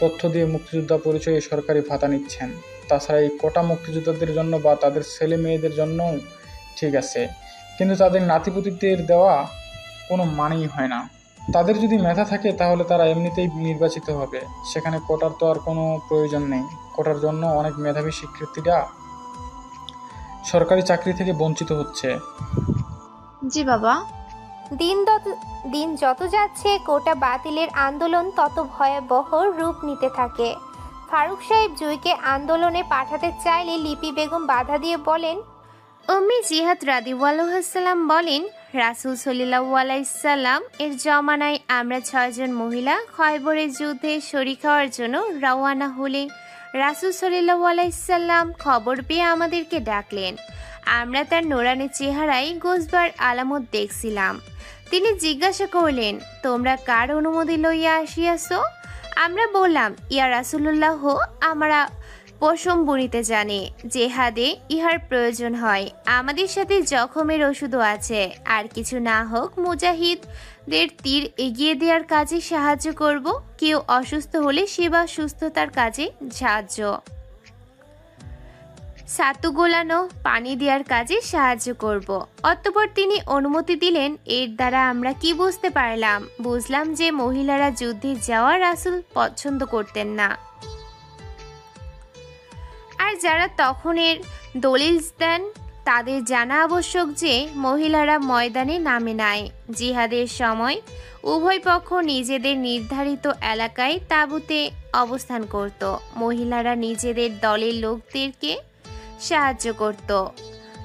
S11: তথ্য দিয়ে মুক্তিযোদ্ধা পরিচয়ে সরকারি ভাতা নিচ্ছেন। তাছাড়া এই কোটা মুক্তিযোদ্ধাদের জন্য বা তাদের ছেলে মেয়েদের জন্যও ঠিক আছে, কিন্তু তাদের নাতিপুতিদের দেওয়া কোনো মানেই হয় না। তাদের যদি মেধা থাকে তাহলে তারা এমনিতেই নির্বাচিত হবে, সেখানে কোটার তো আর কোনো প্রয়োজন নেই। কোটার জন্য অনেক মেধাবী শিক্ষার্থীরা সরকারি চাকরি থেকে বঞ্চিত হচ্ছে।
S14: জি বাবা।
S2: দিন যত যাচ্ছে কোটা বাতিলের আন্দোলন তত ভয়াবহ রূপ নিতে থাকে। ফারুক সাহেব জুইকে আন্দোলনে পাঠাতে চাইলে লিপি বেগম বাধা দিয়ে বলেন, উম্মি জিহাদ রাদিয়াল্লাহু বলেন, রাসূল সাল্লাল্লাহু আলাইহি সাল্লাম এর জমানায় আমরা 6 জন মহিলা খয়বরের যুদ্ধে শরীক হওয়ার জন্য রওয়ানা হলে রাসূল সাল্লাল্লাহু আলাইহি সাল্লাম খবর পেয়ে আমাদেরকে ডাকলেন। আমরা তার নোরানি চেহারায় গোসবার আলামত দেখছিলাম। তিনি জিজ্ঞাসা করলেন, তোমরা কার অনুমতি লইয়া আসিয়াছ? আমরা বললাম, ইয়া রাসূলুল্লাহ, আমরা পশম বুনিতে জানি, জেহাদে ইহার প্রয়োজন হয়। আমাদের সাথে জখমের ওষুধও আছে, আর কিছু না হোক মুজাহিদদের তীর এগিয়ে দেওয়ার কাজে সাহায্য করব। কেউ অসুস্থ হলে সেবা সুস্থতার কাজে সাহায্য, ছাতু গোলানো, পানি দেওয়ার কাজে সাহায্য করব। অতঃপর তিনি অনুমতি দিলেন। এর দ্বারা আমরা কি বুঝতে পারলাম? বুঝলাম যে মহিলারা যুদ্ধে যাওয়া রাসূল পছন্দ করতেন না, আর যারা তখনের দলিল দেন তাদের জানা আবশ্যক যে মহিলারা ময়দানে নামে নাই। জিহাদের সময় উভয় পক্ষ নিজেদের নির্ধারিত এলাকায় তাঁবুতে অবস্থান করত। মহিলারা নিজেদের দলের লোকদেরকে সাহায্য করত,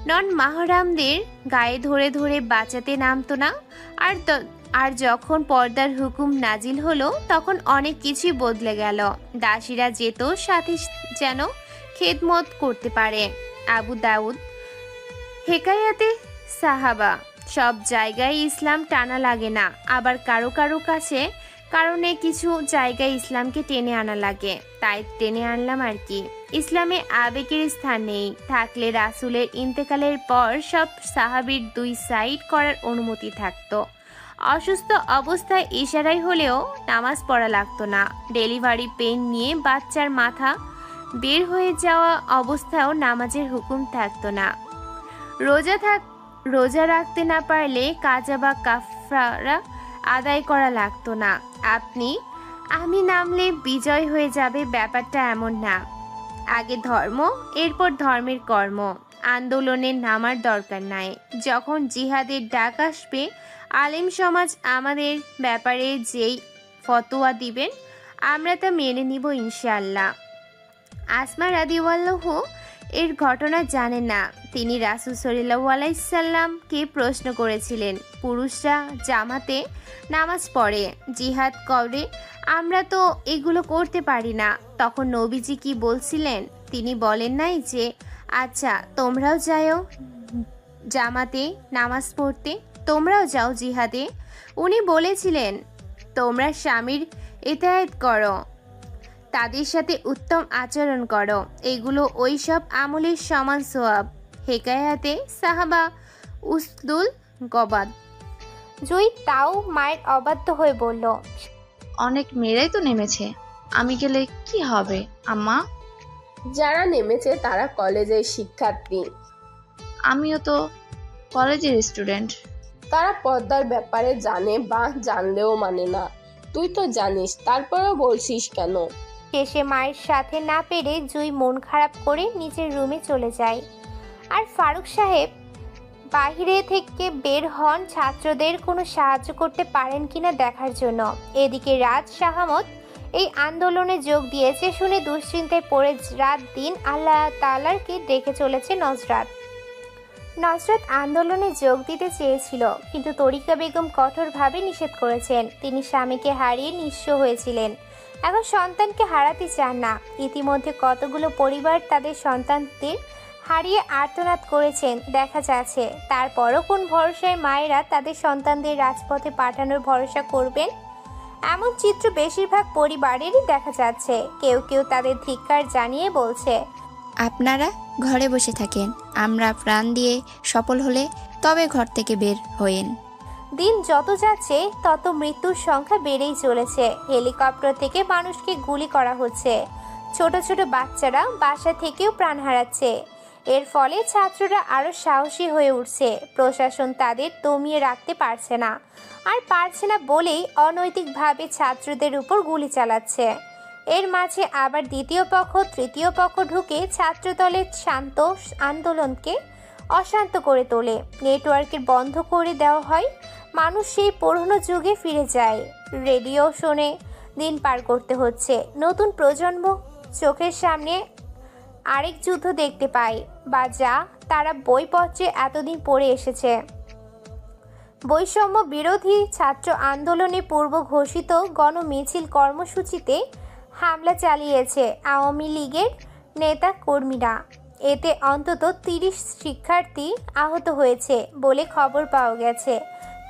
S2: নন মাহরামদের গায়ে ধরে ধরে বাঁচাতে নামতো না। আর যখন পর্দার হুকুম নাজিল হলো তখন অনেক কিছুই বদলে গেল। দাসীরা যেত সাথে যেন খেদমত করতে পারে। আবু দাউদ হেকায়াতে সাহাবা। সব জায়গায় ইসলাম টানা লাগে না, আবার কারো কারো কারণে কিছু জায়গায় ইসলামকে টেনে আনা লাগে, তাই টেনে আনলাম আর কি। ইসলামে আবেগের স্থান নেই, থাকলে রাসূলের ইন্তেকালের পর সব সাহাবীর 2 সাইড করার অনুমতি থাকতো। অসুস্থ অবস্থায় ইশারায় হলেও নামাজ পড়া লাগতো না। ডেলিভারি পেন নিয়ে বাচ্চার মাথা বের হয়ে যাওয়া অবস্থায়ও নামাজের হুকুম থাকতো না। রোজা রাখতে না পারলে কাজা বা কাফারা আদায় করা লাগতো না। আমি নামলে বিজয় হয়ে যাবে, ব্যাপারটা এমন না। আগে ধর্ম, এরপর ধর্মের কর্ম। আন্দোলনে নামার দরকার নাই। যখন জিহাদের ডাক আসবে, আলেম সমাজ আমাদের ব্যাপারে যেই ফতোয়া দিবেন আমরা তা মেনে নিব ইনশাআল্লাহ। আসমা রাদিয়াল্লাহু এর ঘটনা জানেন না। তিনি রাসূল সাল্লাল্লাহু আলাইহি সাল্লামকে প্রশ্ন করেছিলেন, পুরুষরা জামাতে নামাজ পড়ে, জিহাদ করে, আমরা তো এগুলো করতে পারি না। তখন নবীজি কি বলছিলেন? তিনি বলেন নাই যে আচ্ছা তোমরাও যাও জামাতে নামাজ পড়তে, তোমরাও যাও জিহাদে। উনি বলেছিলেন তোমরা স্বামীর ইতায়াত করো, তাদের সাথে উত্তম আচরণ করো, এগুলো ওই সব আমলের সমান সোয়াব। হেকায়াতে সাহাবা উসদুল গবাদ। জুই তাও মায়ের অবাধ্য হয়ে বলল,
S14: অনেক মেয়েরাই তো নেমেছে, আমি গেলে কি হবে আম্মা?
S10: যারা নেমেছে তারা কলেজের শিক্ষার্থী।
S14: আমিও তো কলেজের স্টুডেন্ট।
S10: তারা পর্দার ব্যাপারে জানে বা জানলেও মানে না। তুই তো জানিস, তারপরেও বলছিস কেন?
S2: শেষে মায়ের সাথে না পেরে জুই মন খারাপ করে নিজের রুমে চলে যায়। আর ফারুক সাহেব বাইরে থেকে বের হন ছাত্রদের কোনো সাহায্য করতে পারেন কিনা দেখার জন্য। এদিকে রাত শাহামত এই আন্দোলনে যোগ দিয়েছে শুনে দুশ্চিন্তায় পড়ে রাত দিন আল্লাহ তাআলাকে ডেকে চলেছে নজরাত। নজরাত আন্দোলনে যোগ দিতে চেয়েছিল, কিন্তু তরিকা বেগম কঠোরভাবে নিষেধ করেছেন। তিনি স্বামীকে হারিয়ে নিঃস্ব হয়েছিলেন, এখন সন্তানকে হারাতে চান না। ইতিমধ্যে কতগুলো পরিবার তাদের সন্তানদের হারিয়ে আর্তনাদ করেছেন দেখা যাচ্ছে। তারপরও কোন ভরসায় মায়েরা তাদের সন্তানদের রাজপথে পাঠানোর ভরসা করবেন? এমন চিত্র বেশিরভাগ পরিবারেরই দেখা যাচ্ছে। কেউ কেউ তাদের ধিক্কার জানিয়ে বলছে,
S16: আপনারা ঘরে বসে থাকেন, আমরা প্রাণ দিয়ে সফল হলে তবে ঘর থেকে বের হইন।
S2: দিন যত যাচ্ছে তত মৃত্যুর সংখ্যা বেড়েই চলেছে। হেলিকপ্টার থেকে মানুষকে গুলি করা হচ্ছে, ছোট ছোট বাচ্চারা বাসা থেকেও প্রাণ হারাচ্ছে। এর ফলে ছাত্ররা আরো সাহসী হয়ে উঠছে। প্রশাসন তাদের দমিয়ে রাখতে পারছে না, আর পারছে না বলেই অনৈতিকভাবে ছাত্রদের উপর গুলি চালাচ্ছে। এর মাঝে আবার দ্বিতীয় পক্ষ তৃতীয় পক্ষ ঢুকে ছাত্রদলের শান্ত আন্দোলনকে অশান্ত করে তোলে। নেটওয়ার্কের বন্ধ করে দেওয়া হয়, মানুষ সেই পুরনো যুগে ফিরে যায়। রেডিও শুনে দিন পার করতে হচ্ছে। নতুন প্রজন্ম চোখের সামনে আরেক যুদ্ধ দেখতে পায়, বা যা তারা বইপত্রে এতদিন পড়ে এসেছে। বৈষম্য বিরোধী ছাত্র আন্দোলনে পূর্ব ঘোষিত গণমিছিল কর্মসূচিতে হামলা চালিয়েছে আওয়ামী লীগের নেতা কর্মীরা। এতে অন্তত 30 শিক্ষার্থী আহত হয়েছে বলে খবর পাওয়া গেছে।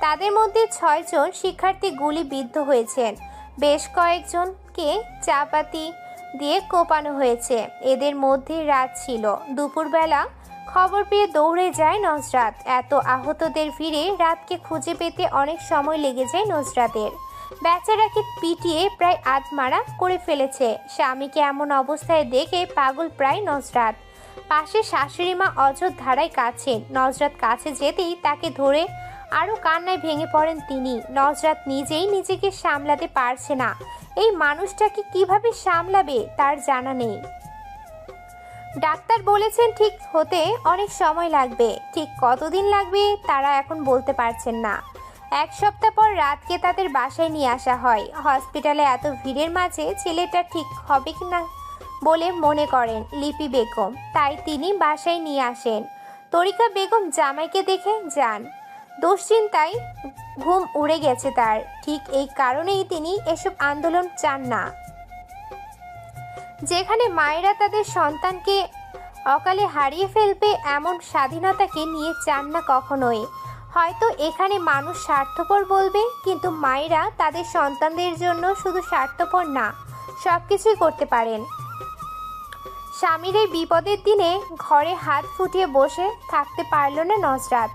S2: তাদের মধ্যে 6 জন শিক্ষার্থী গুলিবিদ্ধ হয়েছেন, বেশ কয়েকজনকে চাপাতি দিয়ে কোপানো হয়েছে। এদের মধ্যে রাত ছিল। দুপুরবেলা খবর পেয়ে দৌড়ে যায় নজরাত। এত আহতদের ভিড়ে রাতকে খুঁজে পেতে অনেক সময় লেগে যায় নজরাতের। বেচারাকে পিটিয়ে প্রায় আধমারা করে ফেলেছে। স্বামীকে এমন অবস্থায় দেখে পাগল প্রায় নজরাত। পাশে শাশুড়ি মা অঝোর ধারায় কাছেন। নজরাত কাছে যেতেই তাকে ধরে আরও কান্নায় ভেঙে পড়েন তিনি। নজরাত নিজেই নিজেকে সামলাতে পারছে না। এই মানুষটাকে কিভাবে সামলাবে তার জানা নেই। ডাক্তার বলেছেন ঠিক হতে অনেক সময় লাগবে, ঠিক কতদিন লাগবে তারা এখন বলতে পারছেন না। 1 সপ্তাহ পর রাতকে তাদের বাসায় নিয়ে আসা হয়। হসপিটালে এত ভিড়ের মাঝে ছেলেটা ঠিক হবে কিনা বলে মনে করেন লিপি বেগম, তাই তিনি বাসায় নিয়ে আসেন। তরিকা বেগম জামাইকে দেখে যান। দুশ্চিন্তায় ঘুম উড়ে গেছে তার। ঠিক এই কারণেই তিনি এসব আন্দোলন চান না, যেখানে মায়েরা তাদের সন্তানকে অকালে হারিয়ে ফেলবে এমন স্বাধীনতাকে নিয়ে চান না কখনোই। হয়তো এখানে মানুষ স্বার্থপর বলবে, কিন্তু মায়েরা তাদের সন্তানদের জন্য শুধু স্বার্থপর না, সব কিছুই করতে পারেন। স্বামীর এই বিপদের দিনে ঘরে হাত ফুটিয়ে বসে থাকতে পারল না নজরাত।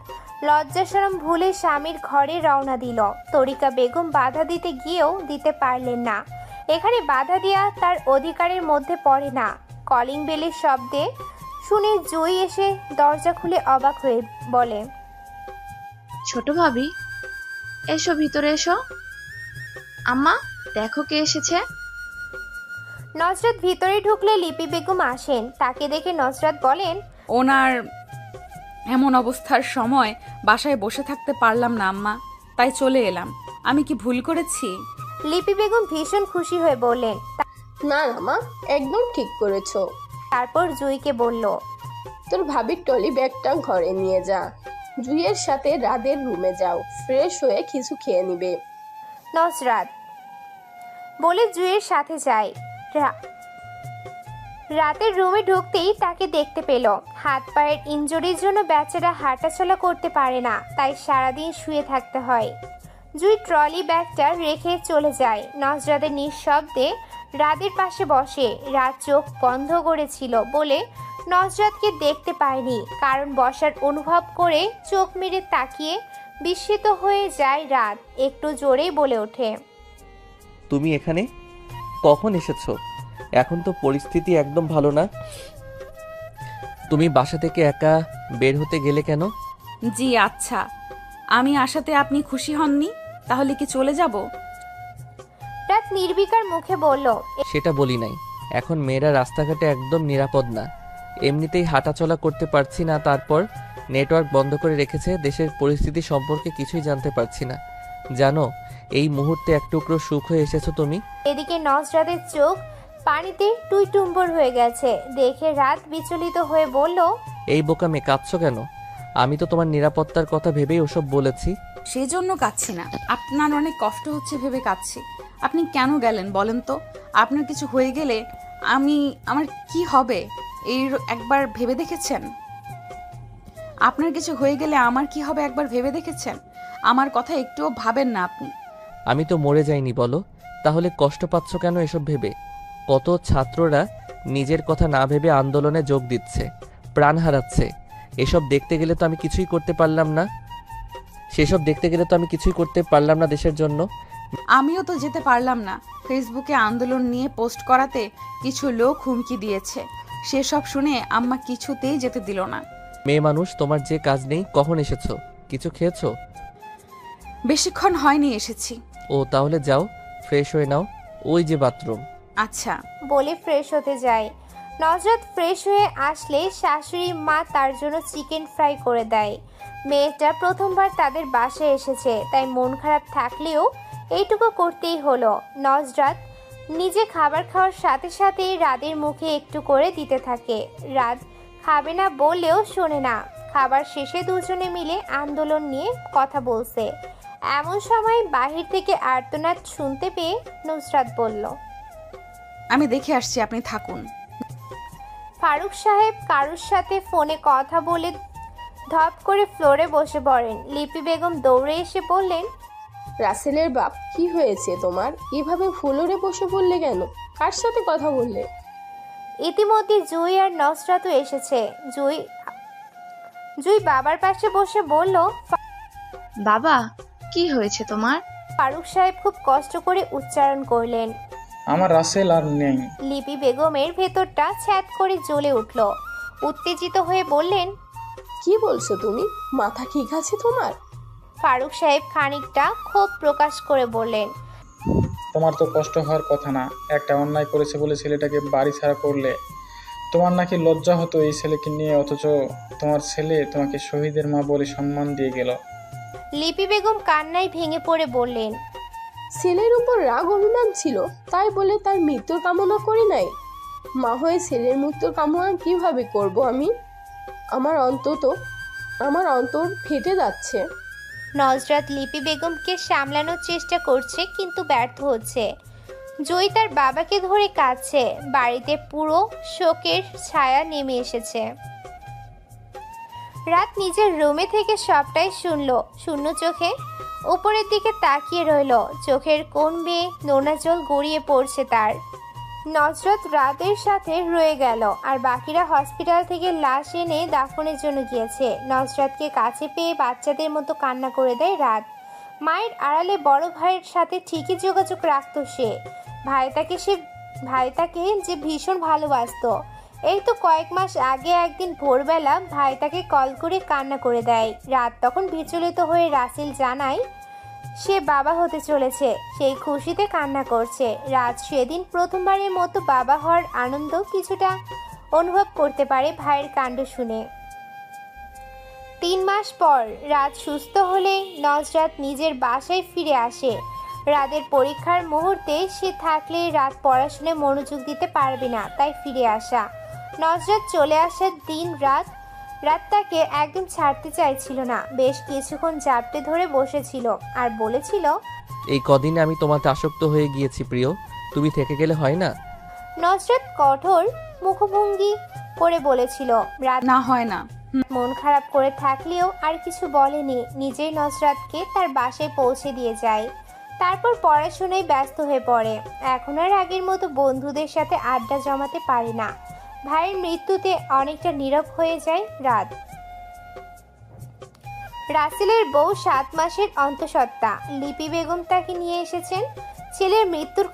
S2: লজ্জাশরম ভুলে স্বামীর ঘরে রওনা দিল। তরিকা বেগম বাধা দিতে গিয়েও দিতে পারলেন না। এখানে বাধা দেওয়া তার অধিকারের মধ্যে পড়ে না। কলিং বেলের শব্দে শুনে জুই এসে দরজা খুলে অবাক হয়ে বলে,
S14: ছোট ভাবি, এসো ভিতরে এসো। আম্মা, দেখো কে এসেছে।
S2: নজরাত ভিতরে ঢুকলে লিপি বেগম আসেন। তাকে দেখে নজরাত বলেন,
S3: ওনার এমন অবস্থার সময় বাসায় বসে থাকতে পারলাম না আম্মা, তাই চলে এলাম। আমি কি ভুল করেছি?
S2: লিপি বেগম ভীষণ খুশি হয়ে বললেন।
S10: না না মা, একদম ঠিক করেছো।
S2: তারপর জুইকে বলল,
S10: তোর ভাবির টলি ব্যাগটা ঘরে নিয়ে যা, জুইয়ের সাথে রাদের রুমে যাও, ফ্রেশ হয়ে কিছু খেয়ে নিবে।
S2: নজরাত বলে জুইয়ের সাথে যায়। রাতের রুমে ঢুকতেই তাকে দেখতে পেল। হাত পায়ের ইনজুরির জন্য বেচারা হাঁটাচলা করতে পারে না, তাই সারাদিন শুয়ে থাকতে হয়। জুই ট্রলি ব্যাগটা রেখে চলে যায়। নজরাতের নিঃশব্দে রাদের পাশে বসে। রাত চোখ বন্ধ করেছিল বলে নজরাতকে দেখতে পায়নি, কারণ বসার অনুভব করে চোখ মেরে তাকিয়ে বিস্মিত হয়ে যায় রাত। একটু জোরেই বলে ওঠে,
S1: তুমি এখানে কখন এসেছো? এখন তো পরিস্থিতি একদম ভালো না। তুমি বাসা থেকে একা বের হতে গেলে কেন?
S3: জি আচ্ছা, আমি আসাতে আপনি খুশি হননি? তাহলে কি চলে যাব?
S2: রাত নির্বিকার মুখে বলল,
S1: সেটা বলি নাই। এখন মেয়েরা রাস্তাঘাটে একদম নিরাপদ না, এমনিতেই হাঁটাচলা করতে পারছি না, তারপর নেটওয়ার্ক বন্ধ করে রেখেছে। দেশের পরিস্থিতি সম্পর্কে কিছুই জানতে পারছি না। জানো, এই মুহূর্তে এক টুকরো সুখ হয়ে এসেছো তুমি।
S2: এদিকে নজরাতের চোখ পানিতে টুইটুম্বর হয়ে গেছে। দেখে রাত বিচলিত হয়ে বলল,
S1: এই বোকা মেয়ে, কাঁদছো কেন? আমি তো তোমার নিরাপত্তার কথা ভেবেই ওসব বলেছি।
S3: সেই জন্য কাঁদছি না, আপনার অনেক কষ্ট হচ্ছে ভেবে কাঁদছি। আপনি কেন গেলেন বলেন তো? আপনার কিছু হয়ে গেলে আমার কি হবে এই একবার ভেবে দেখেছেন? আপনার কিছু হয়ে গেলে আমার কি হবে একবার ভেবে দেখেছেন? আমার কথা একটুও ভাবেন না আপনি।
S1: আমি তো মরে যাইনি বলো, তাহলে কষ্ট পাচ্ছ কেন এসব ভেবে? কত ছাত্ররা নিজের কথা না ভেবে আন্দোলনে যোগ দিচ্ছে, প্রাণ হারাচ্ছে। এসব দেখতে গেলে তো আমি কিছুই করতে পারলাম না। সেসব দেখতে গেলে তো আমি কিছুই করতে পারলাম না দেশের জন্য।
S3: আমিও তো যেতে পারলাম না। ফেসবুকে আন্দোলন নিয়ে পোস্ট করাতে কিছু লোক হুমকি দিয়েছে, সেসব শুনে আম্মা কিছুতেই যেতে দিল না।
S1: মেয়ে মানুষ, তোমার যে কাজ নেই। কখন এসেছো? কিছু খেয়েছো?
S3: বেশিক্ষণ হয়নি এসেছি।
S1: ও তাহলে যাও, ফ্রেশ হয়ে নাও, ওই যে বাথরুম।
S3: আচ্ছা
S2: বলে ফ্রেশ হতে যায়। নজরাত ফ্রেশ হয়ে আসলে শাশুড়ি মা তার জন্য চিকেন ফ্রাই করে দেয়। মেয়েটা প্রথমবার তাদের বাসায় এসেছে, তাই মন খারাপ থাকলেও এইটুকু করতেই হলো। নজরাত নিজে খাবার খাওয়ার সাথে সাথে রাদের মুখে একটু করে দিতে থাকে। রাত খাবে না বললেও শোনে না। খাবার শেষে দুজনে মিলে আন্দোলন নিয়ে কথা বলছে। এমন সময় বাহির থেকে আর্তনাদ শুনতে পেয়ে নুসরাত বলল,
S3: আমি দেখে আসছি, আপনি থাকুন।
S2: ফারুক সাহেব কারুর সাথে ফোনে কথা বলে ধপ করে ফ্লোরে বসে পড়েন। লিপি বেগম দৌড়ে এসে বললেন,
S10: রাসেলের বাপ, কি হয়েছে তোমার? এভাবে ফ্লোরে বসে পড়লে কেন? কার সাথে কথা বললে?
S2: ইতিমধ্যে জুই আর নসরাতও এসেছে। জুই বাবার পাশে বসে বলল,
S14: বাবা, কি হয়েছে তোমার?
S2: ফারুক সাহেব খুব কষ্ট করে উচ্চারণ করলেন।
S11: আমার রাসেল আর নেই।
S2: লিপি বেগমের ভেতরটা ছ্যাদ করে জ্বলে উঠল। উত্তেজিত হয়ে বললেন,
S10: কি বলছো তুমি? মাথা ঠিক আছে তোমার?
S2: ফারুক সাহেব খানিকটা ক্ষোভ প্রকাশ করে বললেন,
S11: তোমার তো কষ্ট হওয়ার কথা না। একটা অন্যায় করেছে বলে ছেলেটাকে বাড়ি ছাড়া করলে। তোমার নাকি লজ্জা হতো এই ছেলেকে নিয়ে, অথচ তোমার ছেলে তোমাকে শহীদের মা বলে সম্মান দিয়ে গেল।
S2: লিপি বেগম কান্নায় ভেঙে পড়ে বললেন,
S10: ছেলের উপর রাগ অভিমান ছিল, তাই বলে তার মৃত্যুর কামনা করি নাই। মা হয়ে ছেলের মৃত্যুর কামনা কিভাবে করব আমি? আমার অন্তর ফেটে যাচ্ছে।
S2: নজরাত লিপি বেগমকে সামলানোর চেষ্টা করছে, কিন্তু ব্যর্থ হচ্ছে। জয়ী তার বাবাকে ধরে কাঁদছে। বাড়িতে পুরো শোকের ছায়া নেমে এসেছে। রাত নিজের রুমে থেকে সবটাই শুনল। শূন্য চোখে উপরের দিকে তাকিয়ে রইল। চোখের কোণ বেয়ে নোনা জল গড়িয়ে পড়ছে তার। নজরত রাতের সাথে রয়ে গেল, আর বাকিরা হসপিটাল থেকে লাশ এনে দাফনের জন্য গিয়েছে। নজরতকে কাছে পেয়ে বাচ্চাদের মতো কান্না করে দেয় রাত। মায়ের আড়ালে বড় ভাইয়ের সাথে ঠিকই যোগাযোগ রাখত সে। ভাইটাকে যে ভীষণ ভালোবাসত। এই তো কয়েক মাস আগে একদিন ভোরবেলা ভাই তাকে কল করে কান্না করে দেয়। রাত তখন বিচলিত হয়ে রাসেল জানায় সে বাবা হতে চলেছে। সেই খুশিতে কান্না করছে। রাত সেদিন প্রথমবারের মতো বাবা হওয়ার আনন্দ কিছুটা অনুভব করতে পারে ভাইয়ের কাণ্ড শুনে। 3 মাস পর রাত সুস্থ হলে নজরাত নিজের বাসায় ফিরে আসে। রাতের পরীক্ষার মুহূর্তে সে থাকলে রাত পড়াশোনায় মনোযোগ দিতে পারবে না, তাই ফিরে আসা। নজরাত চলে আসার দিন রাত তাকে একদম ছাড়তে চাইছিল না। বেশ কিছুক্ষণ জাপটে ধরে বসেছিল আর বলেছিল,
S1: এই কদিনে আমি তোমাতে আসক্ত হয়ে গিয়েছি প্রিয়, তুমি থেকে গেলে হয় না?
S2: নজরাত কঠোর মুখভঙ্গি করে বলেছিল। রাত
S3: না হয় না।
S2: মন খারাপ করে থাকলেও আর কিছু বলেনি। নিজেই নজরাতকে তার বাসায় পৌঁছে দিয়ে যায়। তারপর পড়াশোনায় ব্যস্ত হয়ে পড়ে। এখন আর আগের মতো বন্ধুদের সাথে আড্ডা জমাতে পারে না। ভাইয়ের মৃত্যুতে অনেকটা নীরব হয়ে যায় রাত। রাসেলের বউ 7 মাসের অন্তঃসত্ত্বা লিপি বেগম তাকে নিয়ে এসেছেন। ছেলের মৃত্যুর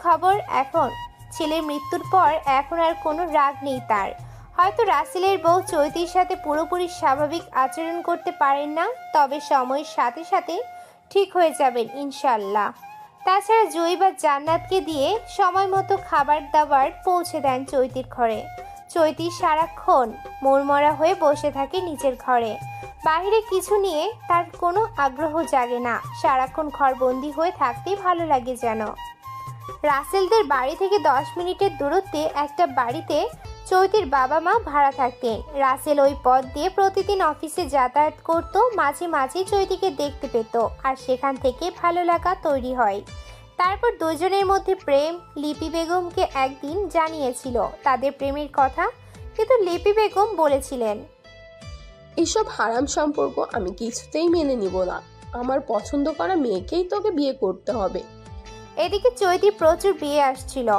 S2: পর এখন আর কোনো রাগ নেই তার। হয়তো রাসেলের বউ চৈতির সাথে পুরোপুরি স্বাভাবিক আচরণ করতে পারেন না, তবে সময়ের সাথে সাথে ঠিক হয়ে যাবেন ইনশাল্লাহ। তাছাড়া জয়ী বা জান্নাতকে দিয়ে সময় মতো খাবার দাবার পৌঁছে দেন চৈতির ঘরে। চৈতি সারাক্ষণ মনমরা হয়ে বসে থাকে নিজের ঘরে। বাইরে কিছু নিয়ে তার কোনো আগ্রহ জাগে না। সারাক্ষণ ঘরবন্দি হয়ে থাকতেই ভালো লাগে যেন। রাসেলদের বাড়ি থেকে 10 মিনিটের দূরত্বে একটা বাড়িতে চৈতির বাবা মা ভাড়া থাকতেন। রাসেল ওই পথ দিয়ে প্রতিদিন অফিসে যাতায়াত করত। মাঝে মাঝে চৈতিকে দেখতে পেত আর সেখান থেকে ভালো লাগা তৈরি হয়। তারপর দুজনের মধ্যে প্রেম। লিপি বেগমকে একদিন জানিয়েছিল তাদের প্রেমের কথা, কিন্তু লিপি বেগম বলেছিলেন,
S10: এসব হারাম সম্পর্ক আমি কিছুতেই মেনে নিব না। আমার পছন্দ করা মেয়েকেই তোকে বিয়ে করতে হবে।
S2: এদিকে চৈতির প্রচুর বিয়ে আসছিল।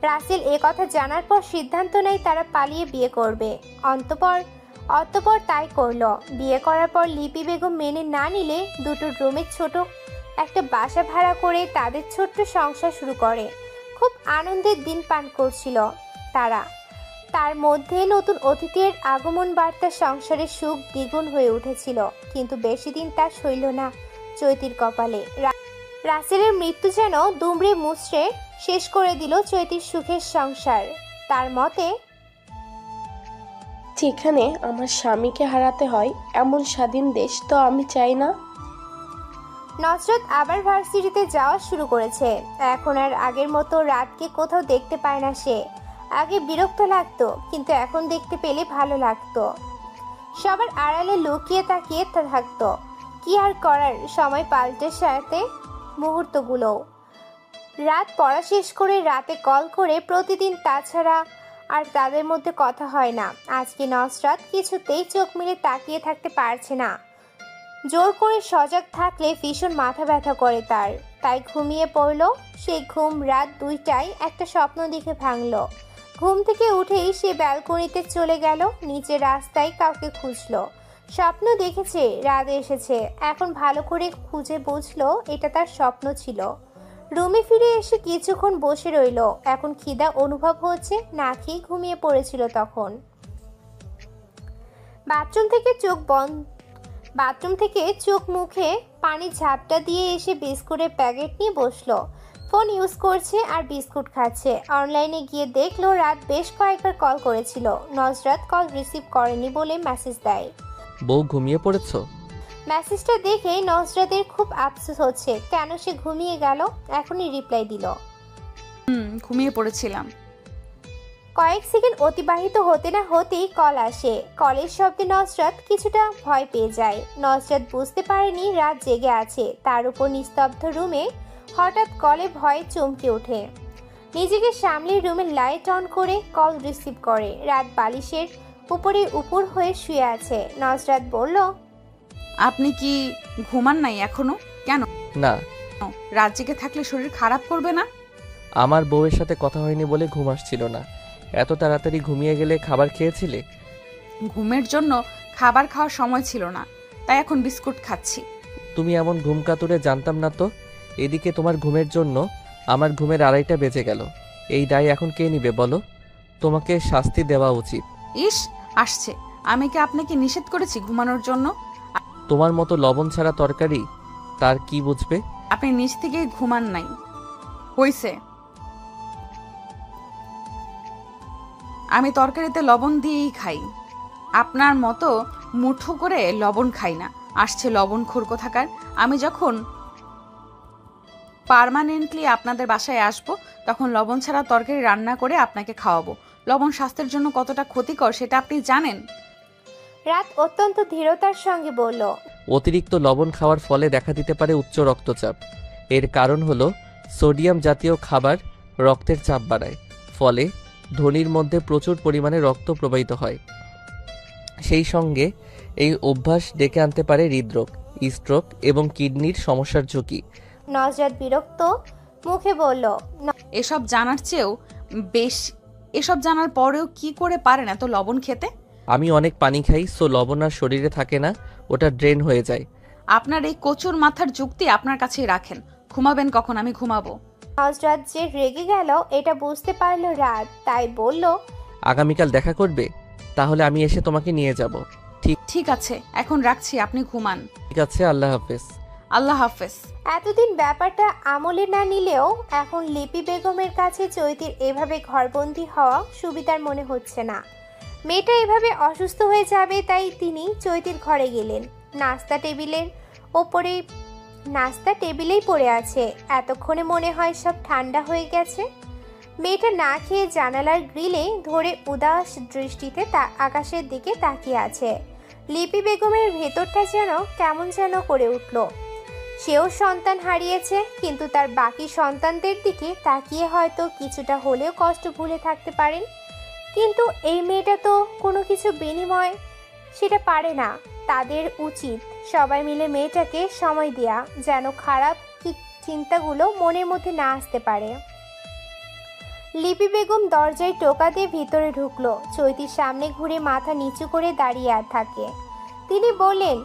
S2: রাসেল এ কথা জানার পর সিদ্ধান্ত নেয় তারা পালিয়ে বিয়ে করবে। অতঃপর তাই করলো। বিয়ে করার পর লিপি বেগম মেনে না নিলে দুটো রুমের ছোট একটা বাসা ভাড়া করে তাদের ছোট্ট সংসার শুরু করে। খুব আনন্দের দিন পান করছিল তারা। তার মধ্যে নতুন অতিথির আগমন বার্তা সংসারের সুখ দ্বিগুণ হয়ে উঠেছিল। কিন্তু বেশি দিন তা সইল না চৈতির কপালে। রাসেলের মৃত্যু যেন দুমড়ে মুচড়ে শেষ করে দিল চৈতির সুখের সংসার। তার মতে,
S10: যেখানে আমার স্বামীকে হারাতে হয় এমন স্বাধীন দেশ তো আমি চাই না।
S2: নজরত আবার ভার্সিটিতে যাওয়া শুরু করেছে। এখন আর আগের মতো রাতকে কোথাও দেখতে পায় না সে। আগে বিরক্ত লাগতো, কিন্তু এখন দেখতে পেলে ভালো লাগতো। সবার আড়ালে লুকিয়ে তাকিয়ে থাকতো। কি আর করার, সময় পাল্টে সাথে মুহূর্তগুলো। রাত পড়া শেষ করে রাতে কল করে প্রতিদিন, তাছাড়া আর তাদের মধ্যে কথা হয় না। আজকে নজরাত কিছুতেই চোখ মেলে তাকিয়ে থাকতে পারছে না। জোর করে সজাগ থাকলে ভীষণ মাথা ব্যথা করে তার, তাই ঘুমিয়ে পড়ল। সেই ঘুম রাত 2টায় একটা স্বপ্ন দেখে ভাঙল। ঘুম থেকে উঠেই সে ব্যালকনিতে চলে গেল। নিচে রাস্তায় কাউকে খুঁজলো। স্বপ্ন দেখেছে রাত এসেছে, এখন ভালো করে খুঁজে বুঝলো এটা তার স্বপ্ন ছিল। রুমে ফিরে এসে কিছুক্ষণ বসে রইল। এখন খিদা অনুভব হচ্ছে, না খেয়ে ঘুমিয়ে পড়েছিল তখন। বাথরুম থেকে চোখ মুখে পানি ঝাপটা দিয়ে এসে বিস্কুটের প্যাকেট নিয়ে বসলো। ফোন ইউজ করছে আর বিস্কুট খাচ্ছে। অনলাইনে গিয়ে দেখলো রাত বেশ কয়েকবার কল করেছিল। নজরাত কল রিসিভ করেনি বলে মেসেজ দেয়।
S1: বউ ঘুমিয়ে পড়েছো?
S2: মেসেজটা দেখে নজরাতের খুব আফসোস হচ্ছে, কেন সে ঘুমিয়ে গেল। এখনই রিপ্লাই দিল,
S3: ঘুমিয়ে পড়েছিলাম।
S2: কয়েক সেকেন্ড অতিবাহিত হতে না হতেই কল আসে। কলের শব্দে নজরাত কিছুটা ভয় পেয়ে যায়। নজরাত বুঝতে পারেনি রাত জেগে আছে। তার উপর নিস্তব্ধ রুমে হঠাৎ কলে ভয়ে চমকে ওঠে। নিজেকে সামলে রুমের লাইট অন করে কল রিসিভ করে। রাত বালিশের উপরে উপর হয়ে শুয়ে আছে। নজরাত বলল,
S3: আপনি কি ঘুমান নাই এখনো? কেন?
S1: না।
S3: রাত জেগে থাকলে শরীর খারাপ করবে না?
S1: আমার বউয়ের সাথে কথা হয়নি বলে ঘুম আসছিল না। এত তাড়াতাড়ি ঘুমিয়ে গেলে খাবার খেয়েছিলে?
S3: ঘুমের জন্য খাবার খাওয়ার সময় ছিল না, তাই এখন বিস্কুট খাচ্ছি।
S1: তুমি এমন ঘুম কাতুরে জানতাম না তো। এদিকে তোমার ঘুমের জন্য আমার ঘুমের 2:30 বেজে গেল। এই দায় এখন কে নিবে বলো? তোমাকে শাস্তি দেওয়া উচিত।
S3: ইস, আসছে। আমি কি আপনাকে নিষেধ করেছি ঘুমানোর জন্য?
S1: তোমার মতো লবণ ছাড়া তরকারি তার কি বুঝবে?
S3: আপনি নিচ থেকে ঘুমান নাই। হইছে, আমি তরকারিতে লবণ দিয়েই খাই, আপনার মতো মুঠো করে লবণ খাই না। আসছে লবণখোর কোথাকার। আমি যখন পার্মানেন্টলি আপনাদের বাসায় আসবো তখন লবণ ছাড়া তরকারি রান্না করে আপনাকে খাওয়াবো। লবণ স্বাস্থ্যের জন্য কতটা ক্ষতিকর সেটা আপনি জানেন?
S2: রাত অত্যন্ত ধীরতার সঙ্গে বলল,
S1: অতিরিক্ত লবণ খাওয়ার ফলে দেখা দিতে পারে উচ্চ রক্তচাপ। এর কারণ হলো সোডিয়াম জাতীয় খাবার রক্তের চাপ বাড়ায়, ফলে ধমনির মধ্যে প্রচুর পরিমাণে রক্ত প্রবাহিত হয়। সেই সঙ্গে এই অভ্যাস ডেকে আনতে পারে হৃদরোগ, স্ট্রোক এবং কিডনির সমস্যার ঝুঁকি।
S2: নজরাত বিরক্ত মুখে বলল,
S3: এসব জানার চেয়েও এসব জানার পরেও কি করে পারেন এত লবণ খেতে?
S1: আমি অনেক পানি খাই, সো লবণ আর শরীরে থাকে না, ওটা ড্রেন হয়ে যায়।
S3: আপনার এই কচুর মাথার যুক্তি আপনার কাছেই রাখেন। ঘুমাবেন কখন? আমি ঘুমাবো।
S2: নজরাত যে রেগে গেল এটা বুঝতে পারলো রাত, তাই বলল,
S1: আগামীকাল দেখা করবে? তাহলে আমি এসে তোমাকে নিয়ে যাব।
S3: ঠিক আছে, এখন রাখছি, আপনি ঘুমান।
S1: ঠিক আছে, আল্লাহ হাফেজ।
S3: আল্লাহ হাফেজ।
S2: এতদিন ব্যাপারটা আমলে না নিলেও এখন লিপি বেগমের কাছে চৈতির এভাবে ঘরবন্দি হওয়া সুবিধার মনে হচ্ছে না। মেয়েটা এভাবে অসুস্থ হয়ে যাবে, তাই তিনি চৈতির ঘরে গেলেন। নাস্তা টেবিলেই পড়ে আছে। এতক্ষণে মনে হয় সব ঠান্ডা হয়ে গেছে। মেয়েটা না খেয়ে জানালার গ্রিলে ধরে উদাস দৃষ্টিতে আকাশের দিকে তাকিয়ে আছে। লিপি বেগমের ভেতরটা যেন কেমন যেন করে উঠল। সেও সন্তান হারিয়েছে, কিন্তু তার বাকি সন্তানদের দিকে তাকিয়ে হয়তো কিছুটা হলেও কষ্ট ভুলে থাকতে পারেন। কিন্তু এই মেয়েটা তো কোনো কিছু বিনিময় সেটা পারে না। তাদের উচিত সবাই মিলে মেয়েটাকে সময় দেয়া, যেন খারাপ চিন্তাগুলো মনের মধ্যে না আসতে পারে। লিপি বেগম দরজায় টোকা দিয়ে ভিতরে ঢুকলো। চৈতির সামনে ঘুরে মাথা নিচু করে দাঁড়িয়ে আর থাকে। তিনি বললেন,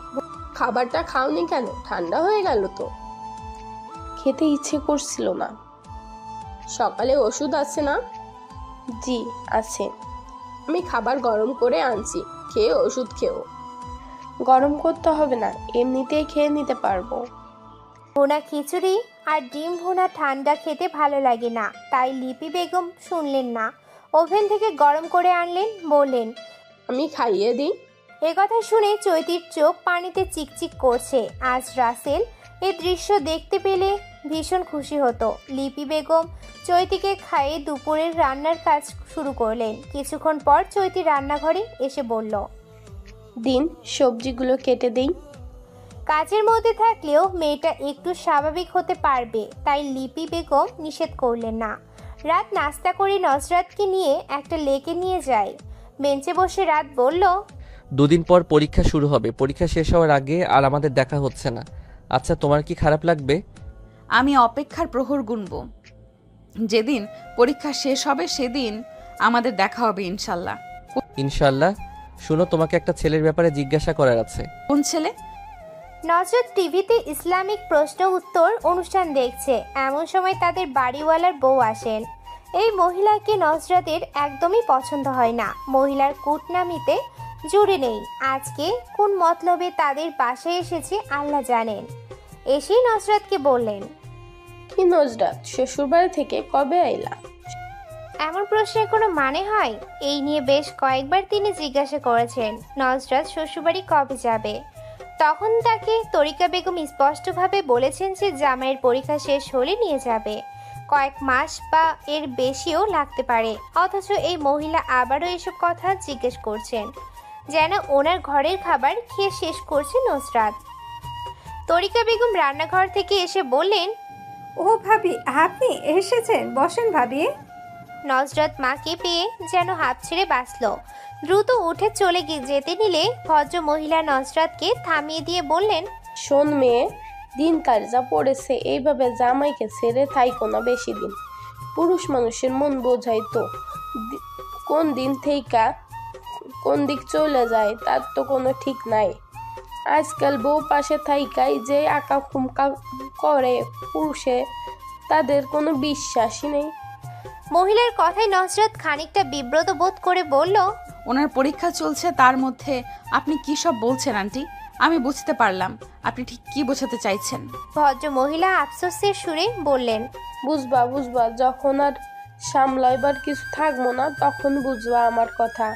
S10: খাবারটা খাওনি কেন? ঠান্ডা হয়ে গেল তো। খেতে ইচ্ছে করছিল না। সকালে ওষুধ আছে না? জি আছে। আমি খাবার গরম করে আনছি, খেয়ে ওষুধ খেও। গরম করতে হবে না, এমনিতেই খেয়ে নিতে পারবো।
S2: ভুনা খিচুড়ি আর ডিম ভুনা ঠান্ডা খেতে ভালো লাগে না, তাই লিপি বেগম শুনলেন না। ওভেন থেকে গরম করে আনলেন, বললেন,
S10: আমি খাইয়ে দিই।
S2: একথা শুনে চৈতির চোখ পানিতে চিকচিক করছে। আজ রাসেল এই দৃশ্য দেখতে পেলে ভীষণ খুশি হতো। লিপি বেগম চৈতিকে খাইয়ে দুপুরের রান্নার কাজ শুরু করলেন। কিছুক্ষণ পর চৈতি রান্নাঘরে এসে বলল,
S10: দিন সবজিগুলো কেটে দেই।
S2: কাজের মধ্যে থাকলেও মেয়েটা একটু স্বাভাবিক হতে পারবে, তাই লিপি বেগম নিষেধ করলেন না। রাত নাস্তা করে নজরাতকে নিয়ে একটা লেকে নিয়ে যায়। বেঞ্চে বসে রাত বলল,
S1: 2 দিন পর পরীক্ষা শুরু হবে। পরীক্ষা শেষ হওয়ার আগে আর আমাদের দেখা হচ্ছে না। আচ্ছা, তোমার কি খারাপ লাগবে?
S3: আমি অপেক্ষার প্রহর গুনব। যেদিন পরীক্ষা শেষ হবে সেদিন আমাদের দেখা হবে ইনশাল্লাহ।
S1: ইনশাল্লাহ। শুনো, তোমাকে একটা ছেলের ব্যাপারে জিজ্ঞাসা করার আছে।
S3: কোন ছেলে?
S2: নজরত টিভিতে ইসলামিক প্রশ্ন উত্তর অনুষ্ঠান দেখছে। এমন সময় তাদের বাড়িওয়ালার বউ আসেন। এই মহিলাকে নজরাতের একদমই পছন্দ হয় না। মহিলার কূটনামিতে জুড়ে নেই। আজকে কোন মতলবে তাদের বাসায় এসেছে আল্লাহ জানেন। এসেই নজরাতকে বললেন,
S10: কি নজরাত, শ্বশুরবাড়ি থেকে কবে আইলা?
S2: এমন প্রশ্নের কোনো মানে হয়? এই নিয়ে বেশ কয়েকবার তিনি জিজ্ঞাসা করেছেন নজরাত শ্বশুরবাড়ি কবে যাবে। তখন তাকে তরিকা বেগম স্পষ্টভাবে বলেছেন যে জামাইয়ের পরীক্ষা শেষ হলে নিয়ে যাবে। কয়েক মাস বা এর বেশিও লাগতে পারে। অথচ এই মহিলা আবারও এসব কথা জিজ্ঞেস করছেন, যেন ওনার ঘরের খাবার খেয়ে শেষ করছে নজরাত। তরিকা বেগম রান্নাঘর থেকে এসে বললেন,
S13: ও ভাবি, আপনি এসেছেন, বসেন ভাবি।
S2: নজরাত মাকে পেয়ে যেন হাত ছেড়ে বাঁচল। দ্রুত উঠে চলে যেতে নিলে ভদ্র মহিলা নজরাতকে থামিয়ে দিয়ে বললেন,
S10: শোন মেয়ে, দিনকাল যা পড়েছে, এইভাবে জামাইকে ছেড়ে থাইকো না বেশি দিন। পুরুষ মানুষের মন বোঝাই তো, কোন দিন থেকে কোন দিক চলে যায় তার তো কোনো ঠিক নাই। আজকাল বউ পাশে থাইকাই যে আঁকা খুমকা করে পুরুষে, তাদের কোনো বিশ্বাসই নেই।
S2: মহিলার কথায় নজরাত খানিকটা বিব্রত বোধ করে বলল,
S3: ওনার পরীক্ষা চলছে, তার মধ্যে আপনি কি সব বলছেন আন্টি? আমি বুঝতে পারলাম আপনি ঠিক কি বোঝাতে চাইছেন।
S2: ভদ্র মহিলা আফসোসের সুরে বললেন,
S10: বুঝবা বুঝবা, যখন আর সামলাইবার কিছু থাকবো না তখন বুঝবা আমার কথা।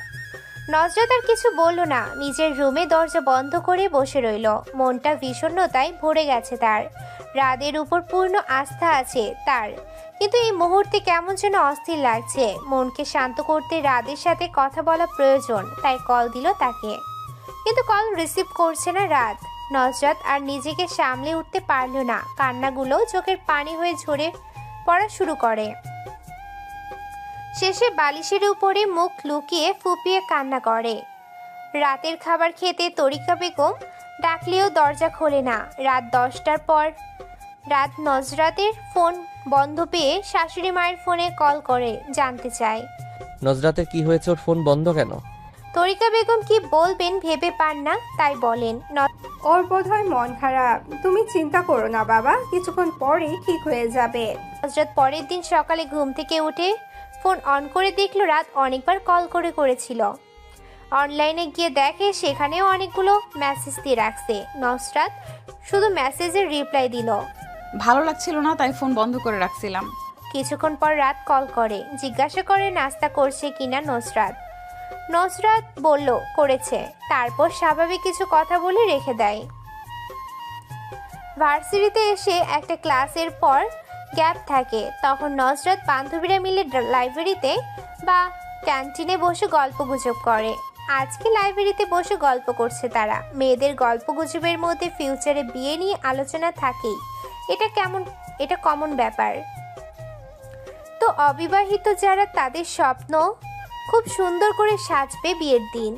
S2: নজরাত আর কিছু বলল না, নিজের রুমে দরজা বন্ধ করে বসে রইল। মনটা বিষণ্ণতায় ভরে গেছে তার। রাদের উপর পূর্ণ আস্থা আছে তার, কিন্তু এই মুহূর্তে কেমন যেন অস্থির লাগছে। মনকে শান্ত করতে রাদের সাথে কথা বলা প্রয়োজন, তাই কল দিল তাকে, কিন্তু কল রিসিভ করছে না রাত। নজরাত আর নিজেকে সামলে উঠতে পারল না, কান্নাগুলো চোখের পানি হয়ে ঝরে পড়া শুরু করে। শেষে বালিশের উপরে মুখ লুকিয়ে ফুপিয়ে কান্না করে। রাতের খাবার খেতে তরিকা বেগম ডাকলেও দরজা খোলে না। রাত 10টার পর রাত নজরাতের ফোন বন্ধ পেয়ে শাশুড়ি মায়ের ফোনে কল করে জানতে চায়,
S17: নজরাতের কি হয়েছে, ওর ফোন বন্ধ কেন?
S2: তরিকা বেগম কি বলবেন ভেবে পান না, তাই বলেন,
S13: ওর বোধহয় মন খারাপ। তুমি চিন্তা করো না বাবা, কিছুক্ষণ পরেই ঠিক হয়ে যাবে।
S2: নজরাত পরের দিন সকালে ঘুম থেকে উঠে ফোন অন করে দেখলো রাত অনেকবার কল করেছিল। অনলাইনে গিয়ে দেখে সেখানেও অনেকগুলো মেসেজ দিয়ে রাখছে। নজরাত শুধু মেসেজের রিপ্লাই দিল,
S3: ভালো লাগছিল না তাই ফোন বন্ধ করে রাখছিলাম।
S2: কিছুক্ষণ পর রাত কল করে, জিজ্ঞাসা করে নাস্তা করছে কিনা নজরাত বলল করেছে। তারপর স্বাভাবিক কিছু কথা বলে রেখে দেয়। ভার্সিটিতে এসে একটা ক্লাসের পর গ্যাপ থাকে, তখন নজরাত বান্ধবীরা মিলে লাইব্রেরিতে বা ক্যান্টিনে বসে গল্পগুজব করে। আজকে লাইব্রেরিতে বসে গল্প করছে তারা। মেয়েদের গল্পগুজবের মধ্যে ফিউচারে বিয়ে নিয়ে আলোচনা থাকেই, এটা কমন ব্যাপার। তো অবিবাহিত যারা, তাদের স্বপ্ন খুব সুন্দর করে সাজবে বিয়ের দিন।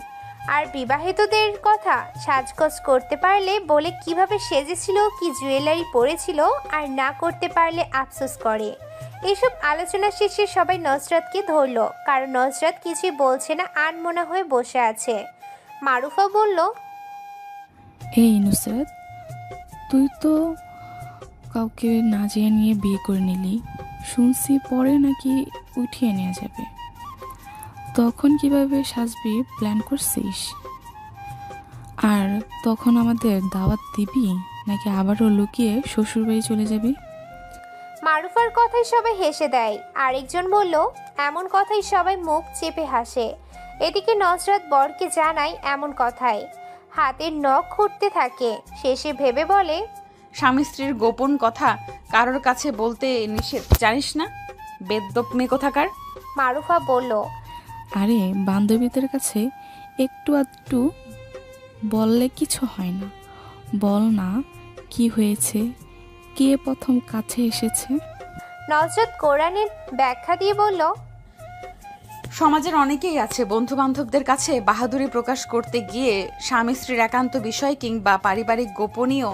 S2: আর বিবাহিতদের কথা, সাজগোজ করতে পারলে বলে কিভাবে সেজেছিল, কি জুয়েলারি পরেছিল, আর না করতে পারলে আফসোস করে। এসব আলোচনা শেষে সবাই নজরাতকে ধরলো, কারণ নজরাত কিছুই বলছে না, আনমনা হয়ে বসে আছে। মারুফা বলল,
S18: এই নুসরাত, তুই তো কাউকে না যেয়ে নিয়ে বিয়ে করে নিলি, শুনছি পরে নাকি উঠিয়ে নেওয়া যাবে। তখন কিভাবে সাজবি প্ল্যান করছিস? আর তখন আমাদের দাওয়াত দিবি নাকি আবারও লুকিয়ে শ্বশুরবাড়ি চলে যাবি?
S2: মারুফার কথায় সবাই হেসে দেয়। আরেকজন বলল, এমন কথাই সবাই মুখ চেপে হাসে। এদিকে নজরাত বরকে জানায় এমন কথায় হাতের নখ খুঁটতে থাকে। শেষে ভেবে বলে,
S3: স্বামী স্ত্রীর গোপন কথা কারোর কাছে বলতে নিষেধ, জানিস না বেদ্যপ মেয়ে কোথাকার।
S2: মারুফা বলল,
S18: আরে বান্ধবীদের কাছে একটু আধটু বললে কিছু হয় না। বল না কি হয়েছে, কে প্রথম কাছে এসেছে।
S2: নজরাত কোরআনের ব্যাখ্যা দিয়ে বলল,
S3: সমাজের অনেকেই আছে বন্ধু বান্ধবদের কাছে বাহাদুরি প্রকাশ করতে গিয়ে স্বামী স্ত্রীর একান্ত বিষয় কিংবা পারিবারিক গোপনীয়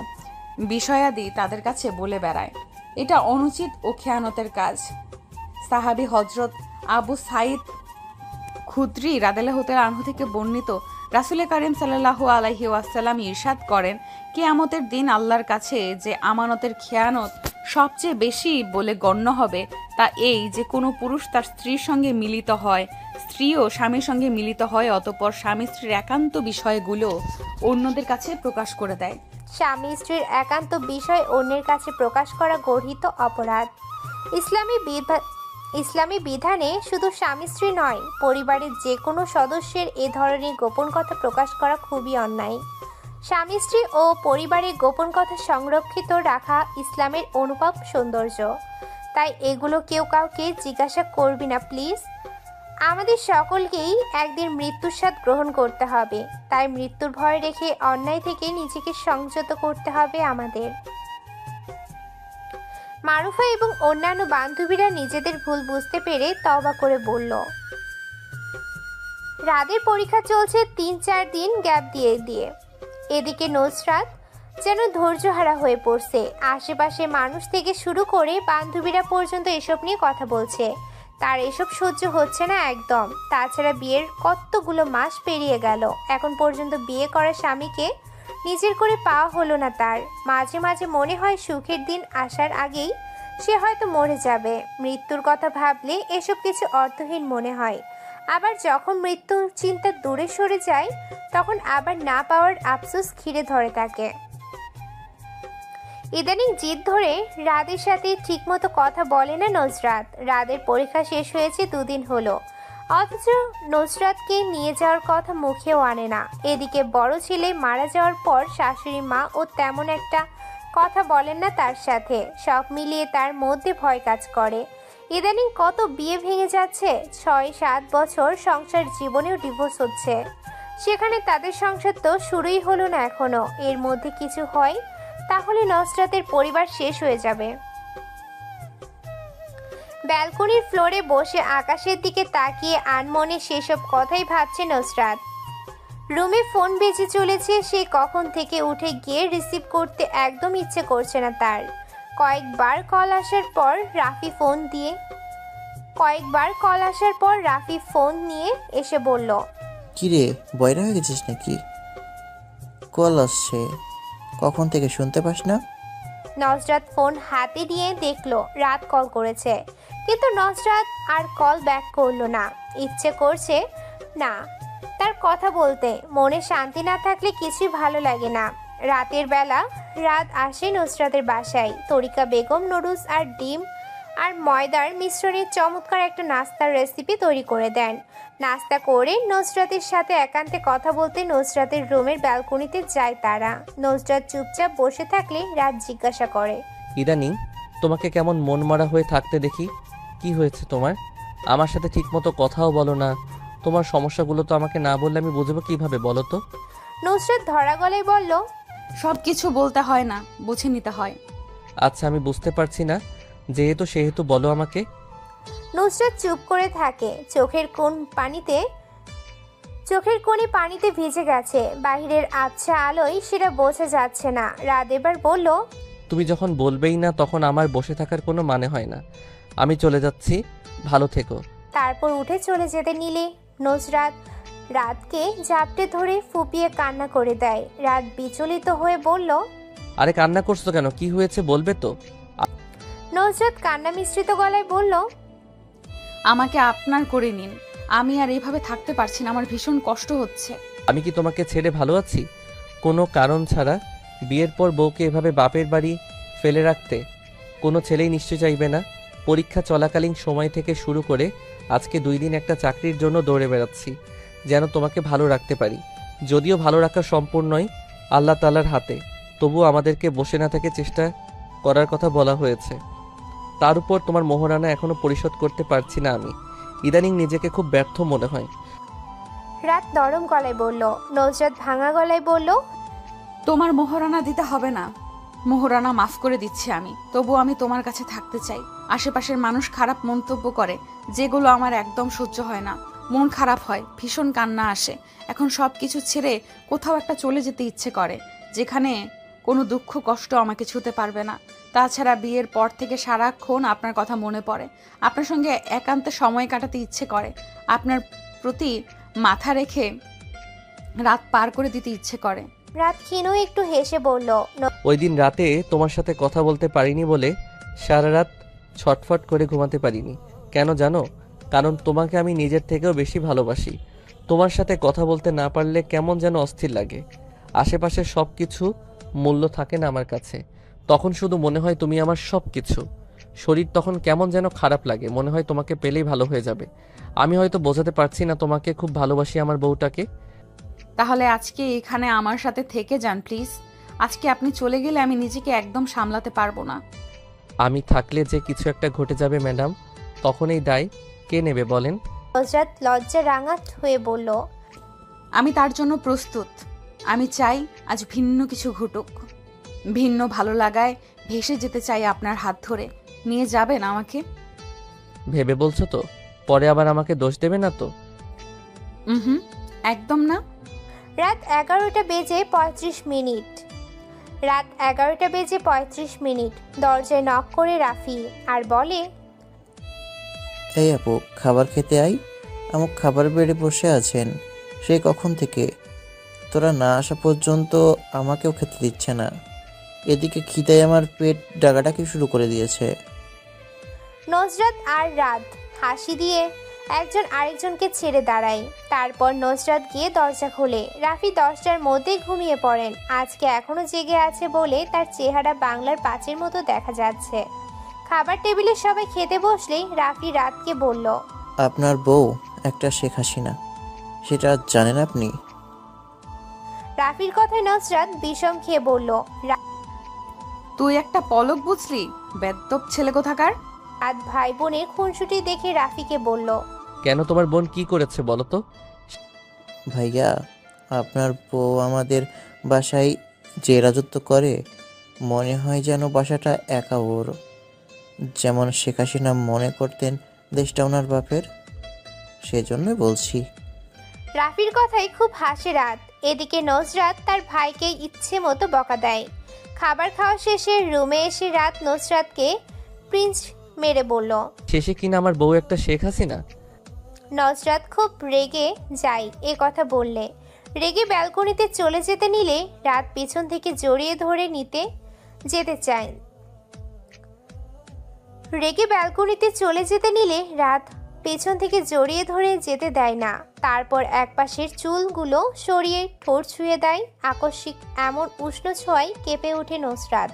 S3: বিষয়াদি তাদের কাছে বলে বেড়ায়। এটা অনুচিত ও খেয়ানতের কাজ। সাহাবী হজরত আবু সাইদ খুদরি রাদিয়াল্লাহু তাআলা আনহু থেকে বর্ণিত, রাসূল কারীম সাল্লাল্লাহু আলাইহি ওয়াসাল্লাম ইরশাদ করেন, কিয়ামতের দিন আল্লাহর কাছে যে আমানতের খেয়ানত সবচেয়ে বেশি বলে গণ্য হবে তা এই যে কোনো পুরুষ তার স্ত্রীর সঙ্গে মিলিত হয়, স্ত্রীও স্বামীর সঙ্গে মিলিত হয়, অতঃপর স্বামী স্ত্রীর একান্ত বিষয়গুলো অন্যদের কাছে প্রকাশ করে দেয়।
S2: স্বামী স্ত্রীর একান্ত বিষয় অন্যের কাছে প্রকাশ করা গর্হিত অপরাধ। ইসলামী বিধানে শুধু স্বামী স্ত্রী নয়, পরিবারের যে কোনো সদস্যের এ ধরনের গোপন কথা প্রকাশ করা খুবই অন্যায়। স্বামী স্ত্রী ও পরিবারের গোপন কথা সংরক্ষিত রাখা ইসলামের অনুপম সৌন্দর্য। তাই এগুলো কেউ কাউকে জিজ্ঞাসা করবি না প্লিজ। আমাদের সকলকেই একদিন মৃত্যুর স্বাদ গ্রহণ করতে হবে, তাই মৃত্যুর ভয় রেখে অন্যায় থেকে নিজেকে সংযত করতে হবে আমাদের। মারুফা এবং অন্যান্য বান্ধবীরা নিজেদের ভুল বুঝতে পেরে তওবা করে বলল। রাদের পরীক্ষা চলছে ৩-৪ দিন গ্যাপ দিয়ে। এদিকে নজরাত যেন ধৈর্যহারা হয়ে পড়ছে। আশেপাশে মানুষ থেকে শুরু করে বান্ধবীরা পর্যন্ত এসব নিয়ে কথা বলছে। তার এসব সহ্য হচ্ছে না একদম। তাছাড়া বিয়ের কতগুলো মাস পেরিয়ে গেল, এখন পর্যন্ত বিয়ে করা স্বামীকে নিজের করে পাওয়া হলো না তার। মাঝে মাঝে মনে হয় সুখের দিন আসার আগেই সে হয়তো মরে যাবে। মৃত্যুর কথা ভাবলে এসব কিছু অর্থহীন মনে হয়। আবার যখন মৃত্যুর চিন্তা দূরে সরে যায় তখন আবার না পাওয়ার আফসোস ঘিরে ধরে তাকে। ইদানিং জিদ ধরে রাদের সাথে ঠিকমতো কথা বলে না নুসরাত। রাদের পরীক্ষা শেষ হয়েছে 2 দিন হলো, অথচ নুসরাতকে নিয়ে যাওয়ার কথা মুখেও আনে না। এদিকে বড় ছেলে মারা যাওয়ার পর শাশুড়ি মা ও তেমন একটা কথা বলেন না তার সাথে। সব মিলিয়ে তার মধ্যে ভয় কাজ করে। ইদানিং কত বিয়ে ভেঙে যাচ্ছে, 6-7 বছর সংসার জীবনেও ডিভোর্স হচ্ছে। সেখানে তাদের সংসার তো শুরুই হলো না এখনো। এর মধ্যে কিছু হয় তাহলে নুসরাতের পরিবার শেষ হয়ে যাবে। ব্যালকনির ফ্লোরে বসে আকাশের দিকে তাকিয়ে আনমনে সেসব কথাই ভাবছে নুসরাত। রুমে ফোন বেজে চলেছে। সে কখন থেকে উঠে গিয়ে রিসিভ করতে একদম ইচ্ছে করছে না তার। কয়েকবার কল আসার পর রাফি ফোন নিয়ে এসে বলল,
S9: কিরে বয়রা হয়ে গেছিস নাকি? কল আসছে, কখন থেকে শুনতে পাস না?
S2: নুসরাত ফোন হাতে দিয়ে দেখলো রাত কল করেছে, কিন্তু নুসরাত আর কল ব্যাক করলো না। ইচ্ছে করছে না তার কথা বলতে। মনে শান্তি না থাকলে কিছুই ভালো লাগে না। রাতের বেলা রাত আসে নুসরাতের বাসায়। তরিকা বেগম নুডলস আর ডিম আর ময়দার মিশ্রণে চমৎকার একটা নাস্তার রেসিপি তৈরি করে দেন। নাস্তা করে নুসরাতের সাথে একান্তে কথা বলতে নুসরাতের রুমের ব্যালকনিতে যায় তারা। নুসরাত চুপচাপ বসে থাকলে রাত জিজ্ঞাসা করে,
S17: ইদানিং তোমাকে কেমন মন মরা হয়ে থাকতে দেখি, কি হয়েছে তোমার? আমার সাথে ঠিকমতো কথাও বলো না। তোমার সমস্যাগুলো তো আমাকে না বললে আমি বুঝবো কিভাবে, বলো তো?
S2: নুসরাত ধরা গলায় বলল,
S3: সব কিছু বলতে হয় না, বুঝে নিতে হয়।
S17: আচ্ছা আমি বুঝতে পারছি না, যেহেতু সেহেতু বলো আমাকে।
S2: নুসরাত চুপ করে থাকে। চোখের কোণে পানিতে ভিজে গেছে। বাহিরের আবছা আলোয় সেটা বোঝা যাচ্ছে না। রাত এবার বলল,
S17: তুমি যখন বলবেই না তখন আমার বসে থাকার কোনো মানে হয় না। আমি চলে যাচ্ছি, ভালো থেকো।
S2: তারপর উঠে চলে যেতে নিলে নুসরাত রাতকে জাপটে ধরে ফুপিয়ে কান্না করে দেয়। রাত বিচলিত হয়ে বলল,
S17: আরে কান্না করছো কেন? কি হয়েছে বলবে তো?
S2: নুসরাত কান্না মিশ্রিত গলায় বলল,
S3: আমাকে আপনার করে নিন, আমি আর এইভাবে থাকতে পারছি না, আমার ভীষণ কষ্ট হচ্ছে।
S17: আমি কি তোমাকে ছেড়ে ভালো আছি? কোনো কারণ ছাড়া বিয়ের পর বউকে এভাবে বাপের বাড়ি ফেলে রাখতে কোনো ছেলেই নিশ্চয় চাইবে না। পরীক্ষা চলাকালীন সময় থেকে শুরু করে আজকে 2 দিন একটা চাকরির জন্য দৌড়ে বেড়াচ্ছি, যেন তোমাকে ভালো রাখতে পারি। যদিও ভালো রাখা সম্পূর্ণই আল্লাহ তাআলার হাতে, তবুও আমাদেরকে বসে না থেকে চেষ্টা করার কথা বলা হয়েছে। তার উপর তোমার মোহরানা এখনো পরিশোধ করতে পারছি না আমি। ইদানিং নিজেকে খুব ব্যর্থ মনে হয়।
S2: রাত নরম গলায় বলল। নুসরাত ভাঙা গলায় বলল,
S3: তোমার মোহরানা দিতে হবে না, মোহরানা মাফ করে দিচ্ছি আমি। তবু আমি তোমার কাছে থাকতে চাই। আশেপাশের মানুষ খারাপ মন্তব্য করে, যেগুলো আমার একদম সহ্য হয় না। মন খারাপ হয়, ভীষণ কান্না আসে। এখন সব কিছু ছেড়ে কোথাও একটা চলে যেতে ইচ্ছে করে, যেখানে কোনো দুঃখ কষ্ট আমাকে ছুতে পারবে না। তাছাড়া বিয়ের পর থেকে সারাক্ষণ আপনার কথা মনে পড়ে। আপনার সঙ্গে একান্তে সময় কাটাতে ইচ্ছে করে। আপনার প্রতি মাথা রেখে রাত পার করে দিতে ইচ্ছে করে।
S2: রাত ক্ষীণ একটু হেসে বলল,
S17: ওই দিন রাতে তোমার সাথে কথা বলতে পারিনি বলে সারা রাত ছটফট করে ঘুমাতে পারিনি। কেন জানো? কারণ তোমাকে আমি নিজের থেকেও বেশি ভালোবাসি। তোমার সাথে কথা বলতে না পারলে কেমন যেন অস্থির লাগে। আশেপাশের সব কিছু মূল্য থাকে না আমার কাছে। তখন শুধু মনে হয় তুমি আমার সব কিছু। শরীর তখন কেমন যেন খারাপ লাগে, মনে হয় তোমাকে পেলেই ভালো হয়ে যাবে। আমি হয়তো বোঝাতে পারছি না তোমাকে খুব ভালোবাসি আমার বউটাকে।
S3: তাহলে আজকে এখানে আমার সাথে থেকে যান প্লিজ। আজকে আপনি চলে গেলে আমি নিজেকে একদম সামলাতে পারবো না।
S17: আমি থাকলে যে কিছু একটা ঘটে যাবে ম্যাডাম, তখন এই দায় কে নেবে বলেন?
S2: নুসরাত লজ্জা রাঙাট হয়ে বলল,
S3: আমি তার জন্য প্রস্তুত। আমি চাই আজ ভিন্ন কিছু ঘটুক। ভিন্ন ভালো লাগায় ভেসে যেতে চাই আপনার হাত ধরে। নিয়ে যাবেন আমাকে?
S17: ভেবে বলছো তো? পরে আবার আমাকে দোষ দেবে না তো?
S3: হুম, একদম না।
S2: রাত 11:35। রাত 11:35 দরজায় নক করে রাফি আর বলে,
S9: এই আপু, খাবার খেতে আই। আমার খাবার বেড়ে বসে আছেন সে কখন থেকে। তোরা না আসা পর্যন্ত আমাকেও খেতে দিচ্ছে না। এদিকে খিদায় আমার পেট ডাকাডাকি শুরু করে দিয়েছে।
S2: নজরাত আর রাত হাসি দিয়ে একজন আরেকজনকে ছেড়ে দাঁড়ায়। তারপর নজরাত গিয়ে দরজা খোলে। রাফি 10টার মধ্যে ঘুমিয়ে পড়েন। আজকে এখনো জেগে আছে বলে তার চেহারা বাংলার 5-এর মতো দেখা যাচ্ছে। খাবার টেবিলে সবাই খেতে বসলেই রাফি রাতকে বলল,
S9: আপনার বউ একটা শেখ হাসিনা, সেটা জানেন আপনি?
S2: রাফির কথায় নজরাত বিষম খেয়ে বলল,
S3: তুই একটা পলক বুঝলি, বেদ্যপ ছেলে কোথাকার।
S2: রাত ভাই বোনের খুনসুটি দেখে রাফিকে বলল,
S17: কেন, তোমার বোন কি করেছে বলো তো?
S9: ভাইয়া, আপনার বউ আমাদের বাসায় যে রাজত্ব করে, মনে হয় যেন বাসাটা একা ওর। যেমন শেখ হাসিনা মনে করতেন দেশটা ওনার বাপের, সেজন্য বলছি।
S2: রাফির কথায় খুব হাসে রাত। এদিকে নজরাত তার ভাইকে ইচ্ছে মতো বকা দেয়। খাবার খাওয়া শেষে রুমে এসে রাত নজরাতকে প্রিন্স মেরে বলল,
S17: শেষে কিনা আমার বউ একটা শেখ হাসিনা।
S2: নজরাত খুব রেগে যায় এ কথা বললে। রেগে ব্যালকনিতে চলে যেতে নিলে রাত পিছন থেকে জড়িয়ে ধরে নিতে যেতে চায়। রেগে ব্যালকনিতে চলে যেতে নিলে রাত পেছন থেকে জড়িয়ে ধরে যেতে দেয় না। তারপর একপাশের চুলগুলো সরিয়ে ঠোঁট ছুঁয়ে দেয়। আকস্মিক এমন উষ্ণ ছোঁয়ায় কেঁপে ওঠে নজরাত।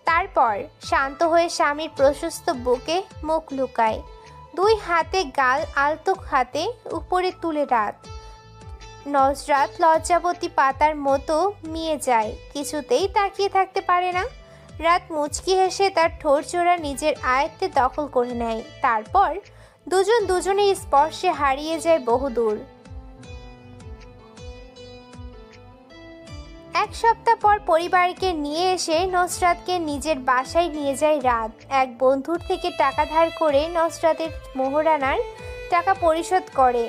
S2: তারপর শান্ত হয়ে স্বামীর প্রশস্ত বুকে মুখ লুকায়। 2 হাতে গাল আলতো হাতে উপরে তুলে রাত। নজরাত লজ্জাবতী পাতার মতো মিয়ে যায়, কিছুতেই তাকিয়ে থাকতে পারে না। রাত মুচকি হেসে তার ঠোঁট জোড়া নিজের আয়ত্তে দখল করে নেয়। তারপর দুজন দুজনের স্পর্শে হারিয়ে যায় বহুদূর। 1 সপ্তাহ পর পরিবারকে নিয়ে এসে নসরাতকে নিজের বাসায় নিয়ে যায় রাত। এক বন্ধুর থেকে টাকা ধার করে নসরাতের মোহরানার টাকা পরিশোধ করে,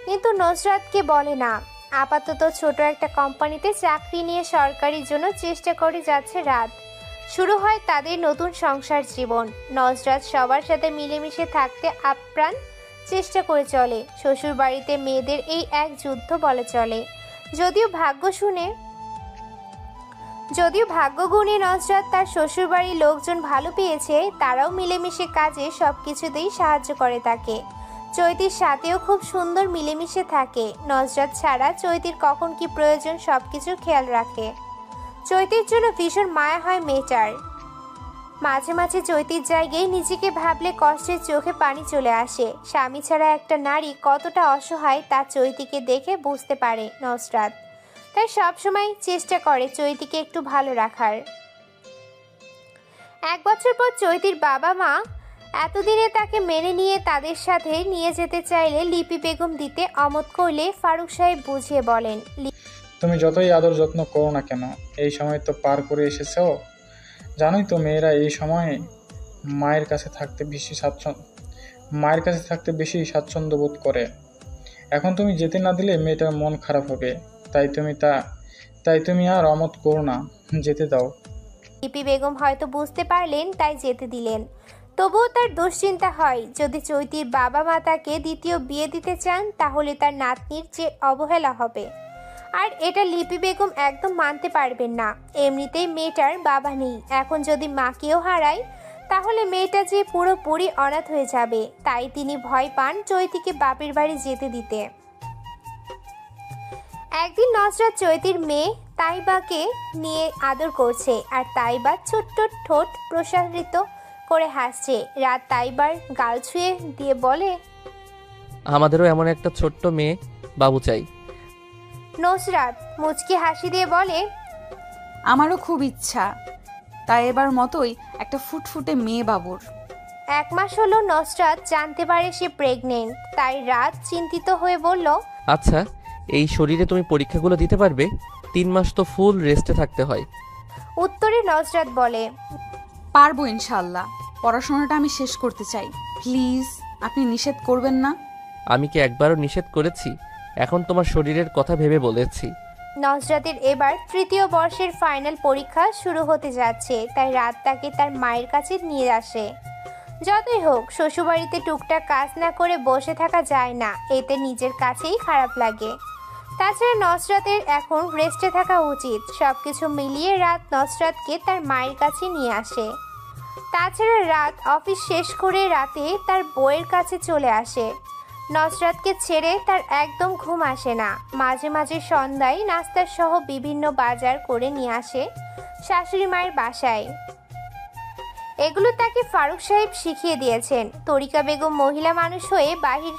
S2: কিন্তু নসরাতকে বলে না। আপাতত ছোট একটা কোম্পানিতে চাকরি নিয়ে সরকারির জন্য চেষ্টা করে যাচ্ছে রাত। শুরু হয় তাদের নতুন সংসার জীবন। নজরাত সবার সাথে মিলেমিশে থাকতে আপ্রাণ চেষ্টা করে চলে। শ্বশুর বাড়িতে মেয়েদের এই এক যুদ্ধ বলে চলে। যদিও ভাগ্য গুণে নজরাত তার শ্বশুরবাড়ির লোকজন ভালো পেয়েছে, তারাও মিলেমিশে কাজে সবকিছুতেই সাহায্য করে তাকে। চৈতির সাথেও খুব সুন্দর মিলেমিশে থাকে। নজরাত ছাড়া চৈতির কখন কি প্রয়োজন সবকিছুর খেয়াল রাখে। চৈতির জন্য ভীষণ মায়া হয় মেয়েটার। মাঝে মাঝে চৈতির জায়গায় নিজেকে ভাবলে কষ্টের চোখে পানি চলে আসে। স্বামী ছাড়া একটা নারী কতটা অসহায় তা চৈতিকে দেখে বুঝতে পারে নজরাত। তাই সবসময় চেষ্টা করে চৈতিকে একটু ভালো রাখার। 1 বছর পর চৈতির বাবা মা এতদিনে তাকে মেনে নিয়ে তাদের সাথে নিয়ে যেতে চাইলে লিপি বেগম দিতে অমত করলে ফারুক সাহেব বুঝিয়ে বলেন,
S11: তুমি যতই আদর যত্ন করো না কেন, এই সময় তো পার করে এসেছো। জানোই তো মেয়েরা এই সময় মায়ের কাছে থাকতে বেশি স্বাচ্ছন্দ্য বোধ করে। এখন তুমি যেতে না দিলে মেয়েটার মন খারাপ হবে। তাই তুমি আর অমত করো না, যেতে দাও।
S2: লিপি বেগম হয়তো বুঝতে পারলেন, তাই যেতে দিলেন। তবুও তার দুশ্চিন্তা হয়, যদি চৈতির বাবা মা তাকে দ্বিতীয় বিয়ে দিতে চান তাহলে তার নাতনির যে অবহেলা হবে। আর এটা লিপি বেগম একদম মানতে পারবেন না। এমনিতেই মেয়েটার বাবা নেই, এখন যদি মাকেও হারায় তাহলে মেয়েটা যে পুরোপুরি অনাথ হয়ে যাবে। তাই তিনি ভয় পান চৈতিকে বাপের বাড়ি যেতে দিতে। একদিন নজরাত চৈতির মেয়ে তাইবাকে নিয়ে আদর করছে, আর তাইবা ছোট্ট ঠোঁট প্রসারিত করে হাসছে। রাত তাইবার গাল ছুঁয়ে দিয়ে বলে,
S17: আমাদেরও এমন একটা ছোট্ট মেয়ে বাবু চাই।
S2: নজরাত মুচকি হাসি দিয়ে বলে,
S3: আমারও খুব ইচ্ছা, তাই এবার মতোই একটা ফুটফুটে মেয়ে বাবুর।
S2: 1 মাস হলো নজরাত জানতে পারে সে প্রেগনেন্ট। তাই রাত চিন্তিত হয়ে বলল,
S17: আচ্ছা, এই শরীরে তুমি পরীক্ষাগুলো দিতে পারবে? 3 মাস তো ফুল রেস্টে থাকতে হয়।
S2: উত্তরে নজরাত বলে,
S3: পারবো ইনশাল্লাহ। পড়াশোনাটা আমি শেষ করতে চাই, প্লিজ আপনি নিষেধ করবেন না।
S17: আমি কি একবারও নিষেধ করেছি? এখন তোমার শরীরের কথা ভেবে বলেছি।
S2: নজরাতের এবার 3য় বর্ষের ফাইনাল পরীক্ষা শুরু হতে যাচ্ছে, তাই রাত তাকে তার মায়ের কাছে নিয়ে আসে। যতই হোক শ্বশুরবাড়িতে টুকটাক কাজ না করে বসে থাকা যায় না, এতে নিজের কাছেই খারাপ লাগে। তাছাড়া নজরাতের এখন রেস্টে থাকা উচিত। সবকিছু মিলিয়ে রাত নজরাতকে তার মায়ের কাছে নিয়ে আসে। তাছাড়া রাত অফিস শেষ করে রাতে তার বউয়ের কাছে চলে আসে। নসরাতকে ছেড়ে তার একদম ঘুম আসে না। মাঝে মাঝে সন্ধ্যায় নাস্তার সহ বিভিন্ন বাজার করে নিয়ে আসে শাশুড়ি মায়ের বাসায়। এগুলো তাকে ফারুক সাহেব শিখিয়ে দিয়েছেন। তরিকা বেগম মহিলা মানুষ হয়ে বাহির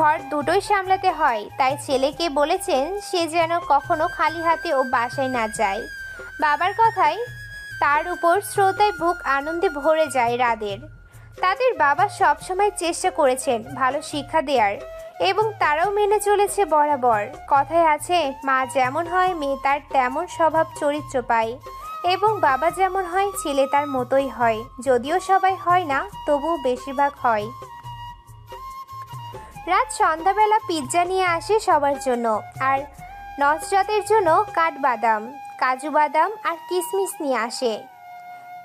S2: ঘর দুটোই সামলাতে হয়, তাই ছেলেকে বলেছেন সে যেন কখনো খালি হাতে ও বাসায় না যায়। বাবার কথায় তার উপর শ্রদ্ধায় বুক আনন্দে ভরে যায় রাদের। তাদের বাবা সবসময় চেষ্টা করেছেন ভালো শিক্ষা দেওয়ার, এবং তারাও মেনে চলেছে বরাবর। কথায় আছে, মা যেমন হয় মেয়ে তার তেমন স্বভাব চরিত্র পায়, এবং বাবা যেমন হয় ছেলে তার মতোই হয়। যদিও সবাই হয় না, তবুও বেশিরভাগ হয়। রাত সন্ধ্যাবেলা পিৎজা নিয়ে আসে সবার জন্য, আর নসরাতের জন্য কাঠবাদাম, কাজু বাদাম আর কিশমিশ নিয়ে আসে।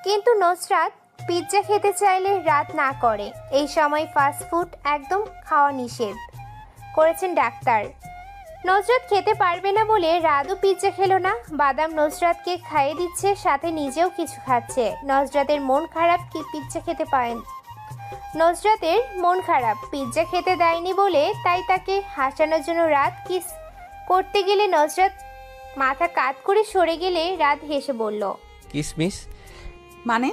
S2: কিন্তু নসরাত পিৎজা খেতে চাইলে রাত না করে। এই সময় ফাস্টফুড একদম খাওয়া নিষেধ করেছেন ডাক্তার। নসরাত খেতে পারবে না বলে রাতও পিৎজা খেলো না। বাদাম নসরাতকে খাইয়ে দিচ্ছে, সাথে নিজেও কিছু খাচ্ছে। নসরাতের মন খারাপ পিৎজা খেতে পারেন। নসরাতের মন খারাপ পিৎজা খেতে দেয়নি বলে, তাই তাকে হাসানোর জন্য রাত কিস করতে গেলে নসরাত মাথা কাত করে সরে গেলে রাত হেসে বলল,
S17: কিসমিস
S3: মানে?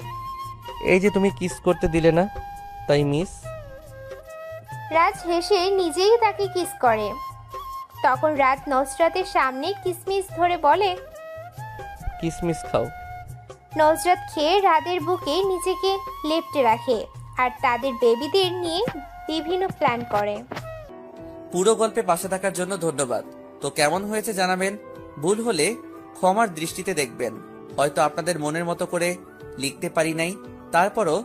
S17: এই যে তুমি কিস করতে দিলে না, তাই মিস।
S2: রাজ হেসে নিজেই তাকে কিস করে। তখন রাত নসরাতের সামনে কিসমিস ধরে বলে,
S17: কিসমিস খাও।
S2: নসরাত খেয়ে রাতের বুকে নিজেকে লেপ্টে রাখে আর তাদের বেবিদের নিয়ে বিভিন্ন প্ল্যান করে।
S1: পুরো গল্পে পাশে থাকার জন্য ধন্যবাদ। তো কেমন হয়েছে জানাবেন। ভুল হলে ক্ষমার দৃষ্টিতে দেখবেন। হয়তো আপনাদের মনের মতো করে লিখতে পারি নাই, তারপরও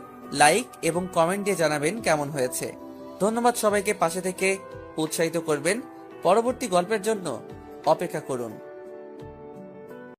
S1: লাইক এবং কমেন্ট দিয়ে জানাবেন কেমন হয়েছে। ধন্যবাদ সবাইকে পাশে থেকে উৎসাহিত করবেন। পরবর্তী গল্পের জন্য অপেক্ষা করুন।